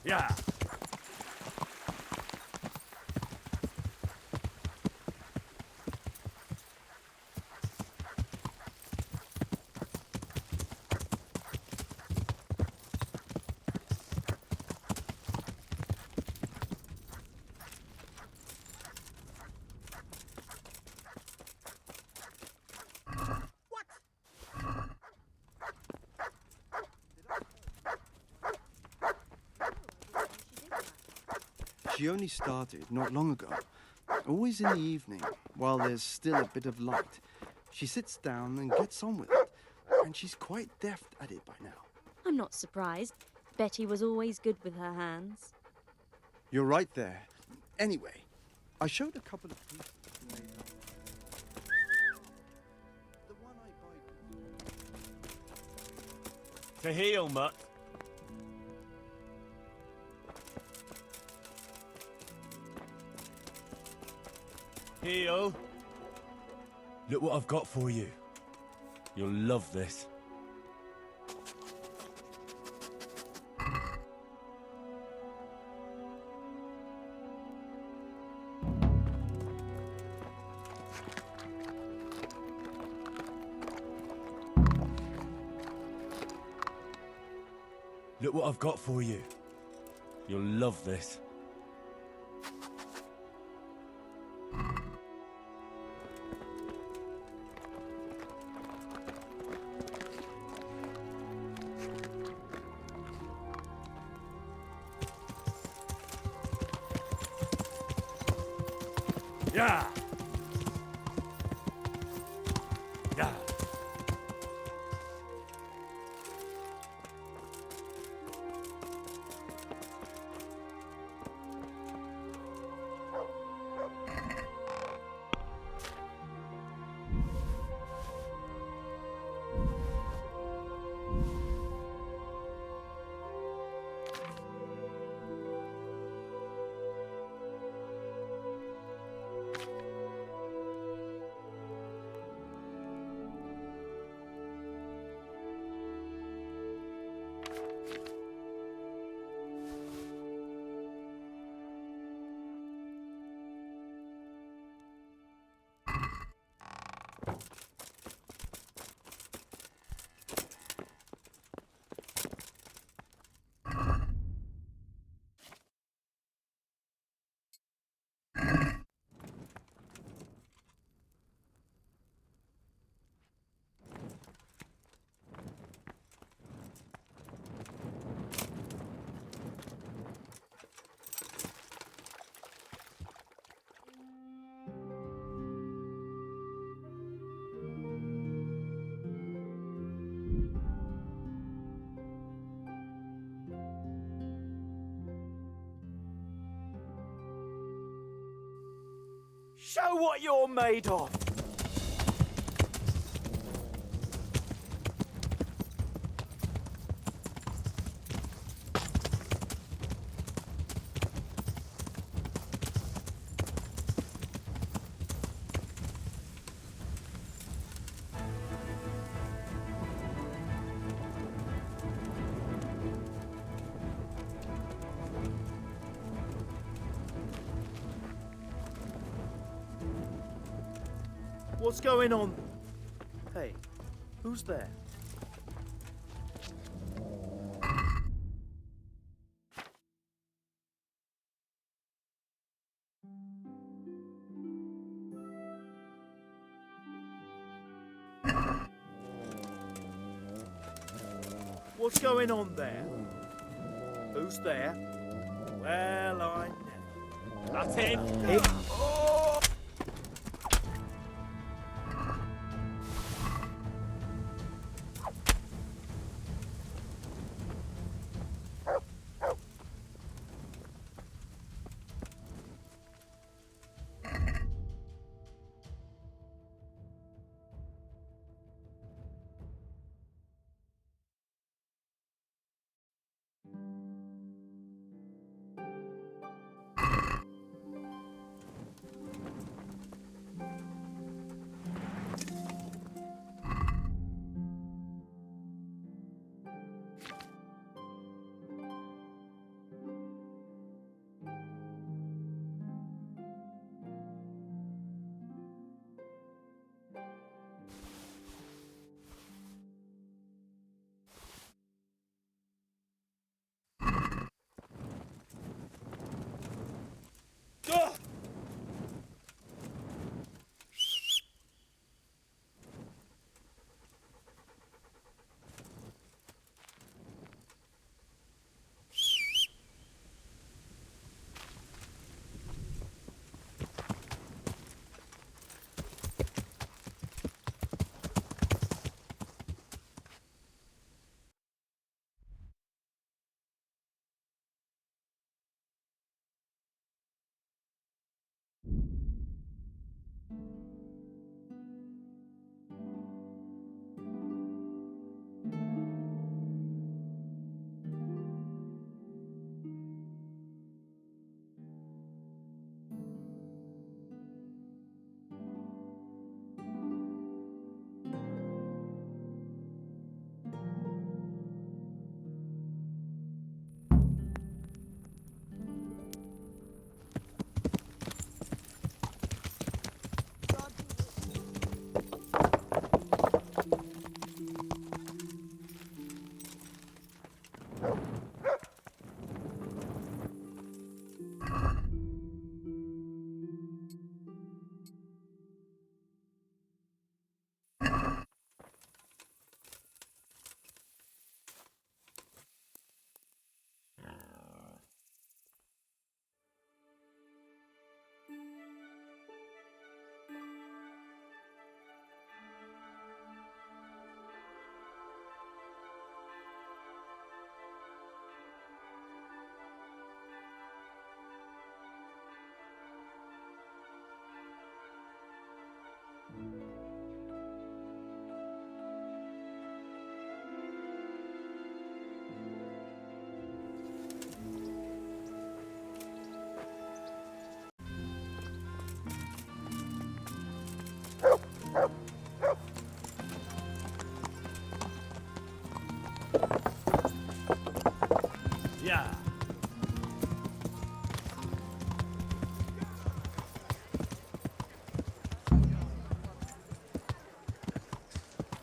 Yeah. She only started not long ago. Always in the evening, while there's still a bit of light. She sits down and gets on with it. And she's quite deft at it by now. I'm not surprised. Betty was always good with her hands. You're right there. Anyway, I showed a couple of pieces she made up. The one I buy. To heal, Mutt. Heal. Look what I've got for you. You'll love this. Look what I've got for you. You'll love this. Yeah. Yeah. Show what you're made of! What's going on? Hey, who's there? What's going on there? Who's there? Well, I never. That's it! Oh!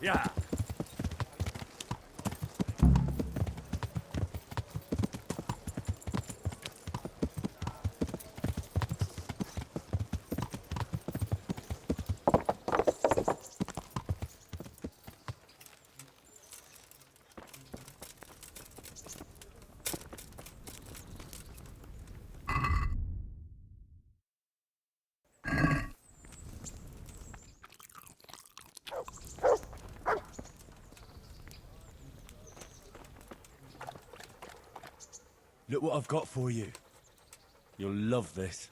Yeah. Look what I've got for you. You'll love this.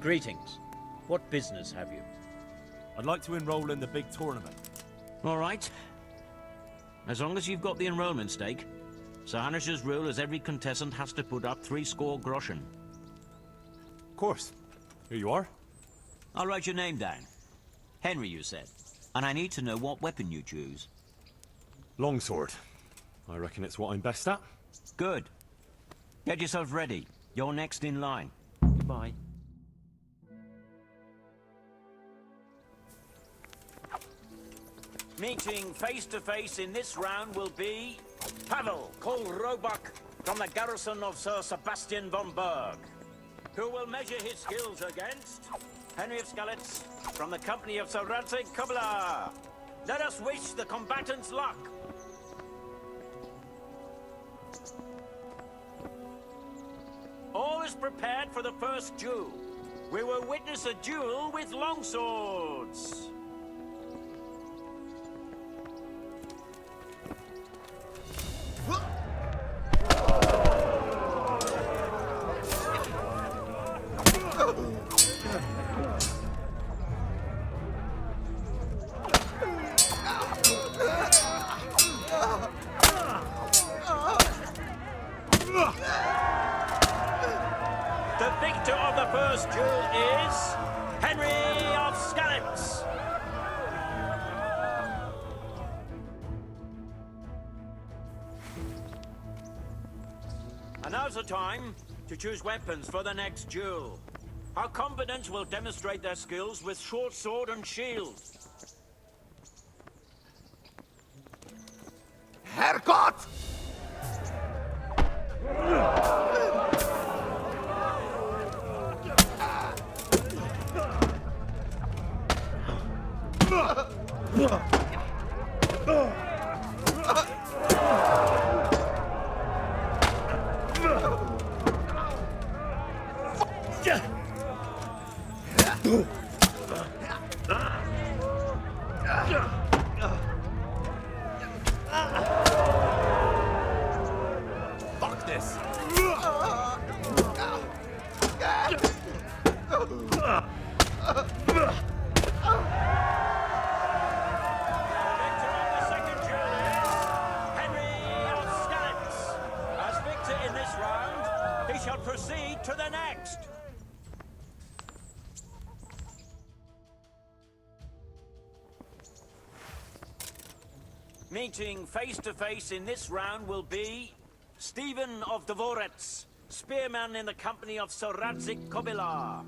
Greetings. What business have you? I'd like to enroll in the big tournament. All right. As long as you've got the enrollment stake. Sir Hanish's rule is every contestant has to put up 60 groschen. Of course. Here you are. I'll write your name down. Henry, you said. And I need to know what weapon you choose. Longsword. I reckon it's what I'm best at. Good. Get yourself ready. You're next in line. Goodbye. Meeting face to face in this round will be Pavel Roebuck from the garrison of Sir Sebastian von Berg, who will measure his skills against Henry of Skalitz from the company of Sir Radzig Kobyla. Let us wish the combatants luck. All is prepared for the first duel. We will witness a duel with longswords. The victor of the first duel is Henry of Skalitz. And now's the time to choose weapons for the next duel. Our combatants will demonstrate their skills with short sword and shield. Herrgott! Fuck this. Shall proceed to the next. Meeting face to face in this round will be Stephen of Dvorets, spearman in the company of Sir Radzig Kobyla,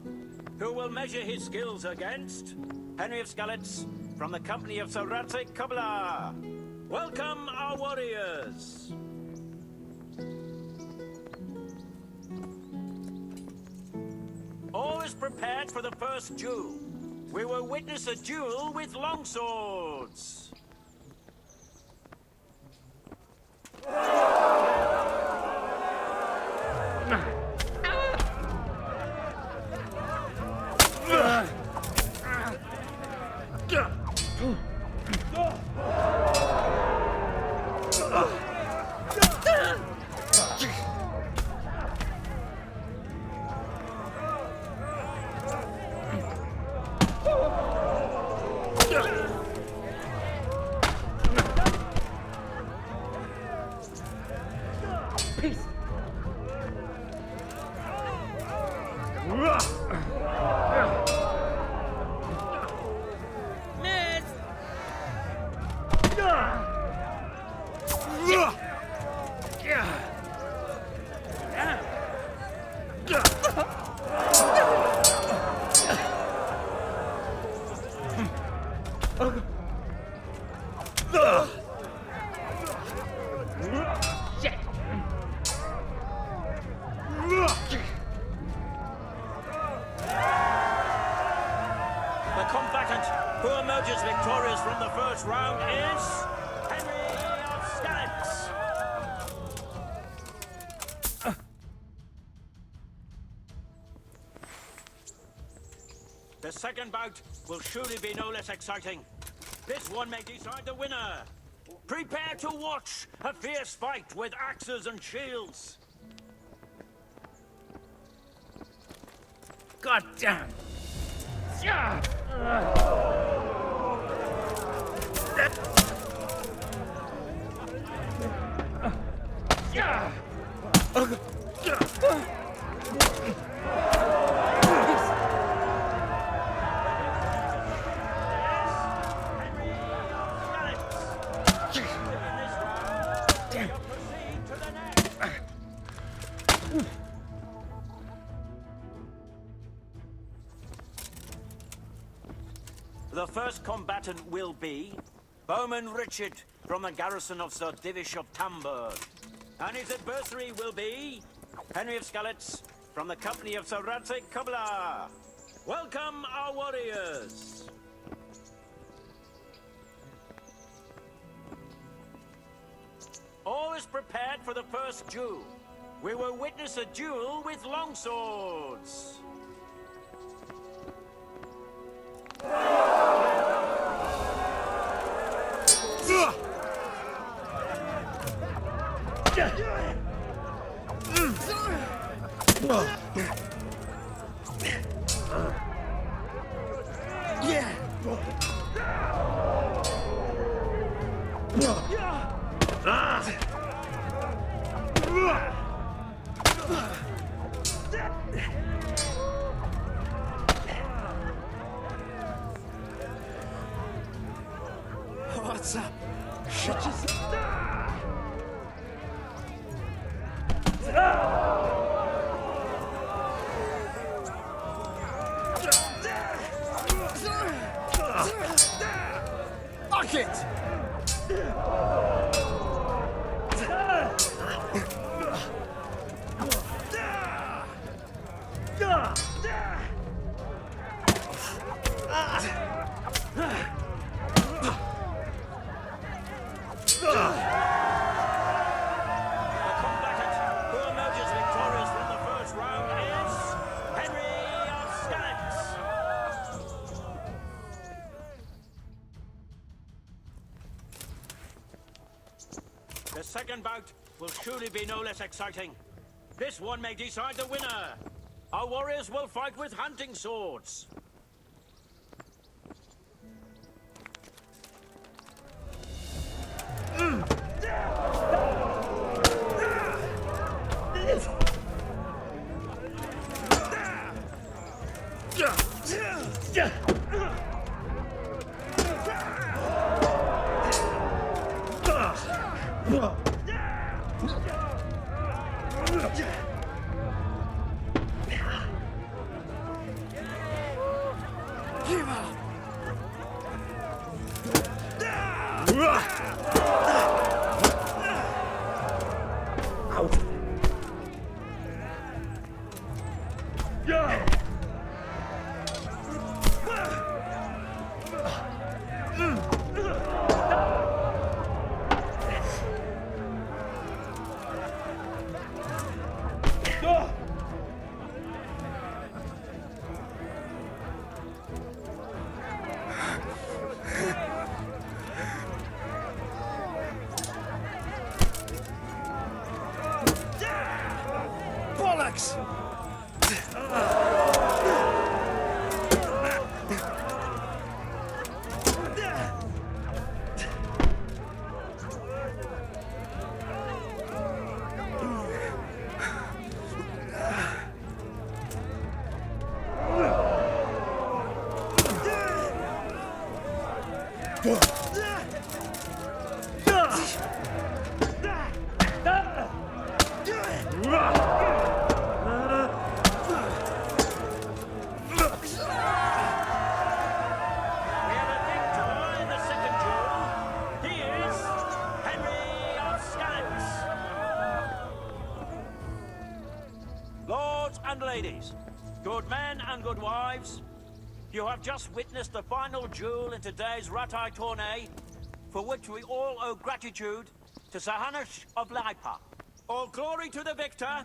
who will measure his skills against Henry of Skalitz from the company of Sir Radzig Kobyla. Welcome, our warriors. All is prepared for the first duel. We will witness a duel with longswords. Shit! The combatant who emerges victorious from the first round is Henry of Skalitz. The second bout will surely be no less exciting. This one may decide the winner. Prepare to watch a fierce fight with axes and shields. God damn! Yeah! Yeah! The first combatant will be Bowman Richard from the garrison of Sir Divish of Tamburg. And his adversary will be Henry of Skalitz from the company of Sir Radzig Kobyla. Welcome, our warriors! All is prepared for the first duel. We will witness a duel with longswords. What's up? Shut yourself. Fuck it! The second bout will surely be no less exciting. This one may decide the winner. Our warriors will fight with hunting swords. Bollocks! ladies, good men and good wives, you have just witnessed the final duel in today's Ratai tourney, for which we all owe gratitude to Sir Hanush of Laipa. All glory to the victor,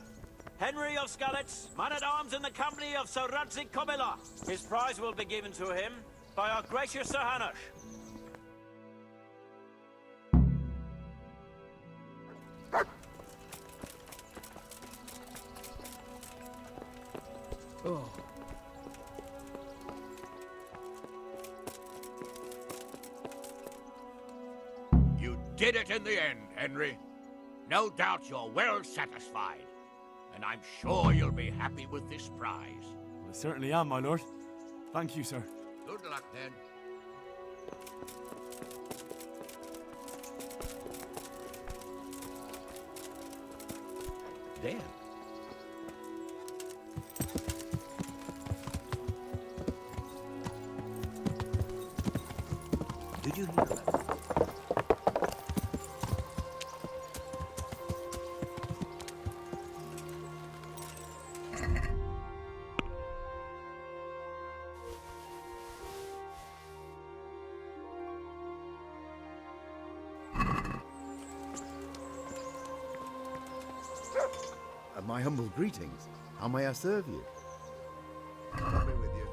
Henry of Skalitz, man-at-arms in the company of Sir Radzik Kobila. His prize will be given to him by our gracious Sir Hanush. Oh. You did it in the end, Henry. No doubt you're well satisfied. And I'm sure you'll be happy with this prize. I certainly am, my lord. Thank you, sir. Good luck, then. Dan. Did you hear that? My humble greetings. How may I serve you? I'll be with you.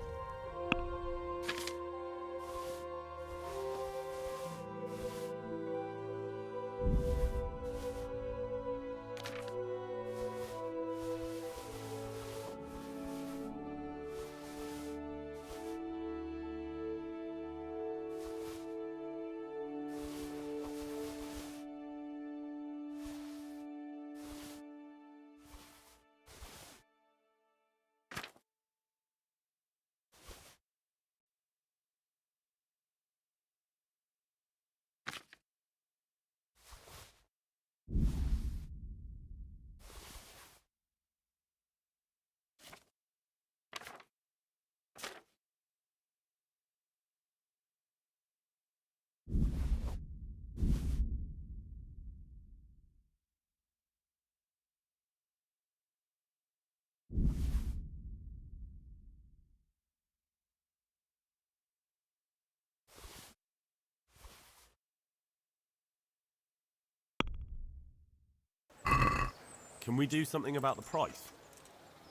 Can we do something about the price?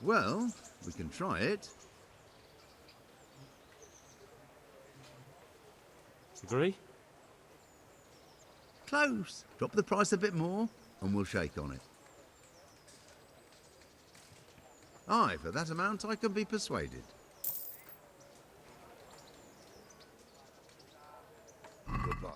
Well, we can try it. Agree? Close. Drop the price a bit more, and we'll shake on it. Aye, for that amount I can be persuaded. Goodbye.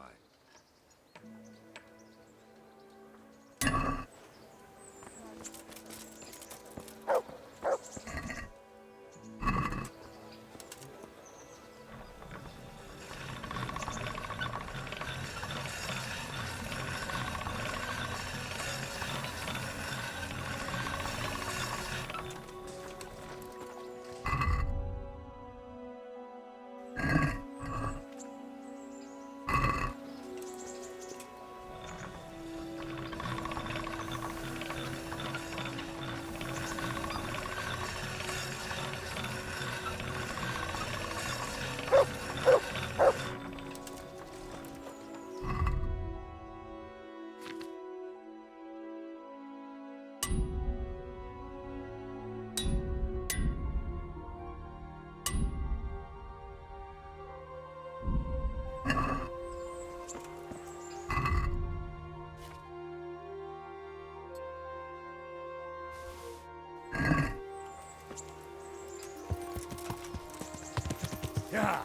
Yeah.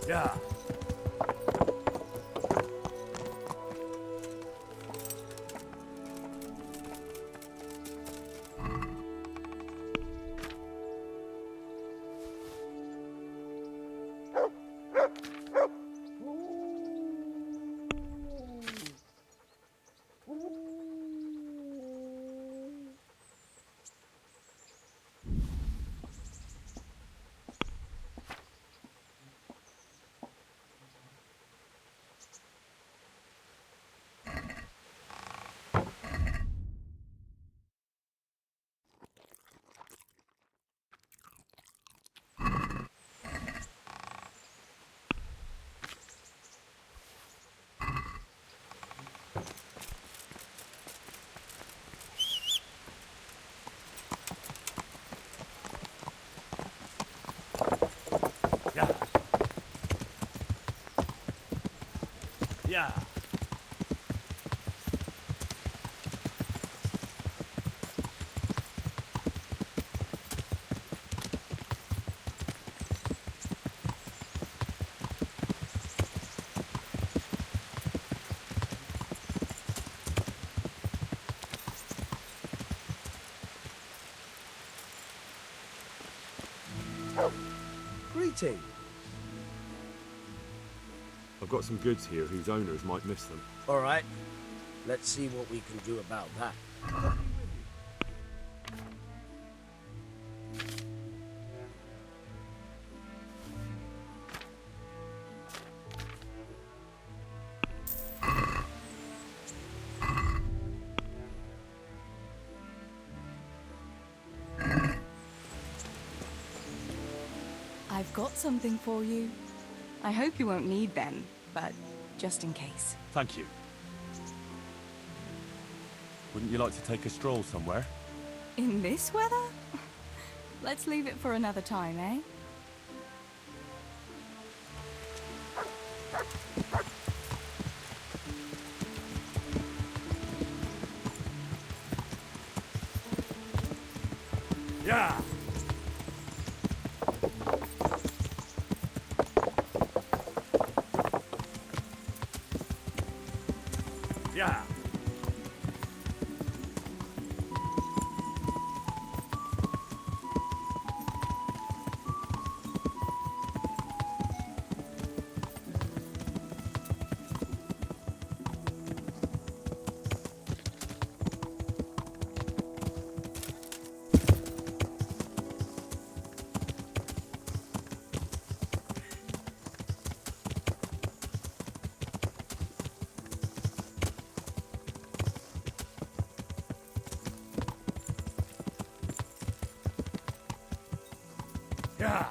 Yeah. Yeah. Greeting. I've got some goods here whose owners might miss them. All right. Let's see what we can do about that. I've got something for you. I hope you won't need them, but just in case. Thank you. Wouldn't you like to take a stroll somewhere? In this weather? Let's leave it for another time, eh? Yeah! Yeah! Yeah!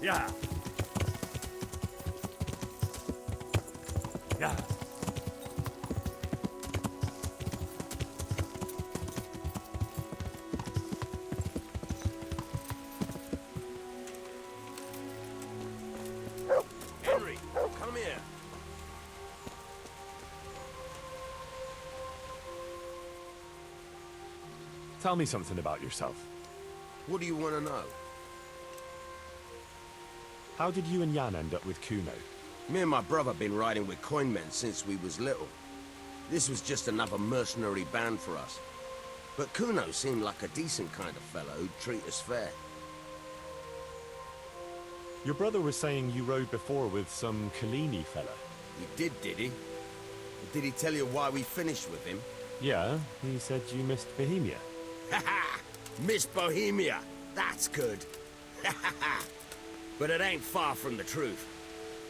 Yeah! Yeah! Henry, come here. Tell me something about yourself. What do you want to know? How did you and Jan end up with Kuno? Me and my brother been riding with coin men since we was little. This was just another mercenary band for us. But Kuno seemed like a decent kind of fellow who'd treat us fair. Your brother was saying you rode before with some Kalini fella. He did he? Did he tell you why we finished with him? Yeah, he said you missed Bohemia. Ha ha! Miss Bohemia! That's good! Ha ha ha! But it ain't far from the truth.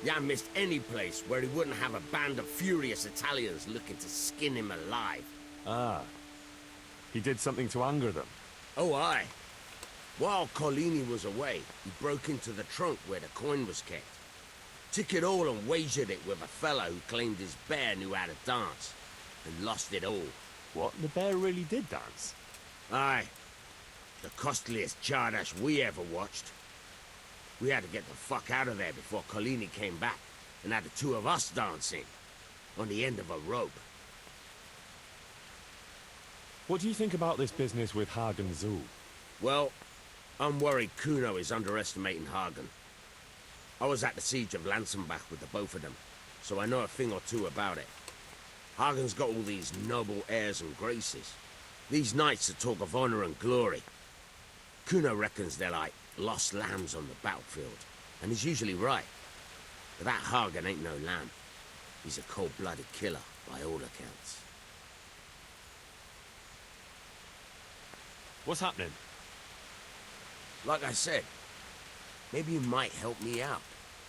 Jan missed any place where he wouldn't have a band of furious Italians looking to skin him alive. Ah. He did something to anger them. Oh, aye. While Collini was away, he broke into the trunk where the coin was kept. Took it all and wagered it with a fellow who claimed his bear knew how to dance. And lost it all. What? The bear really did dance? Aye. The costliest Chardash we ever watched. We had to get the fuck out of there before Collini came back and had the two of us dancing on the end of a rope. What do you think about this business with Hagen Zul? Well, I'm worried Kuno is underestimating Hagen. I was at the siege of Lansenbach with the both of them, so I know a thing or two about it. Hagen's got all these noble airs and graces. These knights that talk of honor and glory. Kuno reckons they're like lost lambs on the battlefield, and he's usually right. But that Hagen ain't no lamb. He's a cold-blooded killer, by all accounts. What's happening? Like I said, maybe you might help me out.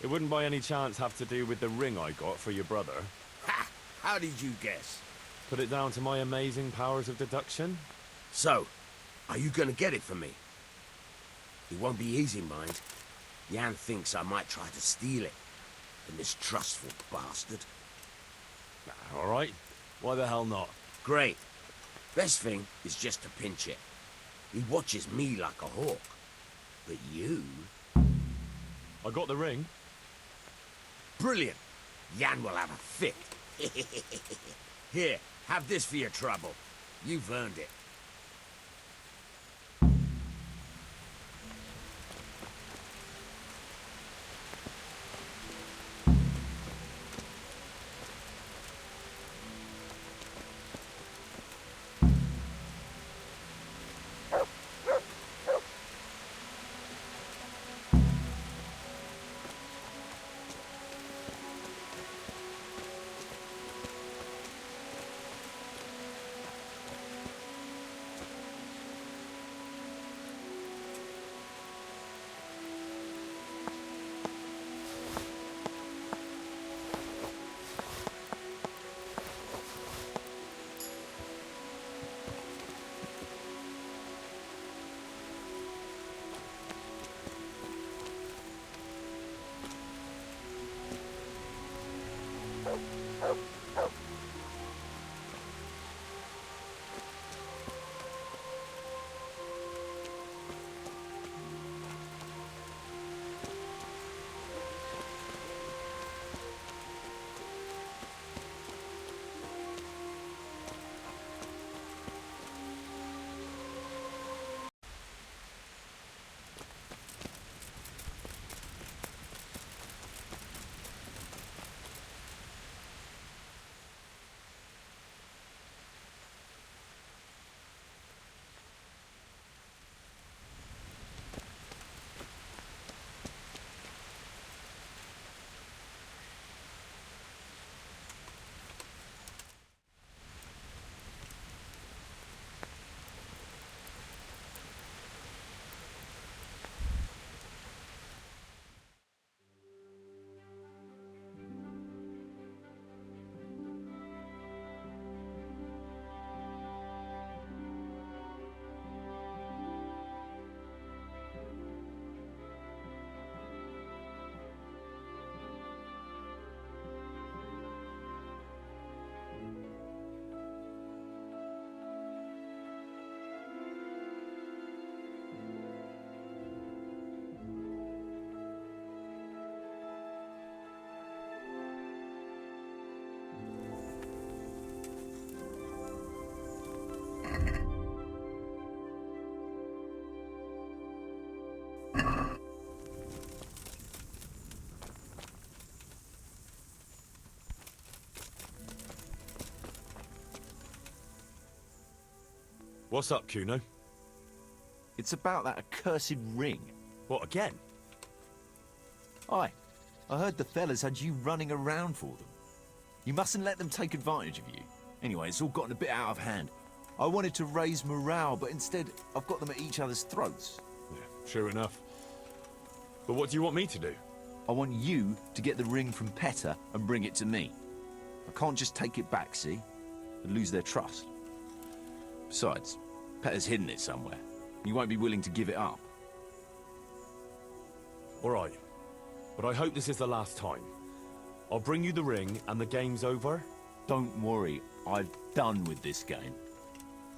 It wouldn't by any chance have to do with the ring I got for your brother? Ha! How did you guess? Put it down to my amazing powers of deduction? So, are you gonna get it for me? It won't be easy, mind. Jan thinks I might try to steal it. The mistrustful bastard. All right. Why the hell not? Great. Best thing is just to pinch it. He watches me like a hawk. But you... I got the ring. Brilliant. Jan will have a fit. Here, have this for your trouble. You've earned it. What's up, Kuno? It's about that accursed ring. What, again? Aye. I heard the fellas had you running around for them. You mustn't let them take advantage of you. Anyway, it's all gotten a bit out of hand. I wanted to raise morale, but instead I've got them at each other's throats. Yeah, sure enough. But what do you want me to do? I want you to get the ring from Petter and bring it to me. I can't just take it back, see? I'd lose their trust. Besides, Petter's hidden it somewhere. He won't be willing to give it up. All right. But I hope this is the last time. I'll bring you the ring and the game's over. Don't worry, I've done with this game.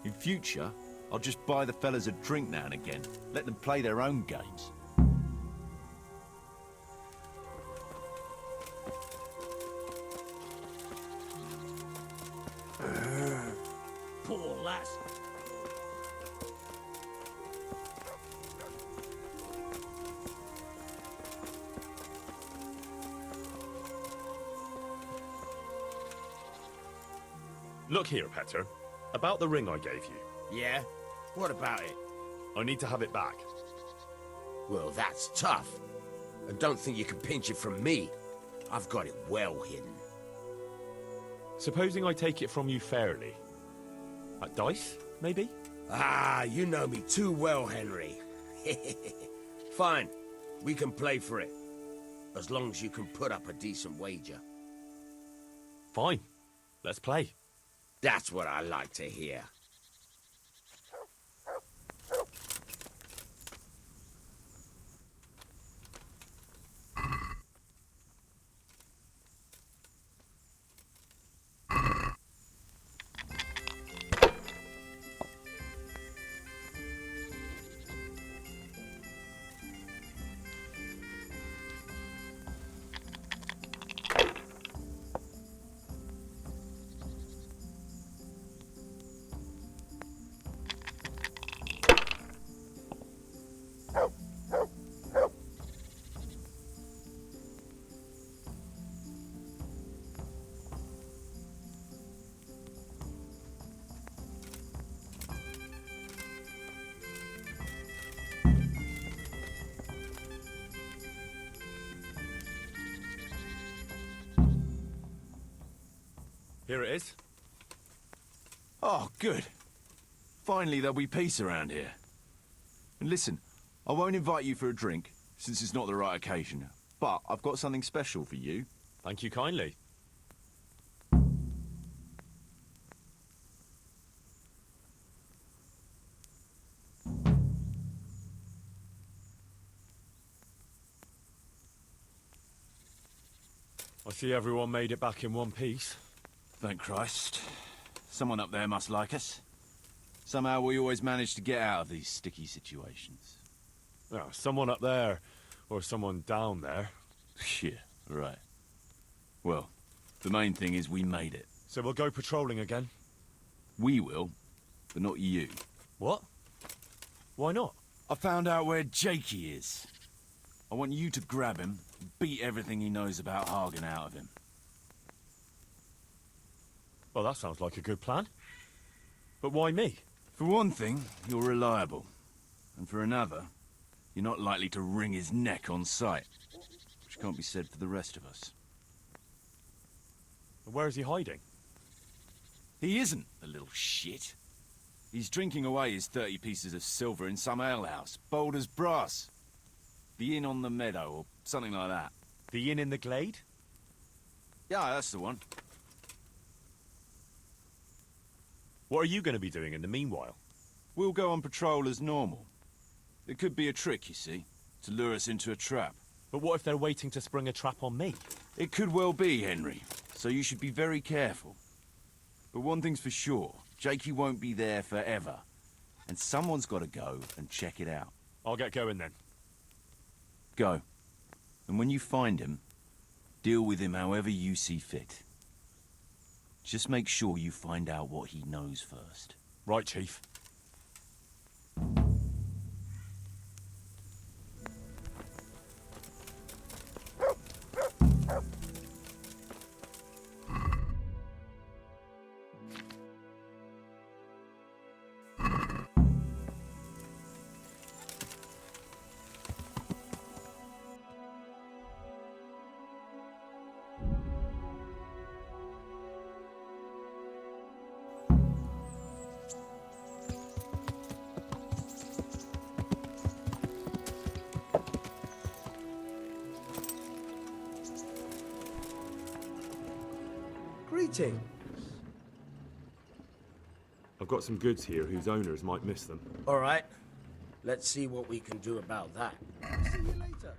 In future, I'll just buy the fellas a drink now and again. Let them play their own games. Poor lass. Look here, Petter. About the ring I gave you. Yeah? What about it? I need to have it back. Well, that's tough. And don't think you can pinch it from me. I've got it well hidden. Supposing I take it from you fairly. At dice, maybe? Ah, you know me too well, Henry. Fine. We can play for it. As long as you can put up a decent wager. Fine. Let's play. That's what I like to hear. Here it is. Oh, good. Finally there'll be peace around here. And listen, I won't invite you for a drink, since it's not the right occasion. But I've got something special for you. Thank you kindly. I see everyone made it back in one piece. Thank Christ. Someone up there must like us. Somehow we always manage to get out of these sticky situations. Oh, someone up there, or someone down there. Yeah, right. Well, the main thing is we made it. So we'll go patrolling again? We will, but not you. What? Why not? I found out where Jakey is. I want you to grab him and beat everything he knows about Hagen out of him. Well, that sounds like a good plan. But why me? For one thing, you're reliable. And for another, you're not likely to wring his neck on sight. Which can't be said for the rest of us. Where is he hiding? He isn't, the little shit. He's drinking away his 30 pieces of silver in some alehouse, bold as brass. The Inn on the Meadow, or something like that. The Inn in the Glade? Yeah, that's the one. What are you going to be doing in the meanwhile? We'll go on patrol as normal. It could be a trick, you see, to lure us into a trap. But what if they're waiting to spring a trap on me? It could well be, Henry, so you should be very careful. But one thing's for sure, Jakey won't be there forever. And someone's got to go and check it out. I'll get going then. Go. And when you find him, deal with him however you see fit. Just make sure you find out what he knows first. Right, Chief. Greetings. I've got some goods here whose owners might miss them. All right. Let's see what we can do about that. See you later.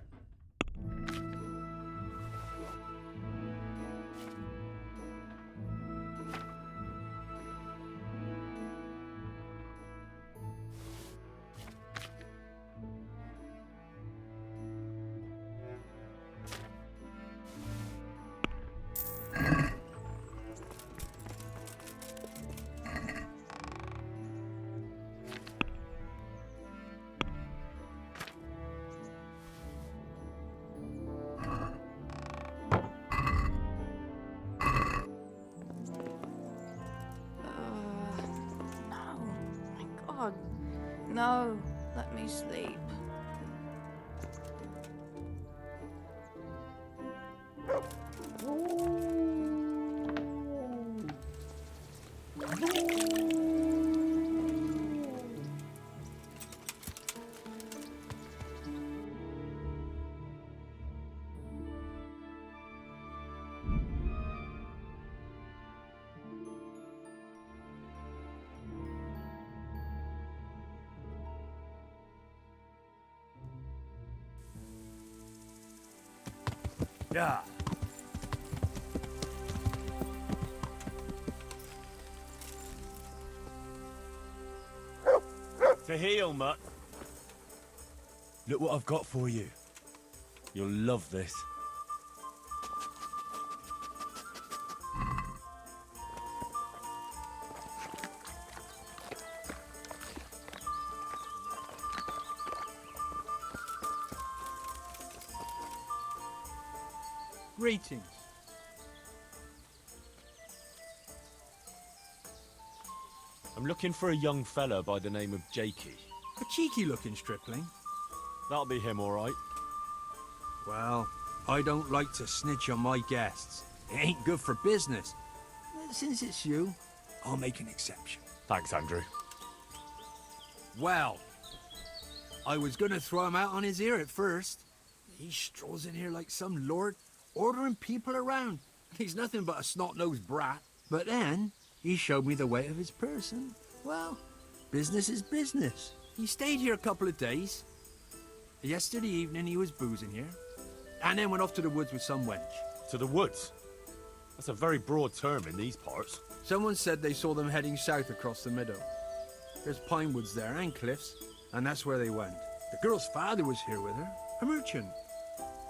No, let me sleep. Yeah. To heel, mutt. Look what I've got for you. You'll love this. Greetings. I'm looking for a young fella by the name of Jakey. A cheeky-looking stripling. That'll be him, all right. Well, I don't like to snitch on my guests. It ain't good for business. since it's you, I'll make an exception. Thanks, Andrew. Well, I was gonna throw him out on his ear at first. He strolls in here like some lord, ordering people around. He's nothing but a snot-nosed brat. But then, he showed me the weight of his person. Well, business is business. He stayed here a couple of days. Yesterday evening, he was boozing here. And then went off to the woods with some wench. To the woods? That's a very broad term in these parts. Someone said they saw them heading south across the meadow. There's pine woods there and cliffs, and that's where they went. The girl's father was here with her, a merchant.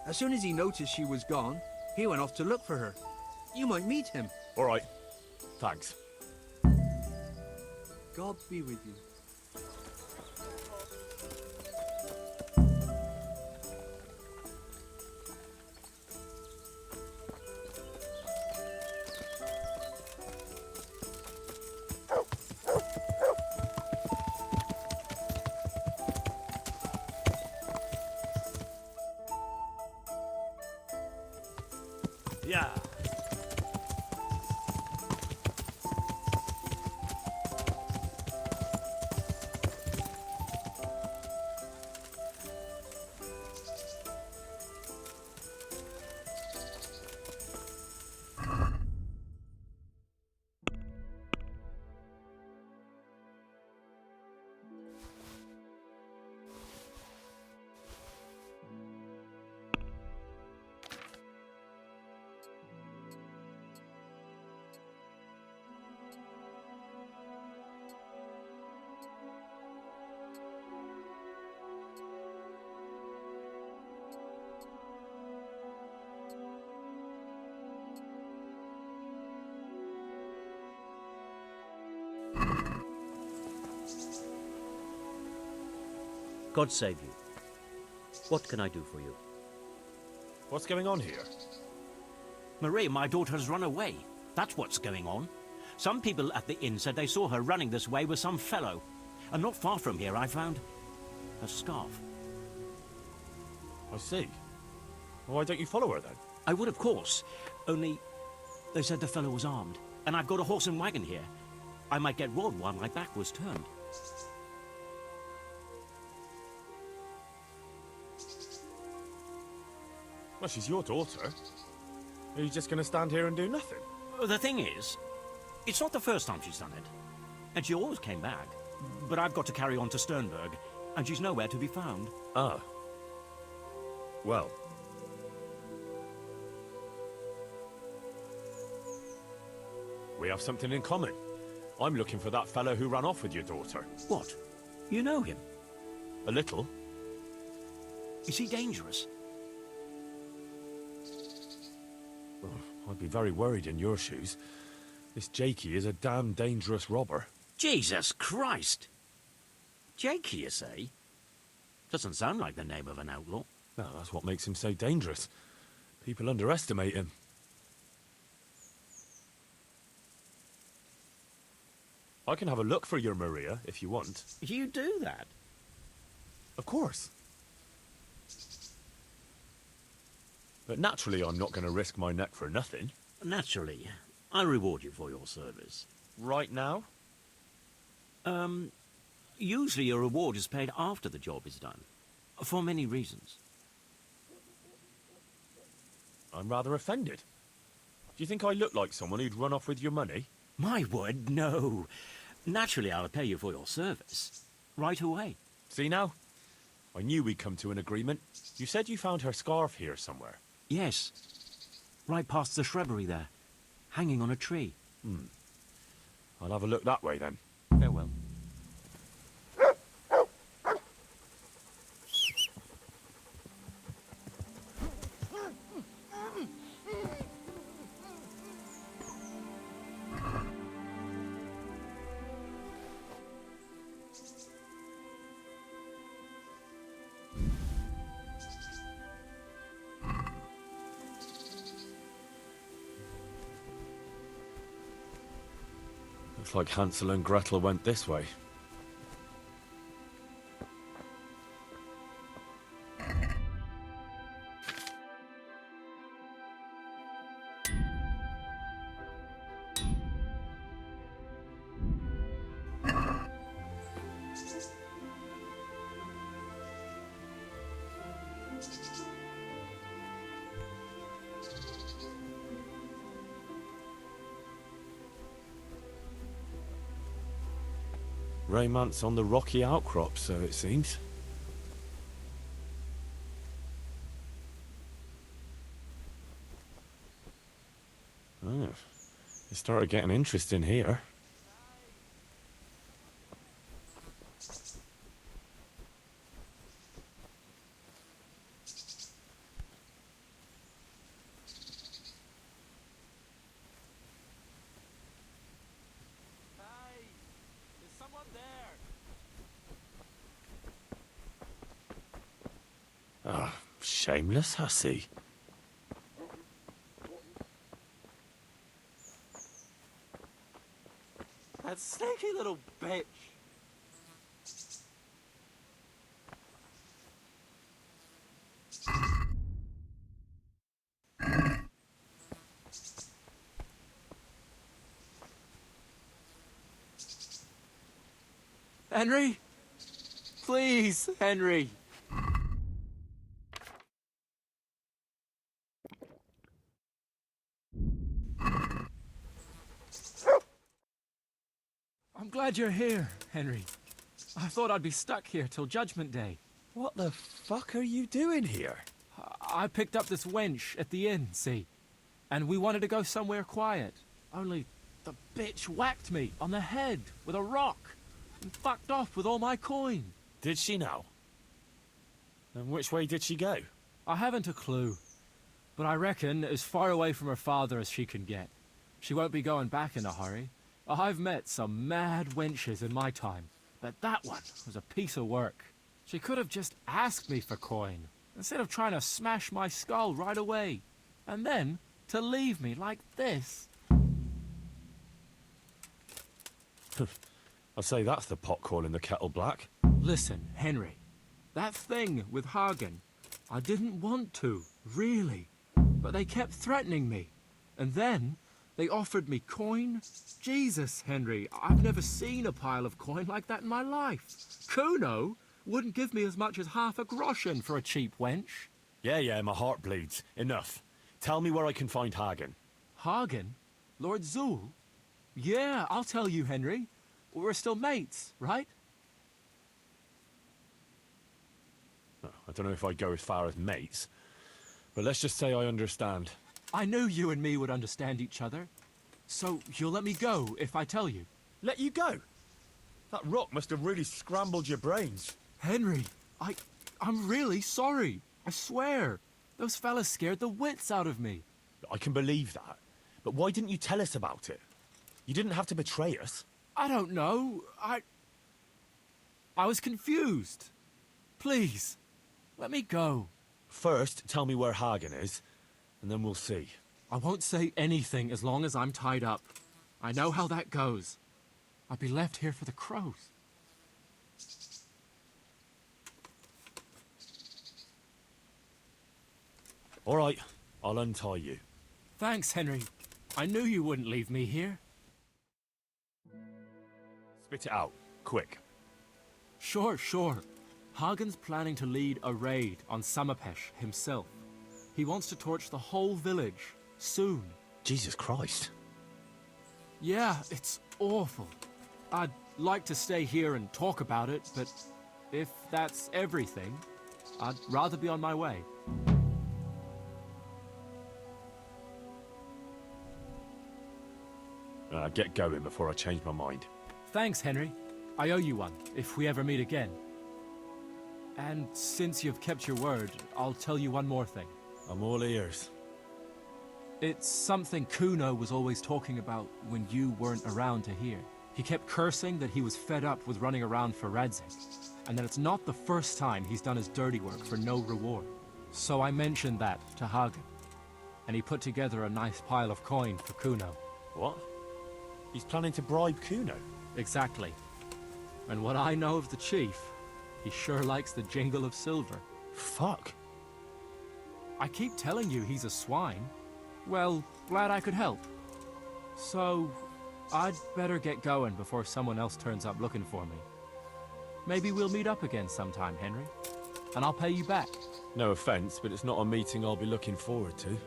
As soon as he noticed she was gone, he went off to look for her. You might meet him. All right. Thanks. God be with you. Yeah. God save you. What can I do for you? What's going on here? Marie, my daughter has run away. That's what's going on. Some people at the inn said they saw her running this way with some fellow. And not far from here, I found a scarf. I see. Why don't you follow her then? I would, of course. Only they said the fellow was armed. And I've got a horse and wagon here. I might get robbed while my back was turned. Well, she's your daughter. Are you just going to stand here and do nothing? The thing is, it's not the first time she's done it. And she always came back. But I've got to carry on to Sternberg, and she's nowhere to be found. Ah. Well. We have something in common. I'm looking for that fellow who ran off with your daughter. What? You know him? A little. Is he dangerous? Well, I'd be very worried in your shoes. This Jakey is a damn dangerous robber. Jesus Christ! Jakey, you say? Doesn't sound like the name of an outlaw. No, that's what makes him so dangerous. People underestimate him. I can have a look for your Maria, if you want. You do that? Of course. But naturally, I'm not going to risk my neck for nothing. Naturally. I reward you for your service. Right now? Usually a reward is paid after the job is done. For many reasons. I'm rather offended. Do you think I look like someone who'd run off with your money? My word, no. Naturally, I'll pay you for your service. Right away. See now? I knew we'd come to an agreement. You said you found her scarf here somewhere. Yes. Right past the shrubbery there. Hanging on a tree. I'll have a look that way then. Farewell. Looks like Hansel and Gretel went this way. Romance on the rocky outcrop, so it seems. Oh, it started getting interesting here. Ah, shameless hussy. That sneaky little bitch. Henry? Please, Henry. I'm glad you're here, Henry. I thought I'd be stuck here till Judgment Day. What the fuck are you doing here? I picked up this wench at the inn, see? And we wanted to go somewhere quiet. Only the bitch whacked me on the head with a rock and fucked off with all my coin. Did she now? And which way did she go? I haven't a clue. But I reckon as far away from her father as she can get. She won't be going back in a hurry. I've met some mad wenches in my time, but that one was a piece of work. She could have just asked me for coin, instead of trying to smash my skull right away. And then to leave me like this. I'd say that's the pot calling the kettle black. Listen, Henry, that thing with Hagen, I didn't want to, really. But they kept threatening me. And then they offered me coin. Jesus, Henry, I've never seen a pile of coin like that in my life. Kuno wouldn't give me as much as half a groschen for a cheap wench. Yeah, my heart bleeds. Enough. Tell me where I can find Hagen. Hagen? Lord Zool? Yeah, I'll tell you, Henry. We're still mates, right? I don't know if I'd go as far as mates, but let's just say I understand. I knew you and me would understand each other. So you'll let me go if I tell you? Let you go? That rock must have really scrambled your brains. Henry, I'm really sorry. I swear. Those fellas scared the wits out of me. I can believe that. But why didn't you tell us about it? You didn't have to betray us. I don't know. I was confused. Please, let me go. First, tell me where Hagen is, and then we'll see. I won't say anything as long as I'm tied up. I know how that goes. I'll be left here for the crows. All right, I'll untie you. Thanks, Henry. I knew you wouldn't leave me here. Spit it out, quick. Sure. Hagen's planning to lead a raid on Samapesh himself. He wants to torch the whole village, soon. Jesus Christ. Yeah, it's awful. I'd like to stay here and talk about it, but if that's everything, I'd rather be on my way. Get going before I change my mind. Thanks, Henry. I owe you one, if we ever meet again. And since you've kept your word, I'll tell you one more thing. I'm all ears. It's something Kuno was always talking about when you weren't around to hear. He kept cursing that he was fed up with running around for Radzig, and that it's not the first time he's done his dirty work for no reward. So I mentioned that to Hagen, and he put together a nice pile of coin for Kuno. What? He's planning to bribe Kuno? Exactly. And what I know of the chief, he sure likes the jingle of silver. Fuck. I keep telling you he's a swine. Well, glad I could help. So, I'd better get going before someone else turns up looking for me. Maybe we'll meet up again sometime, Henry. And I'll pay you back. No offense, but it's not a meeting I'll be looking forward to.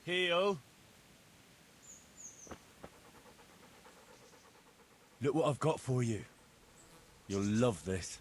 Heel. Look what I've got for you. You'll love this.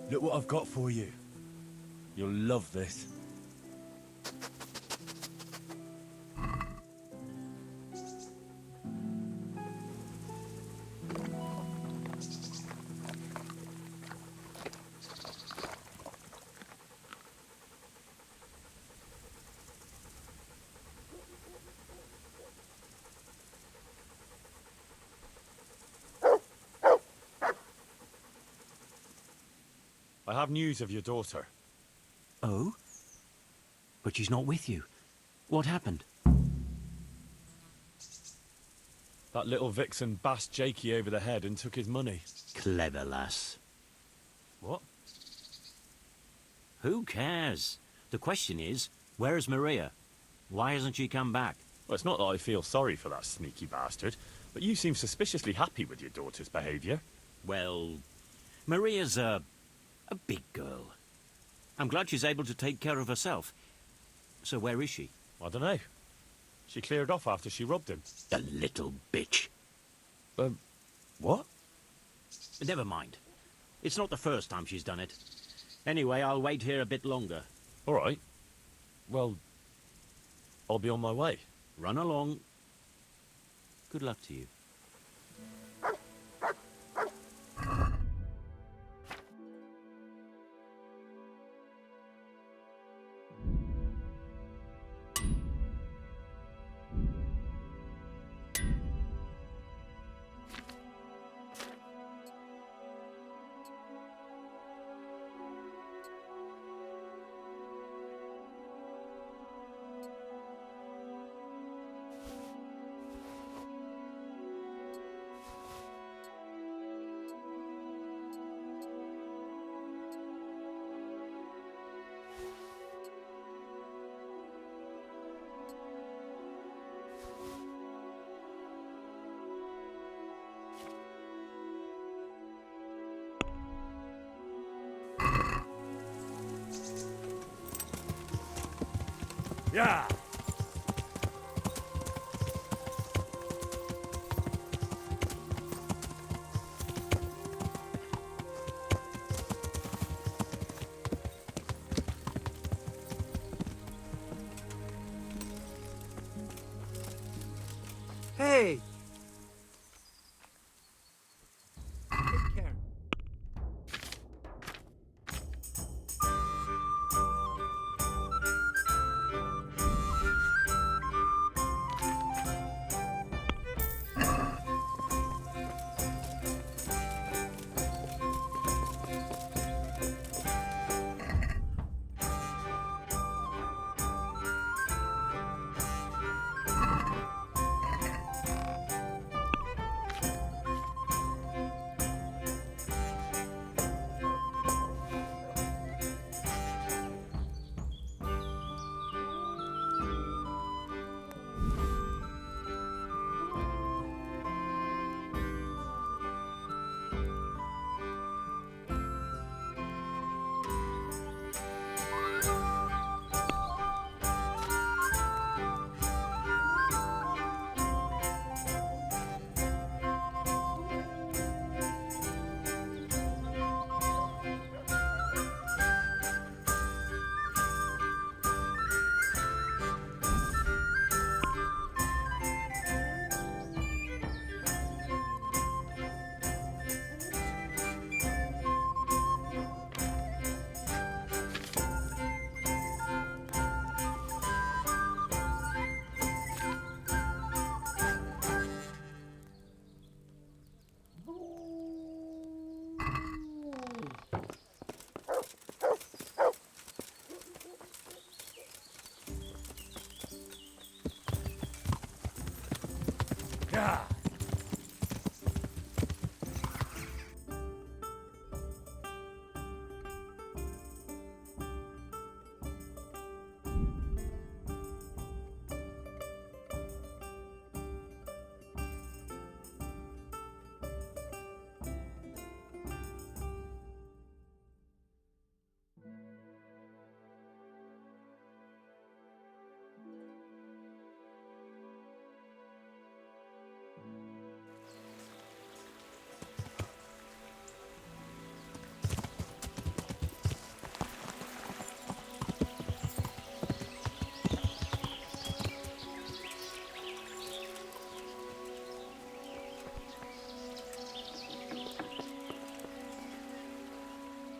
Look what I've got for you. You'll love this. I have news of your daughter. Oh? But she's not with you. What happened? That little vixen bashed Jakey over the head and took his money. Clever lass. What? Who cares? The question is, where's Maria? Why hasn't she come back? Well, it's not that I feel sorry for that sneaky bastard, but you seem suspiciously happy with your daughter's behaviour. Well, Maria's a big girl. I'm glad she's able to take care of herself. So where is she? I don't know. She cleared off after she robbed him. The little bitch. What? Never mind. It's not the first time she's done it. Anyway, I'll wait here a bit longer. All right. Well, I'll be on my way. Run along. Good luck to you. Yeah. Hey! Take care.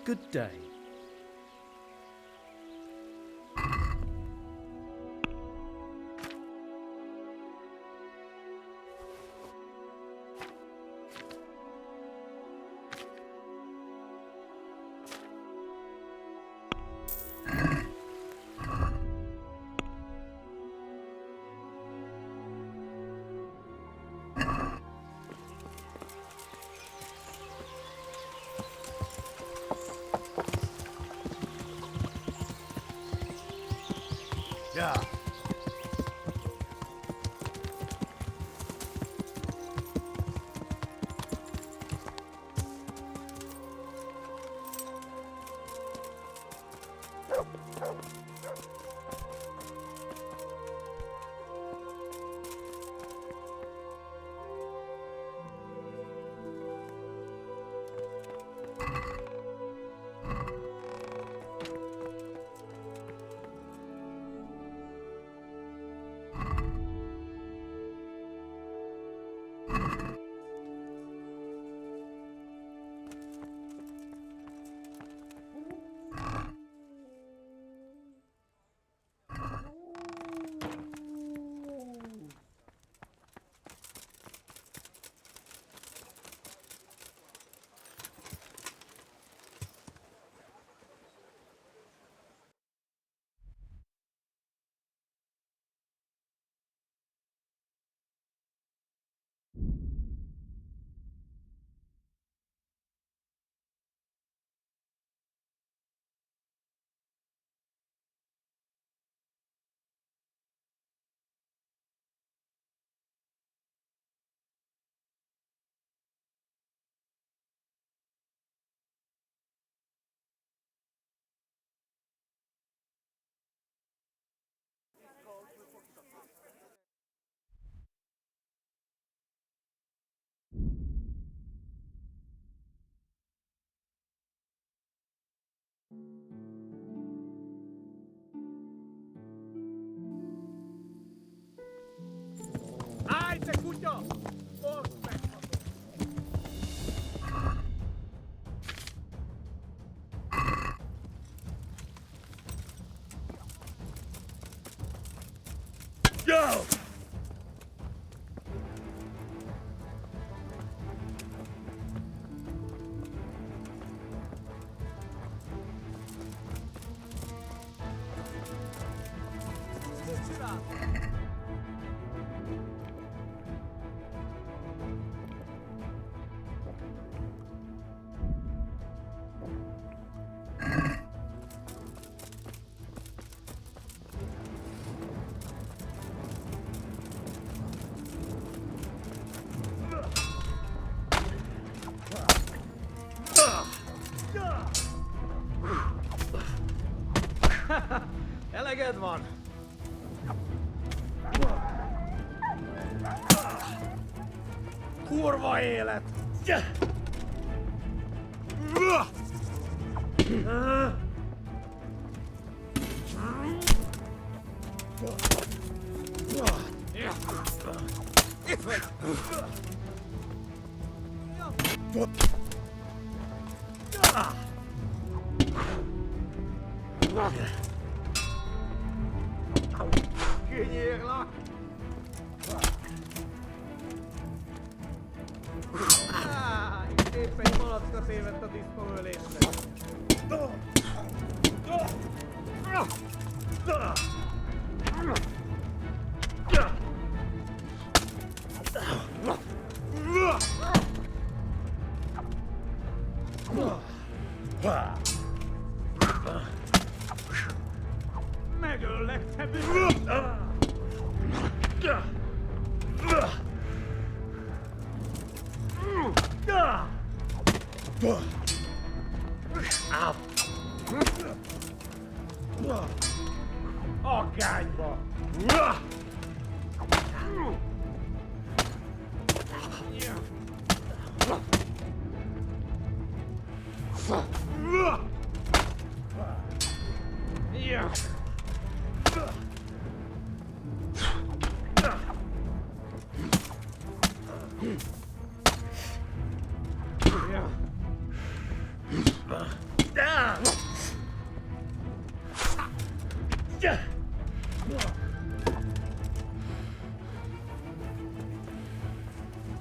good day. Yeah. ¡Ay, te escucho! Go! Eleged van! Kurva élet! Kinyírlak! Itt épp egy malacka tévedt a diszkóölésre. Megöllek, te bűn! Agányba!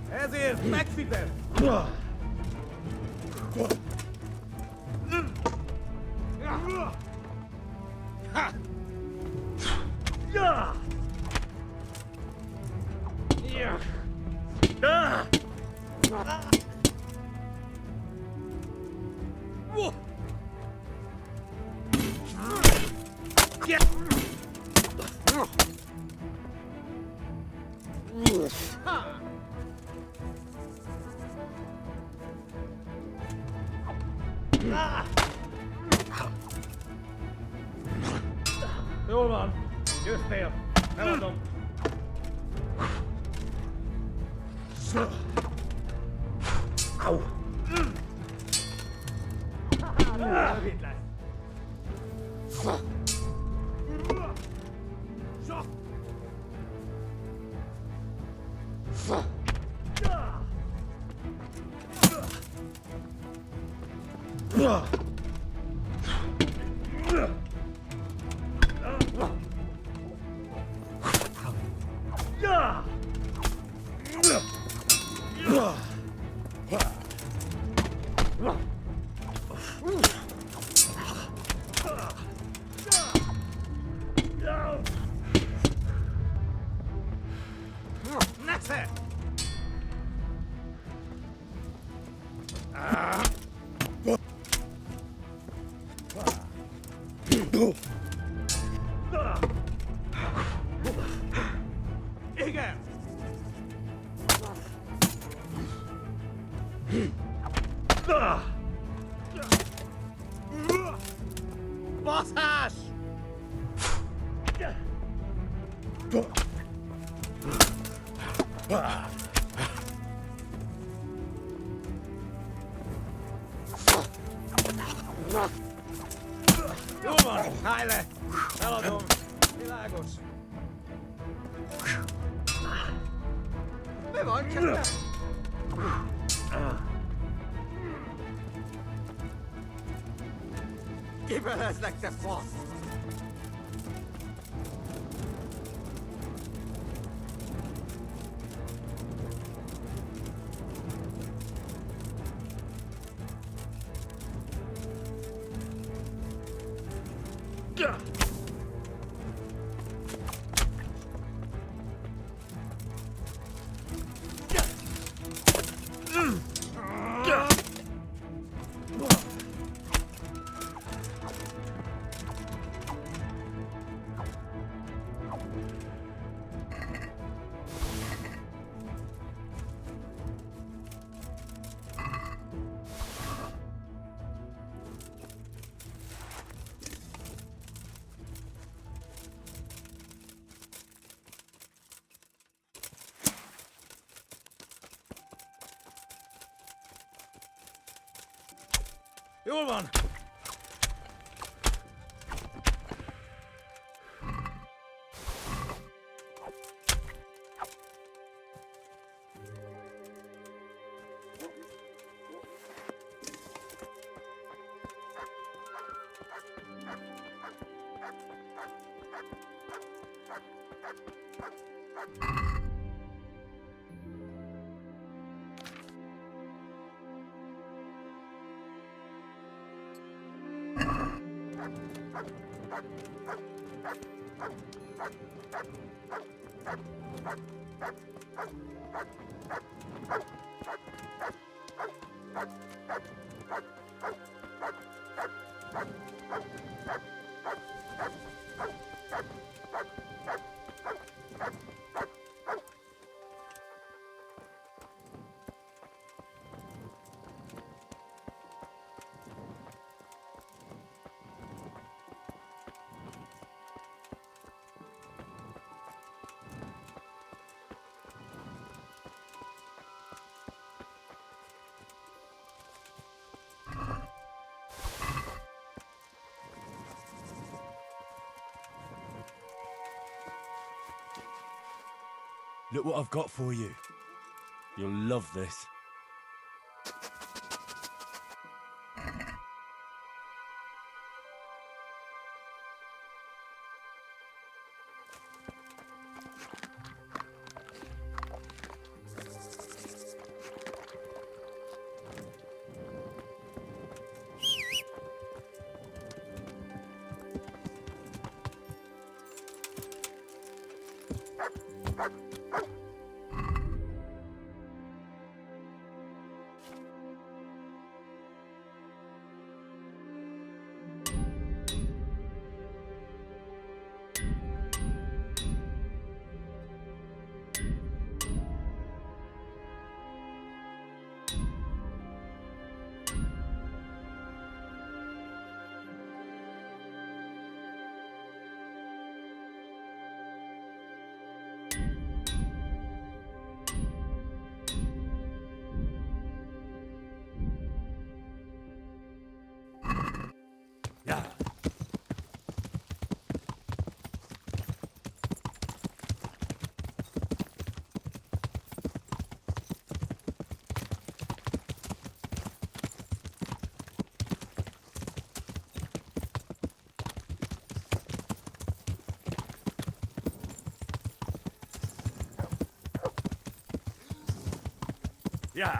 Ezért megfizel! Jól van, győztél, eladom. Au! Rövid lesz. Nesze! Igen! Baszás! Jó van, állj le! Eladom! Világos! Mi van, csak te? Kibelezlek, te fasz! Jól van! Look what I've got for you. You'll love this. Yeah.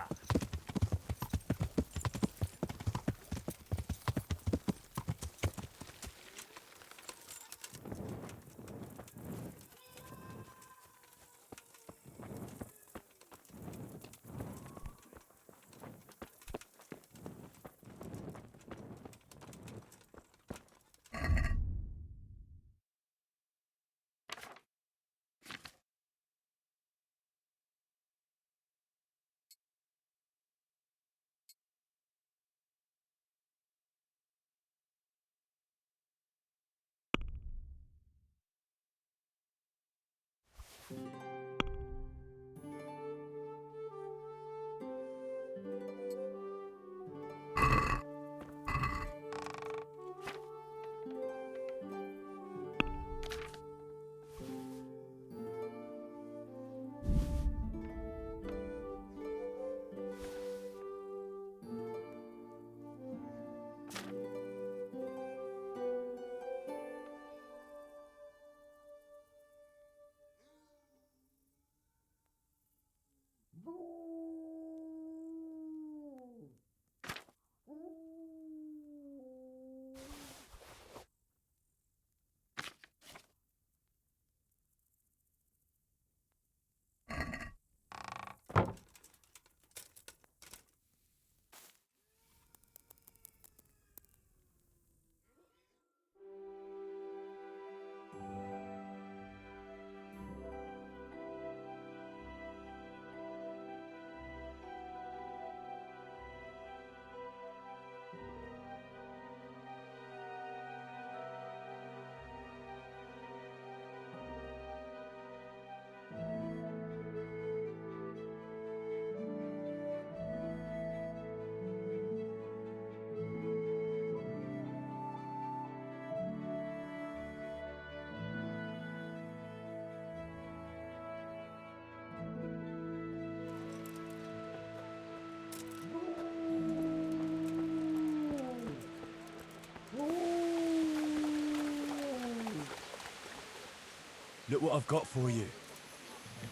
Look what I've got for you.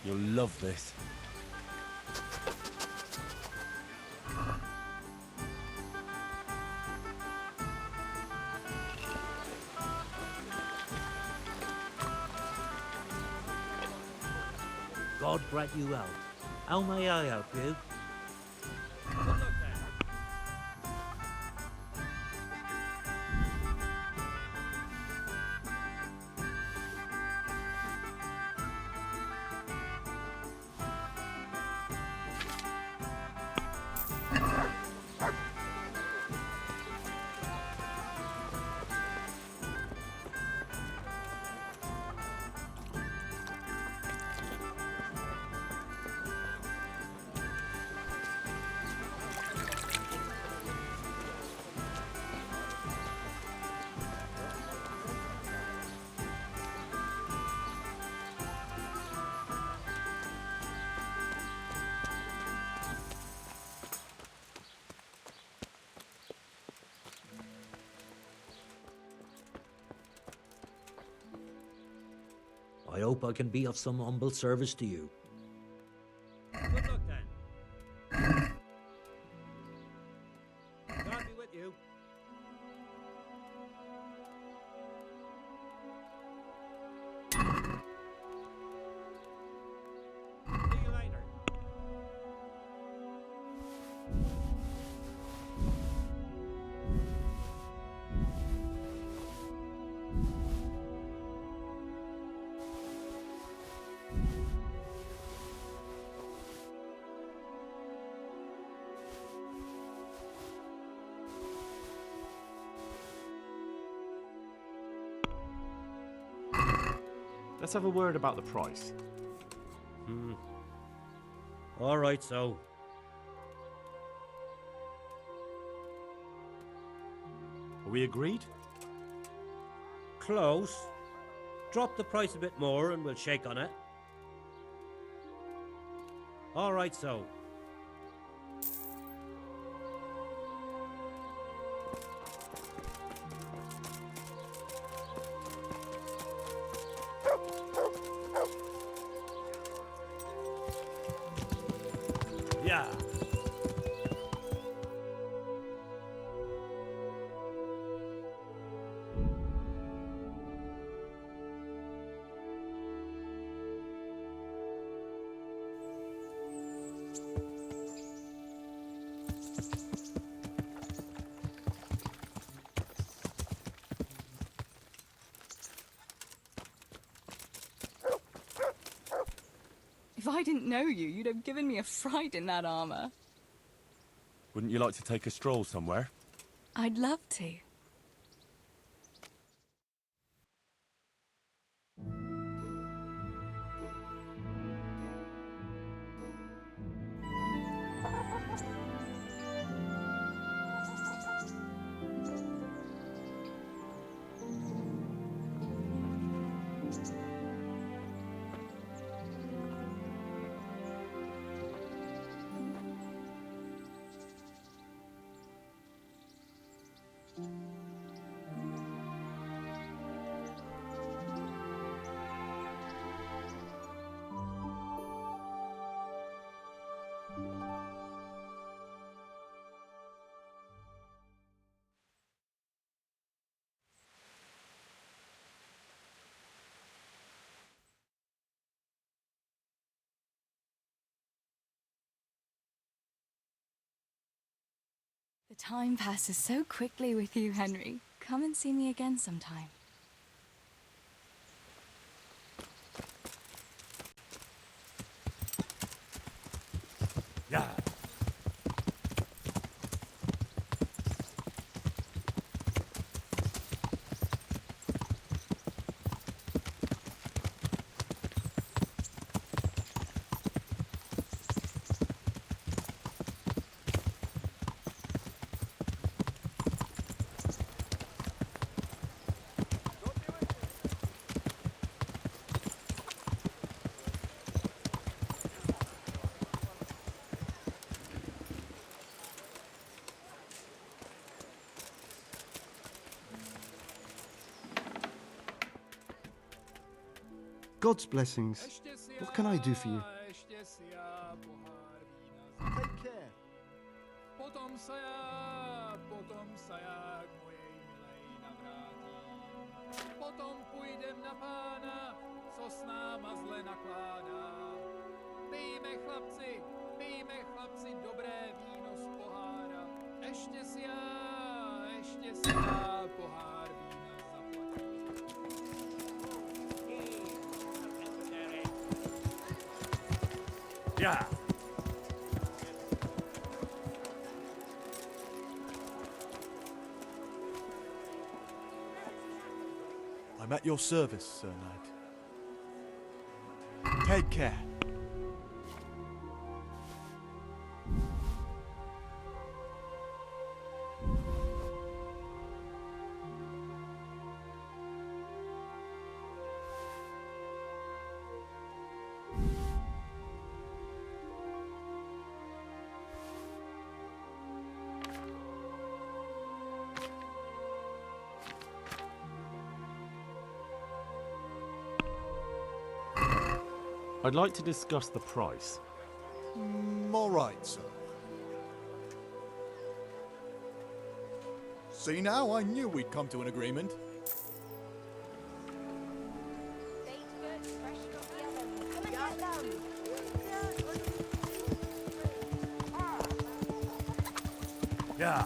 You'll love this. God grant you help. How may I help you? I hope I can be of some humble service to you. Good luck then. God be with you. See you later. Let's have a word about the price. All right, so. Are we agreed? Close. Drop the price a bit more and we'll shake on it. All right, so. Yeah. I didn't know you, you'd have given me a fright in that armor. Wouldn't you like to take a stroll somewhere? I'd love to. The time passes so quickly with you, Henry. Come and see me again sometime. Yeah. God's blessings. What can I do for you? Take care. Potom půjdem na pána, co s náma zle nakládá. Pijme chlapci, dobré víno z pohára. Ještě si já pohár vína zaplatím. Yeah. I'm at your service, Sir Knight. Take care. I'd like to discuss the price. All right, sir. See now, I knew we'd come to an agreement. Yeah.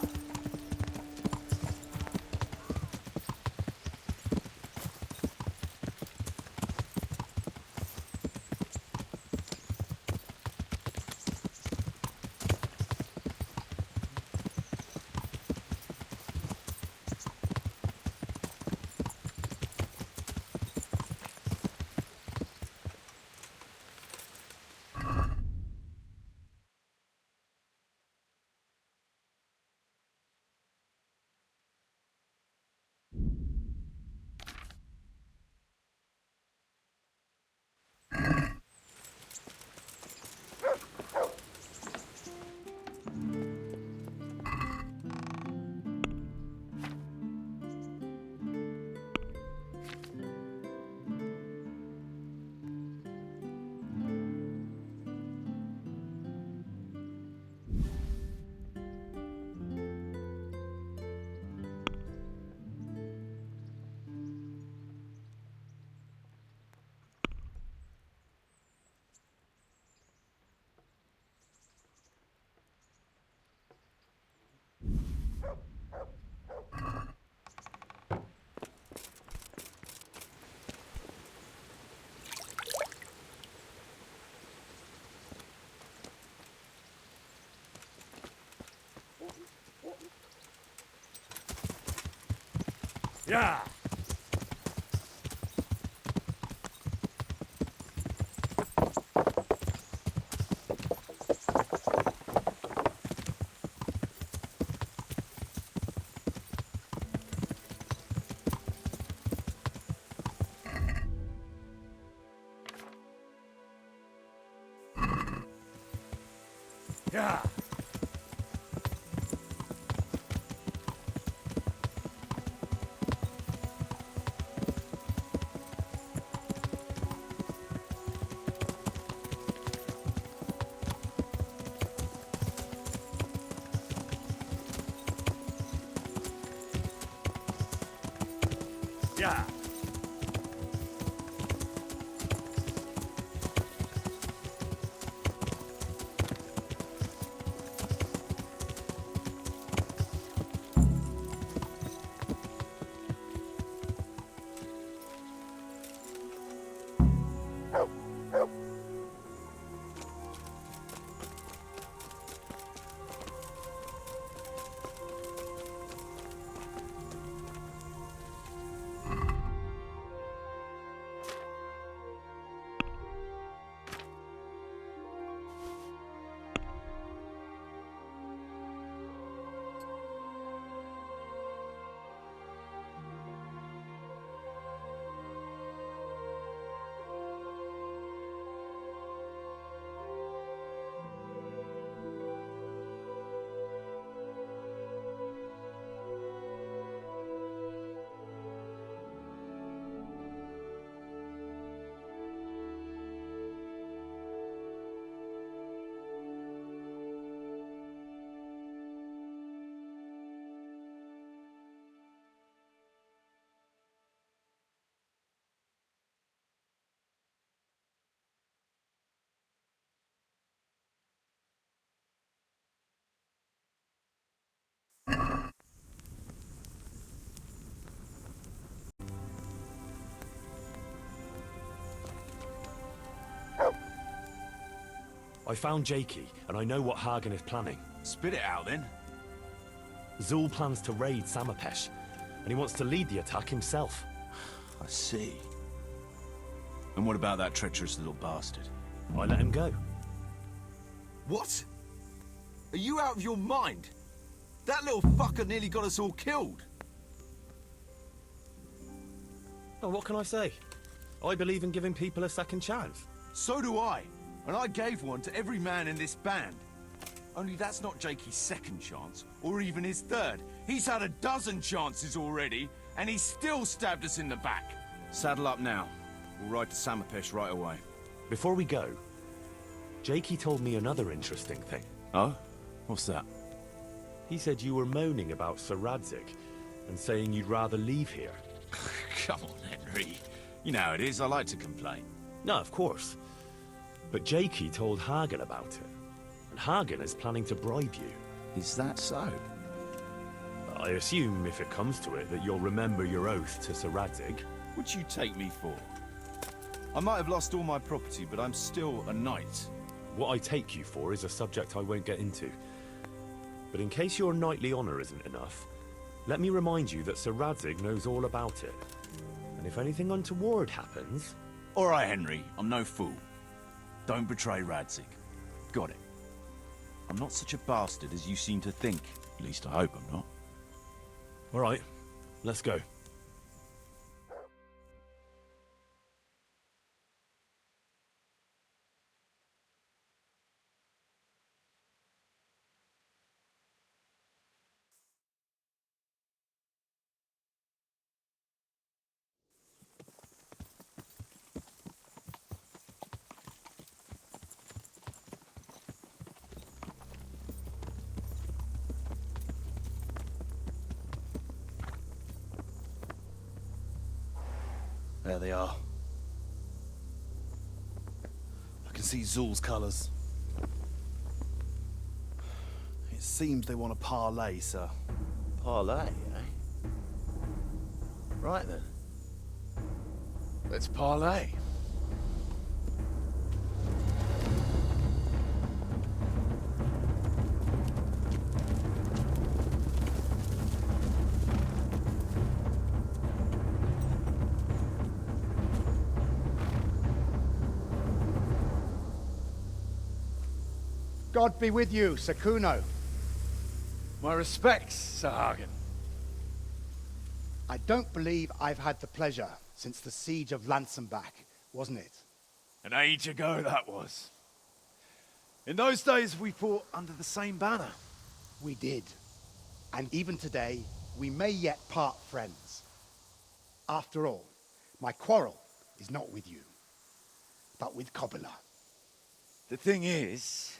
Yeah. Yeah. Yeah. I found Jakey, and I know what Hagen is planning. Spit it out, then. Zul plans to raid Samapesh, and he wants to lead the attack himself. I see. And what about that treacherous little bastard? I let him go. What? Are you out of your mind? That little fucker nearly got us all killed. Oh, what can I say? I believe in giving people a second chance. So do I. And I gave one to every man in this band. Only that's not Jakey's second chance, or even his third. He's had a dozen chances already, and he still stabbed us in the back. Saddle up now. We'll ride to Samapesh right away. Before we go, Jakey told me another interesting thing. Oh? What's that? He said you were moaning about Sir Radzik, and saying you'd rather leave here. Come on, Henry. You know how it is, I like to complain. No, of course. But Jakey told Hagen about it. And Hagen is planning to bribe you. Is that so? I assume, if it comes to it, that you'll remember your oath to Sir Radzik. What'd you take me for? I might have lost all my property, but I'm still a knight. What I take you for is a subject I won't get into. But in case your knightly honor isn't enough, let me remind you that Sir Radzik knows all about it. And if anything untoward happens... All right, Henry, I'm no fool. Don't betray Radzik. Got it. I'm not such a bastard as you seem to think. At least I hope I'm not. All right, let's go. There they are. I can see Zul's colours. It seems they want a parley, sir. Parlay, eh? Right then. Let's parley. God be with you, Sir Kuno. My respects, Sir Hagen. I don't believe I've had the pleasure since the siege of Lansenbach, wasn't it? An age ago, that was. In those days, we fought under the same banner. We did. And even today, we may yet part friends. After all, my quarrel is not with you, but with Kobila. The thing is,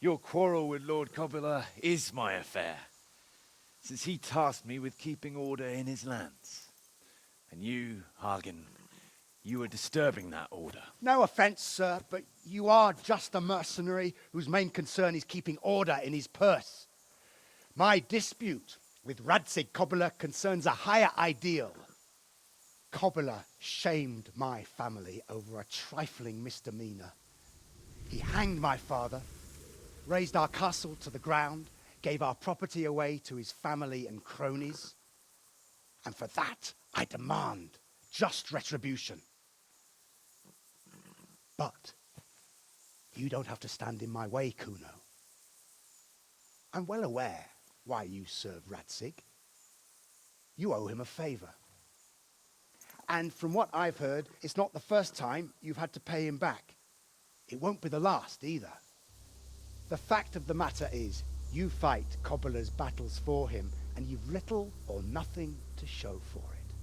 your quarrel with Lord Kobila is my affair, since he tasked me with keeping order in his lands. And you, Hagen, you are disturbing that order. No offense, sir, but you are just a mercenary whose main concern is keeping order in his purse. My dispute with Radzig Kobila concerns a higher ideal. Kobila shamed my family over a trifling misdemeanor. He hanged my father, razed our castle to the ground, gave our property away to his family and cronies. And for that, I demand just retribution. But you don't have to stand in my way, Kuno. I'm well aware why you serve Radzig. You owe him a favor. And from what I've heard, it's not the first time you've had to pay him back. It won't be the last either. The fact of the matter is, you fight Kobila's battles for him, and you've little or nothing to show for it.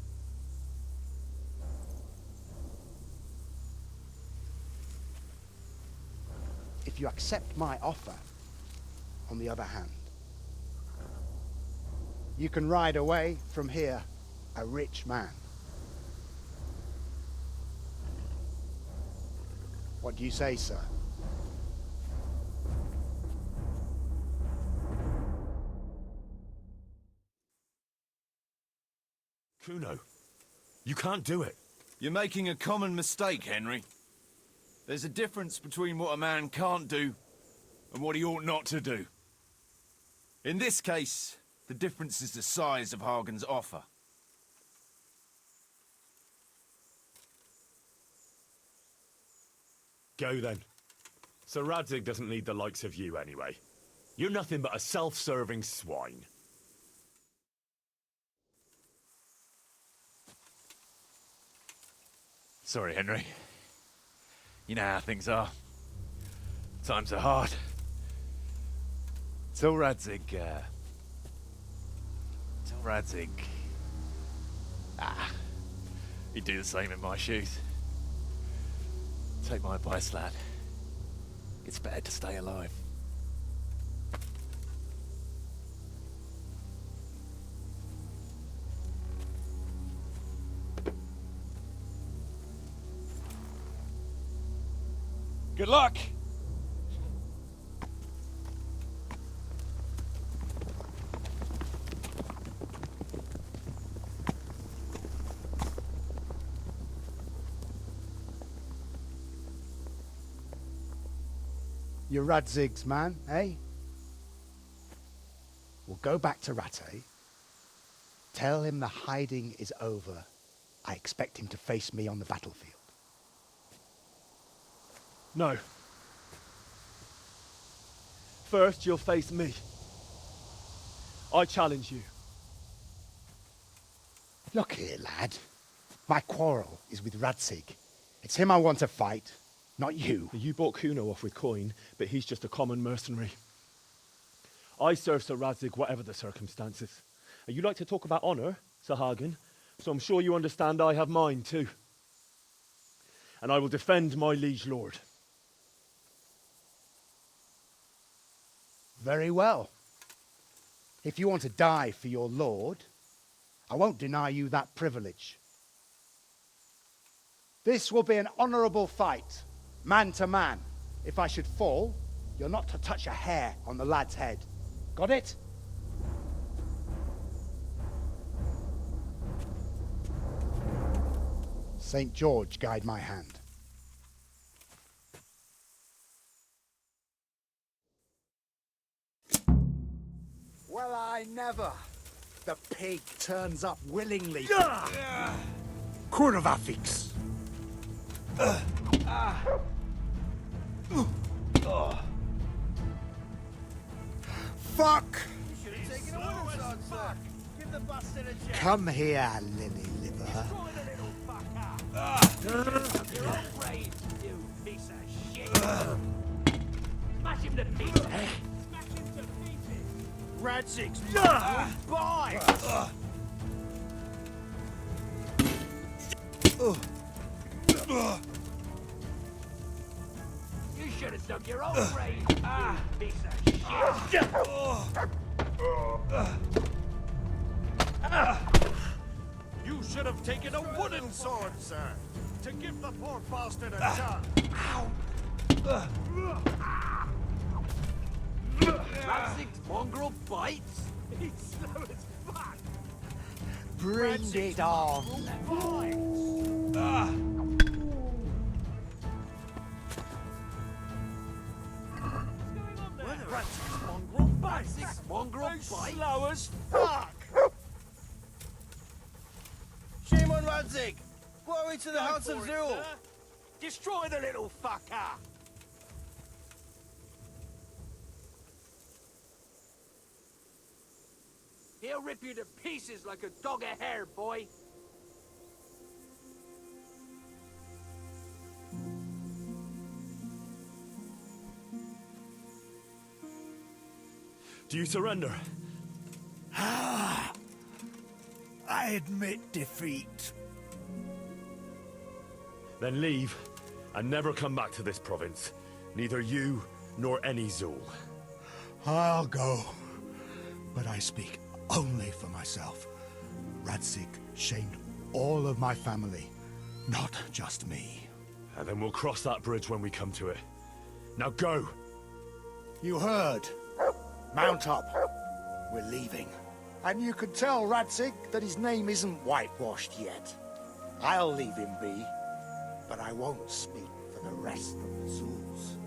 If you accept my offer, on the other hand, you can ride away from here a rich man. What do you say, sir? Kuno, you can't do it. You're making a common mistake, Henry. There's a difference between what a man can't do and what he ought not to do. In this case, the difference is the size of Hagen's offer. Go then. Sir Radzig doesn't need the likes of you anyway. You're nothing but a self-serving swine. Sorry, Henry. You know how things are. Times are hard. Tell Radzig, he'd do the same in my shoes. Take my advice, lad. It's better to stay alive. Good luck! You're Radzig's man, eh? We'll go back to Rattay. Tell him the hiding is over. I expect him to face me on the battlefield. No. First, you'll face me. I challenge you. Look here, lad. My quarrel is with Radzig. It's him I want to fight, not you. You bought Kuno off with coin, but he's just a common mercenary. I serve Sir Radzig whatever the circumstances. And you like to talk about honor, Sir Hagen, so I'm sure you understand I have mine too. And I will defend my liege lord. Very well. If you want to die for your lord, I won't deny you that privilege. This will be an honorable fight, man to man. If I should fall, you're not to touch a hair on the lad's head. Got it? St. George guide my hand. Well, I never. The pig turns up willingly. Kurvafix. fuck! You should have taken a woman's sword, sir. Give the bastard a check. Come here, lily liver. You're all raised, you piece of shit. Smash him to pieces. Smash him to pieces. Radzig's Bye. You should have stuck your own brain. Piece of shit. You should have taken a wooden sword, sir, to give the poor bastard a chance. Radzig's mongrel bites? He's slow as fuck. Bring it on. Radzig's mongrel bites? Mongrel bites? Slow as fuck. Shame on Radzig. Glory to the House of Zul. Sir. Destroy the little fucker. He'll rip you to pieces like a dog of hair, boy. Do you surrender? I admit defeat. Then leave, and never come back to this province. Neither you, nor any Zul. I'll go, but I speak only for myself. Radzig shamed all of my family, not just me. And then we'll cross that bridge when we come to it. Now go! You heard. Mount up. We're leaving. And you could tell Radzig that his name isn't whitewashed yet. I'll leave him be, but I won't speak for the rest of the Zuls.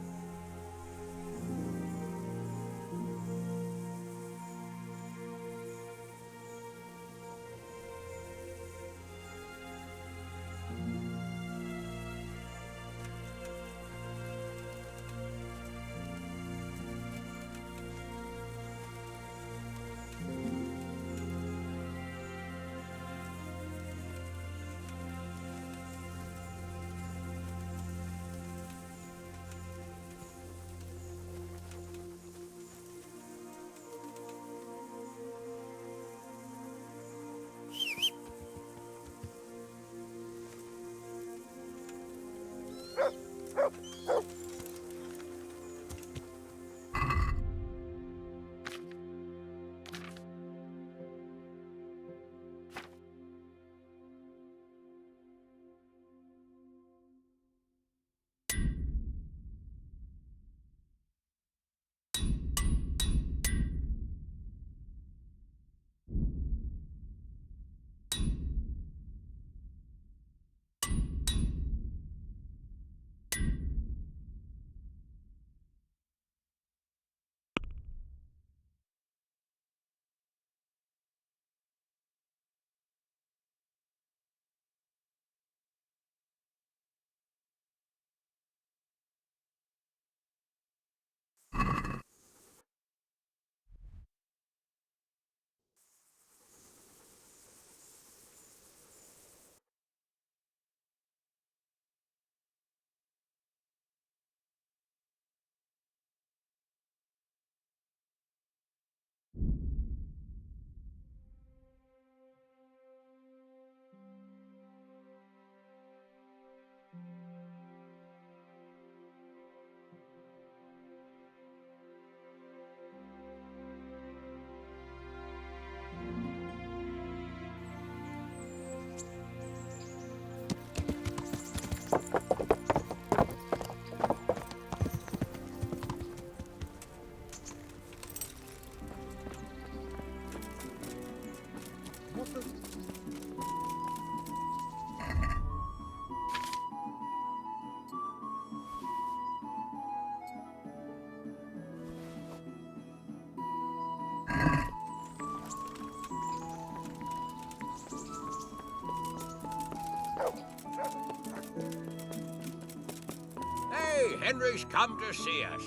Hey, Henry's come to see us.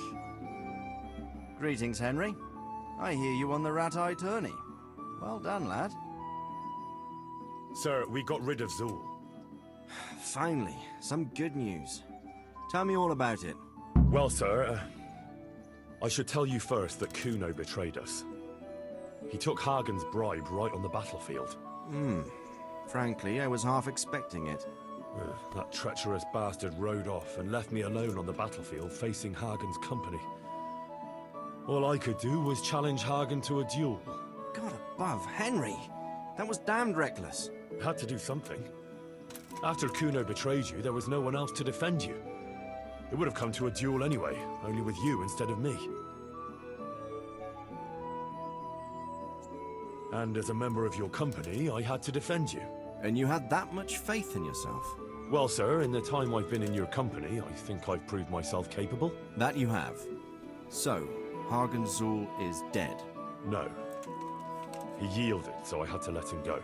Greetings, Henry. I hear you on the rat-eye tourney. Well done, lad. Sir, we got rid of Zul. Finally, some good news. Tell me all about it. Well, sir, I should tell you first that Kuno betrayed us. He took Hagen's bribe right on the battlefield. Frankly, I was half expecting it. That treacherous bastard rode off and left me alone on the battlefield facing Hagen's company. All I could do was challenge Hagen to a duel. God above, Henry! That was damned reckless. Had to do something. After Kuno betrayed you, there was no one else to defend you. It would have come to a duel anyway, only with you instead of me. And as a member of your company, I had to defend you. And you had that much faith in yourself? Well, sir, in the time I've been in your company, I think I've proved myself capable. That you have. So, Hagen Zul is dead? No. He yielded, so I had to let him go.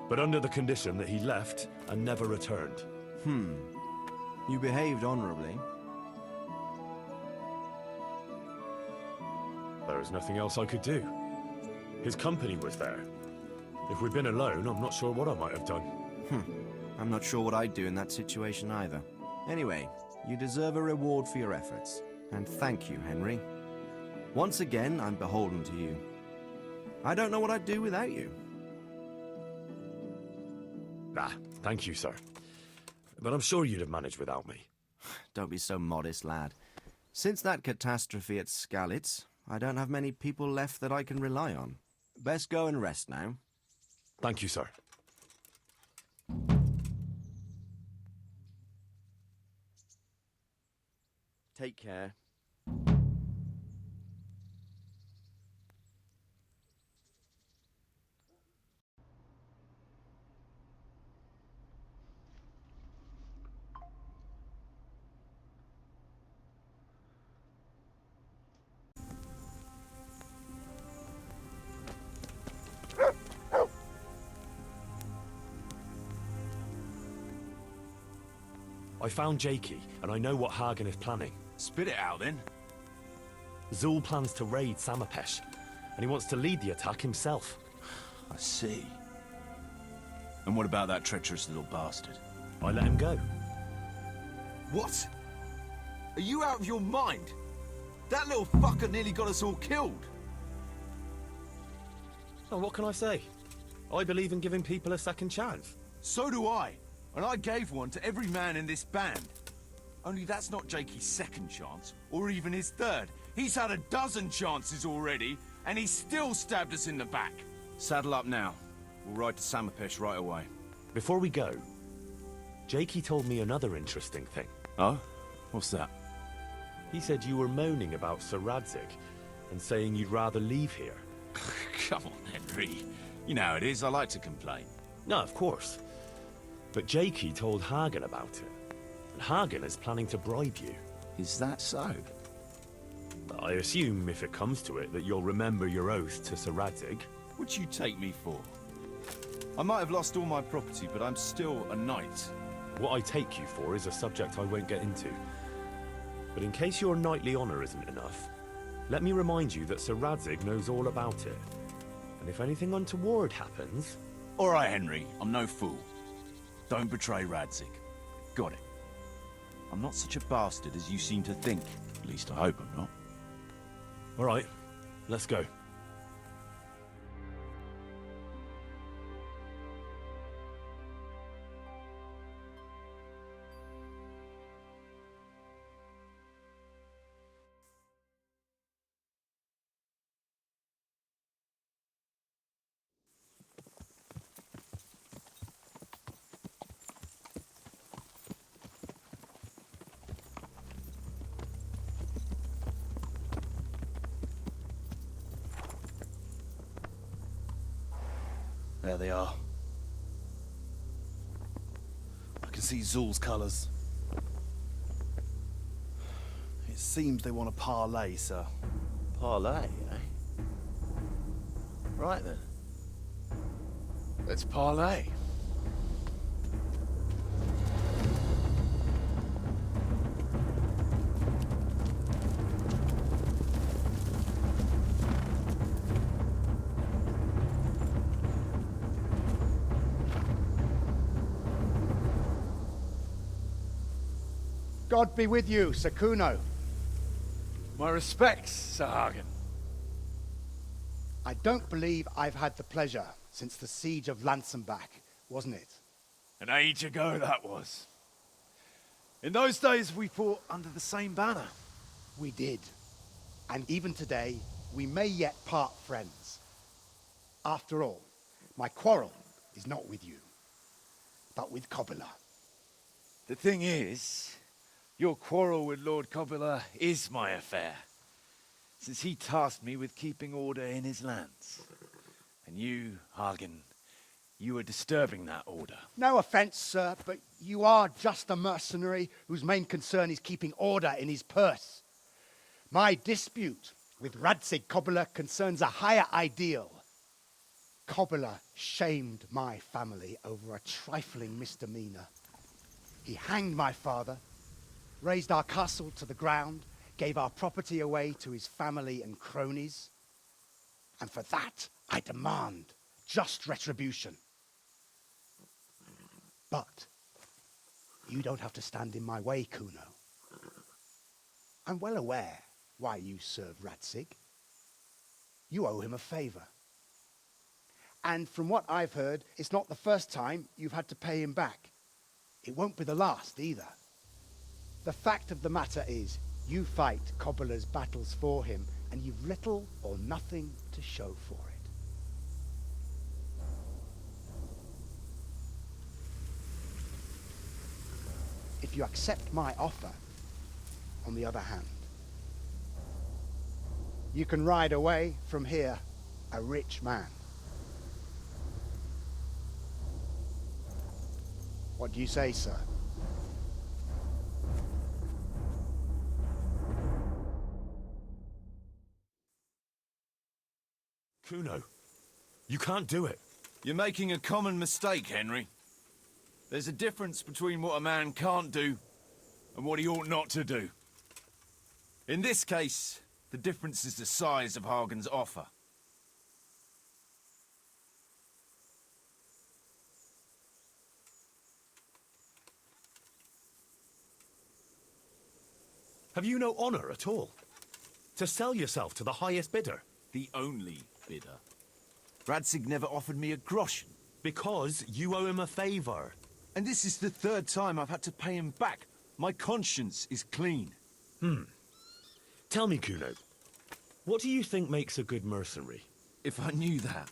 But under the condition that he left and never returned. You behaved honorably. There was nothing else I could do. His company was there. If we'd been alone, I'm not sure what I might have done. I'm not sure what I'd do in that situation either. Anyway, you deserve a reward for your efforts. And thank you, Henry. Once again, I'm beholden to you. I don't know what I'd do without you. Thank you, sir. But I'm sure you'd have managed without me. Don't be so modest, lad. Since that catastrophe at Skalitz, I don't have many people left that I can rely on. Best go and rest now. Thank you, sir. Take care. I found Jakey, and I know what Hagen is planning. Spit it out, then. Zul plans to raid Samapesh, and he wants to lead the attack himself. I see. And what about that treacherous little bastard? I let him go. What? Are you out of your mind? That little fucker nearly got us all killed. Oh, what can I say? I believe in giving people a second chance. So do I. And I gave one to every man in this band. Only that's not Jakey's second chance, or even his third. He's had a dozen chances already, and he still stabbed us in the back. Saddle up now. We'll ride to Samapesh right away. Before we go, Jakey told me another interesting thing. Oh? What's that? He said you were moaning about Sir Radzig, and saying you'd rather leave here. Come on, Henry. You know how it is, I like to complain. No, of course. But Jakey told Hagen about it. And Hagen is planning to bribe you. Is that so? I assume, if it comes to it, that you'll remember your oath to Sir Radzig. What'd you take me for? I might have lost all my property, but I'm still a knight. What I take you for is a subject I won't get into. But in case your knightly honor isn't enough, let me remind you that Sir Radzig knows all about it. And if anything untoward happens... All right, Henry, I'm no fool. Don't betray Radzig. Got it. I'm not such a bastard as you seem to think. At least I hope I'm not. All right, let's go. There they are. I can see Zul's colours. It seems they want a parley, sir. Parlay, eh? Right then. Let's parley. God be with you, Sir Kuno. My respects, Sir Hagen. I don't believe I've had the pleasure since the siege of Lansenbach, wasn't it? An age ago that was. In those days we fought under the same banner. We did. And even today, we may yet part friends. After all, my quarrel is not with you, but with Kobila. The thing is, your quarrel with Lord Kobila is my affair, since he tasked me with keeping order in his lands. And you, Hagen, you are disturbing that order. No offense, sir, but you are just a mercenary whose main concern is keeping order in his purse. My dispute with Radzig Kobila concerns a higher ideal. Kobila shamed my family over a trifling misdemeanor. He hanged my father, razed our castle to the ground, gave our property away to his family and cronies. And for that, I demand just retribution. But you don't have to stand in my way, Kuno. I'm well aware why you serve Radzig. You owe him a favor. And from what I've heard, it's not the first time you've had to pay him back. It won't be the last either. The fact of the matter is, you fight Kobila's battles for him, and you've little or nothing to show for it. If you accept my offer, on the other hand, you can ride away from here a rich man. What do you say, sir? Kuno, you can't do it. You're making a common mistake, Henry. There's a difference between what a man can't do and what he ought not to do. In this case, the difference is the size of Hagen's offer. Have you no honor at all? To sell yourself to the highest bidder? The only bidder. Radzig never offered me a groschen. Because you owe him a favor. And this is the third time I've had to pay him back. My conscience is clean. Tell me, Kuno, what do you think makes a good mercenary? If I knew that,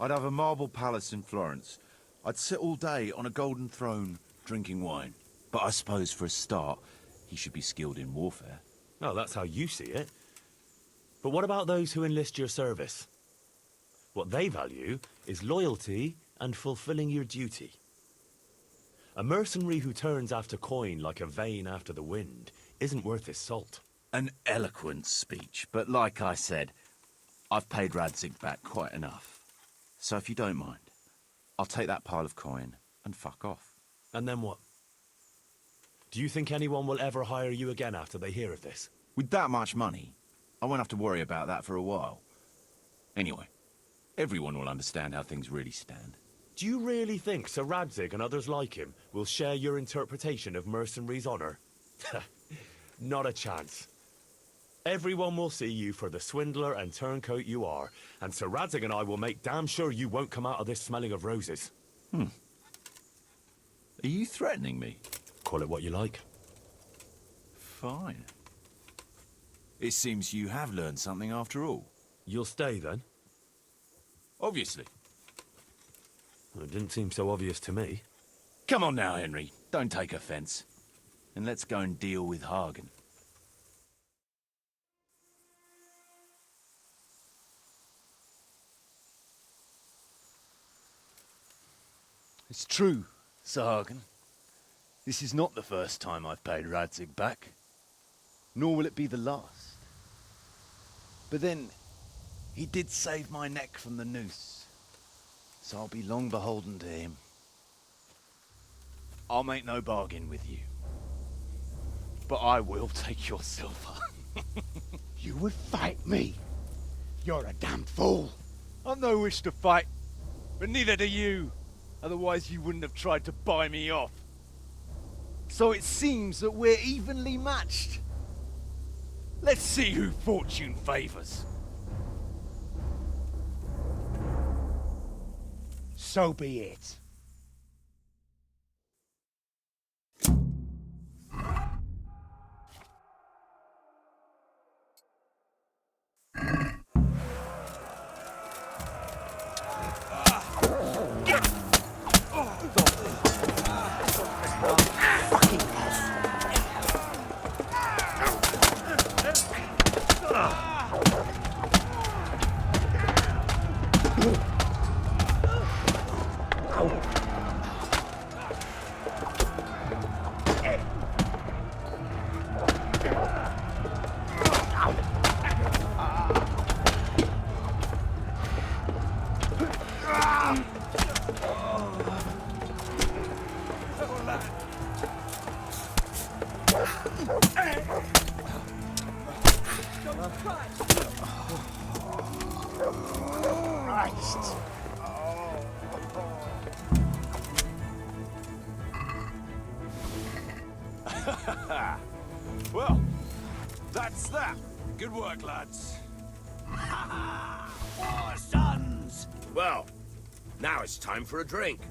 I'd have a marble palace in Florence. I'd sit all day on a golden throne, drinking wine. But I suppose for a start, he should be skilled in warfare. Oh, that's how you see it. But what about those who enlist your service? What they value is loyalty and fulfilling your duty. A mercenary who turns after coin like a vane after the wind isn't worth his salt. An eloquent speech, but like I said, I've paid Radzig back quite enough. So if you don't mind, I'll take that pile of coin and fuck off. And then what? Do you think anyone will ever hire you again after they hear of this? With that much money, I won't have to worry about that for a while. Anyway, everyone will understand how things really stand. Do you really think Sir Radzig and others like him will share your interpretation of mercenary's honor? Not a chance. Everyone will see you for the swindler and turncoat you are, and Sir Radzig and I will make damn sure you won't come out of this smelling of roses. Are you threatening me? Call it what you like. Fine. It seems you have learned something after all. You'll stay, then? Obviously. Well, it didn't seem so obvious to me. Come on now, Henry. Don't take offense. And let's go and deal with Hagen. It's true, Sir Hagen. This is not the first time I've paid Radzig back. Nor will it be the last. But then, he did save my neck from the noose. So I'll be long beholden to him. I'll make no bargain with you. But I will take your silver. You would fight me? You're a damn fool. I've no wish to fight, but neither do you. Otherwise you wouldn't have tried to buy me off. So it seems that we're evenly matched. Let's see who fortune favors. So be it. Christ. Well, that's that. Good work, lads. Four sons! Well, now it's time for a drink.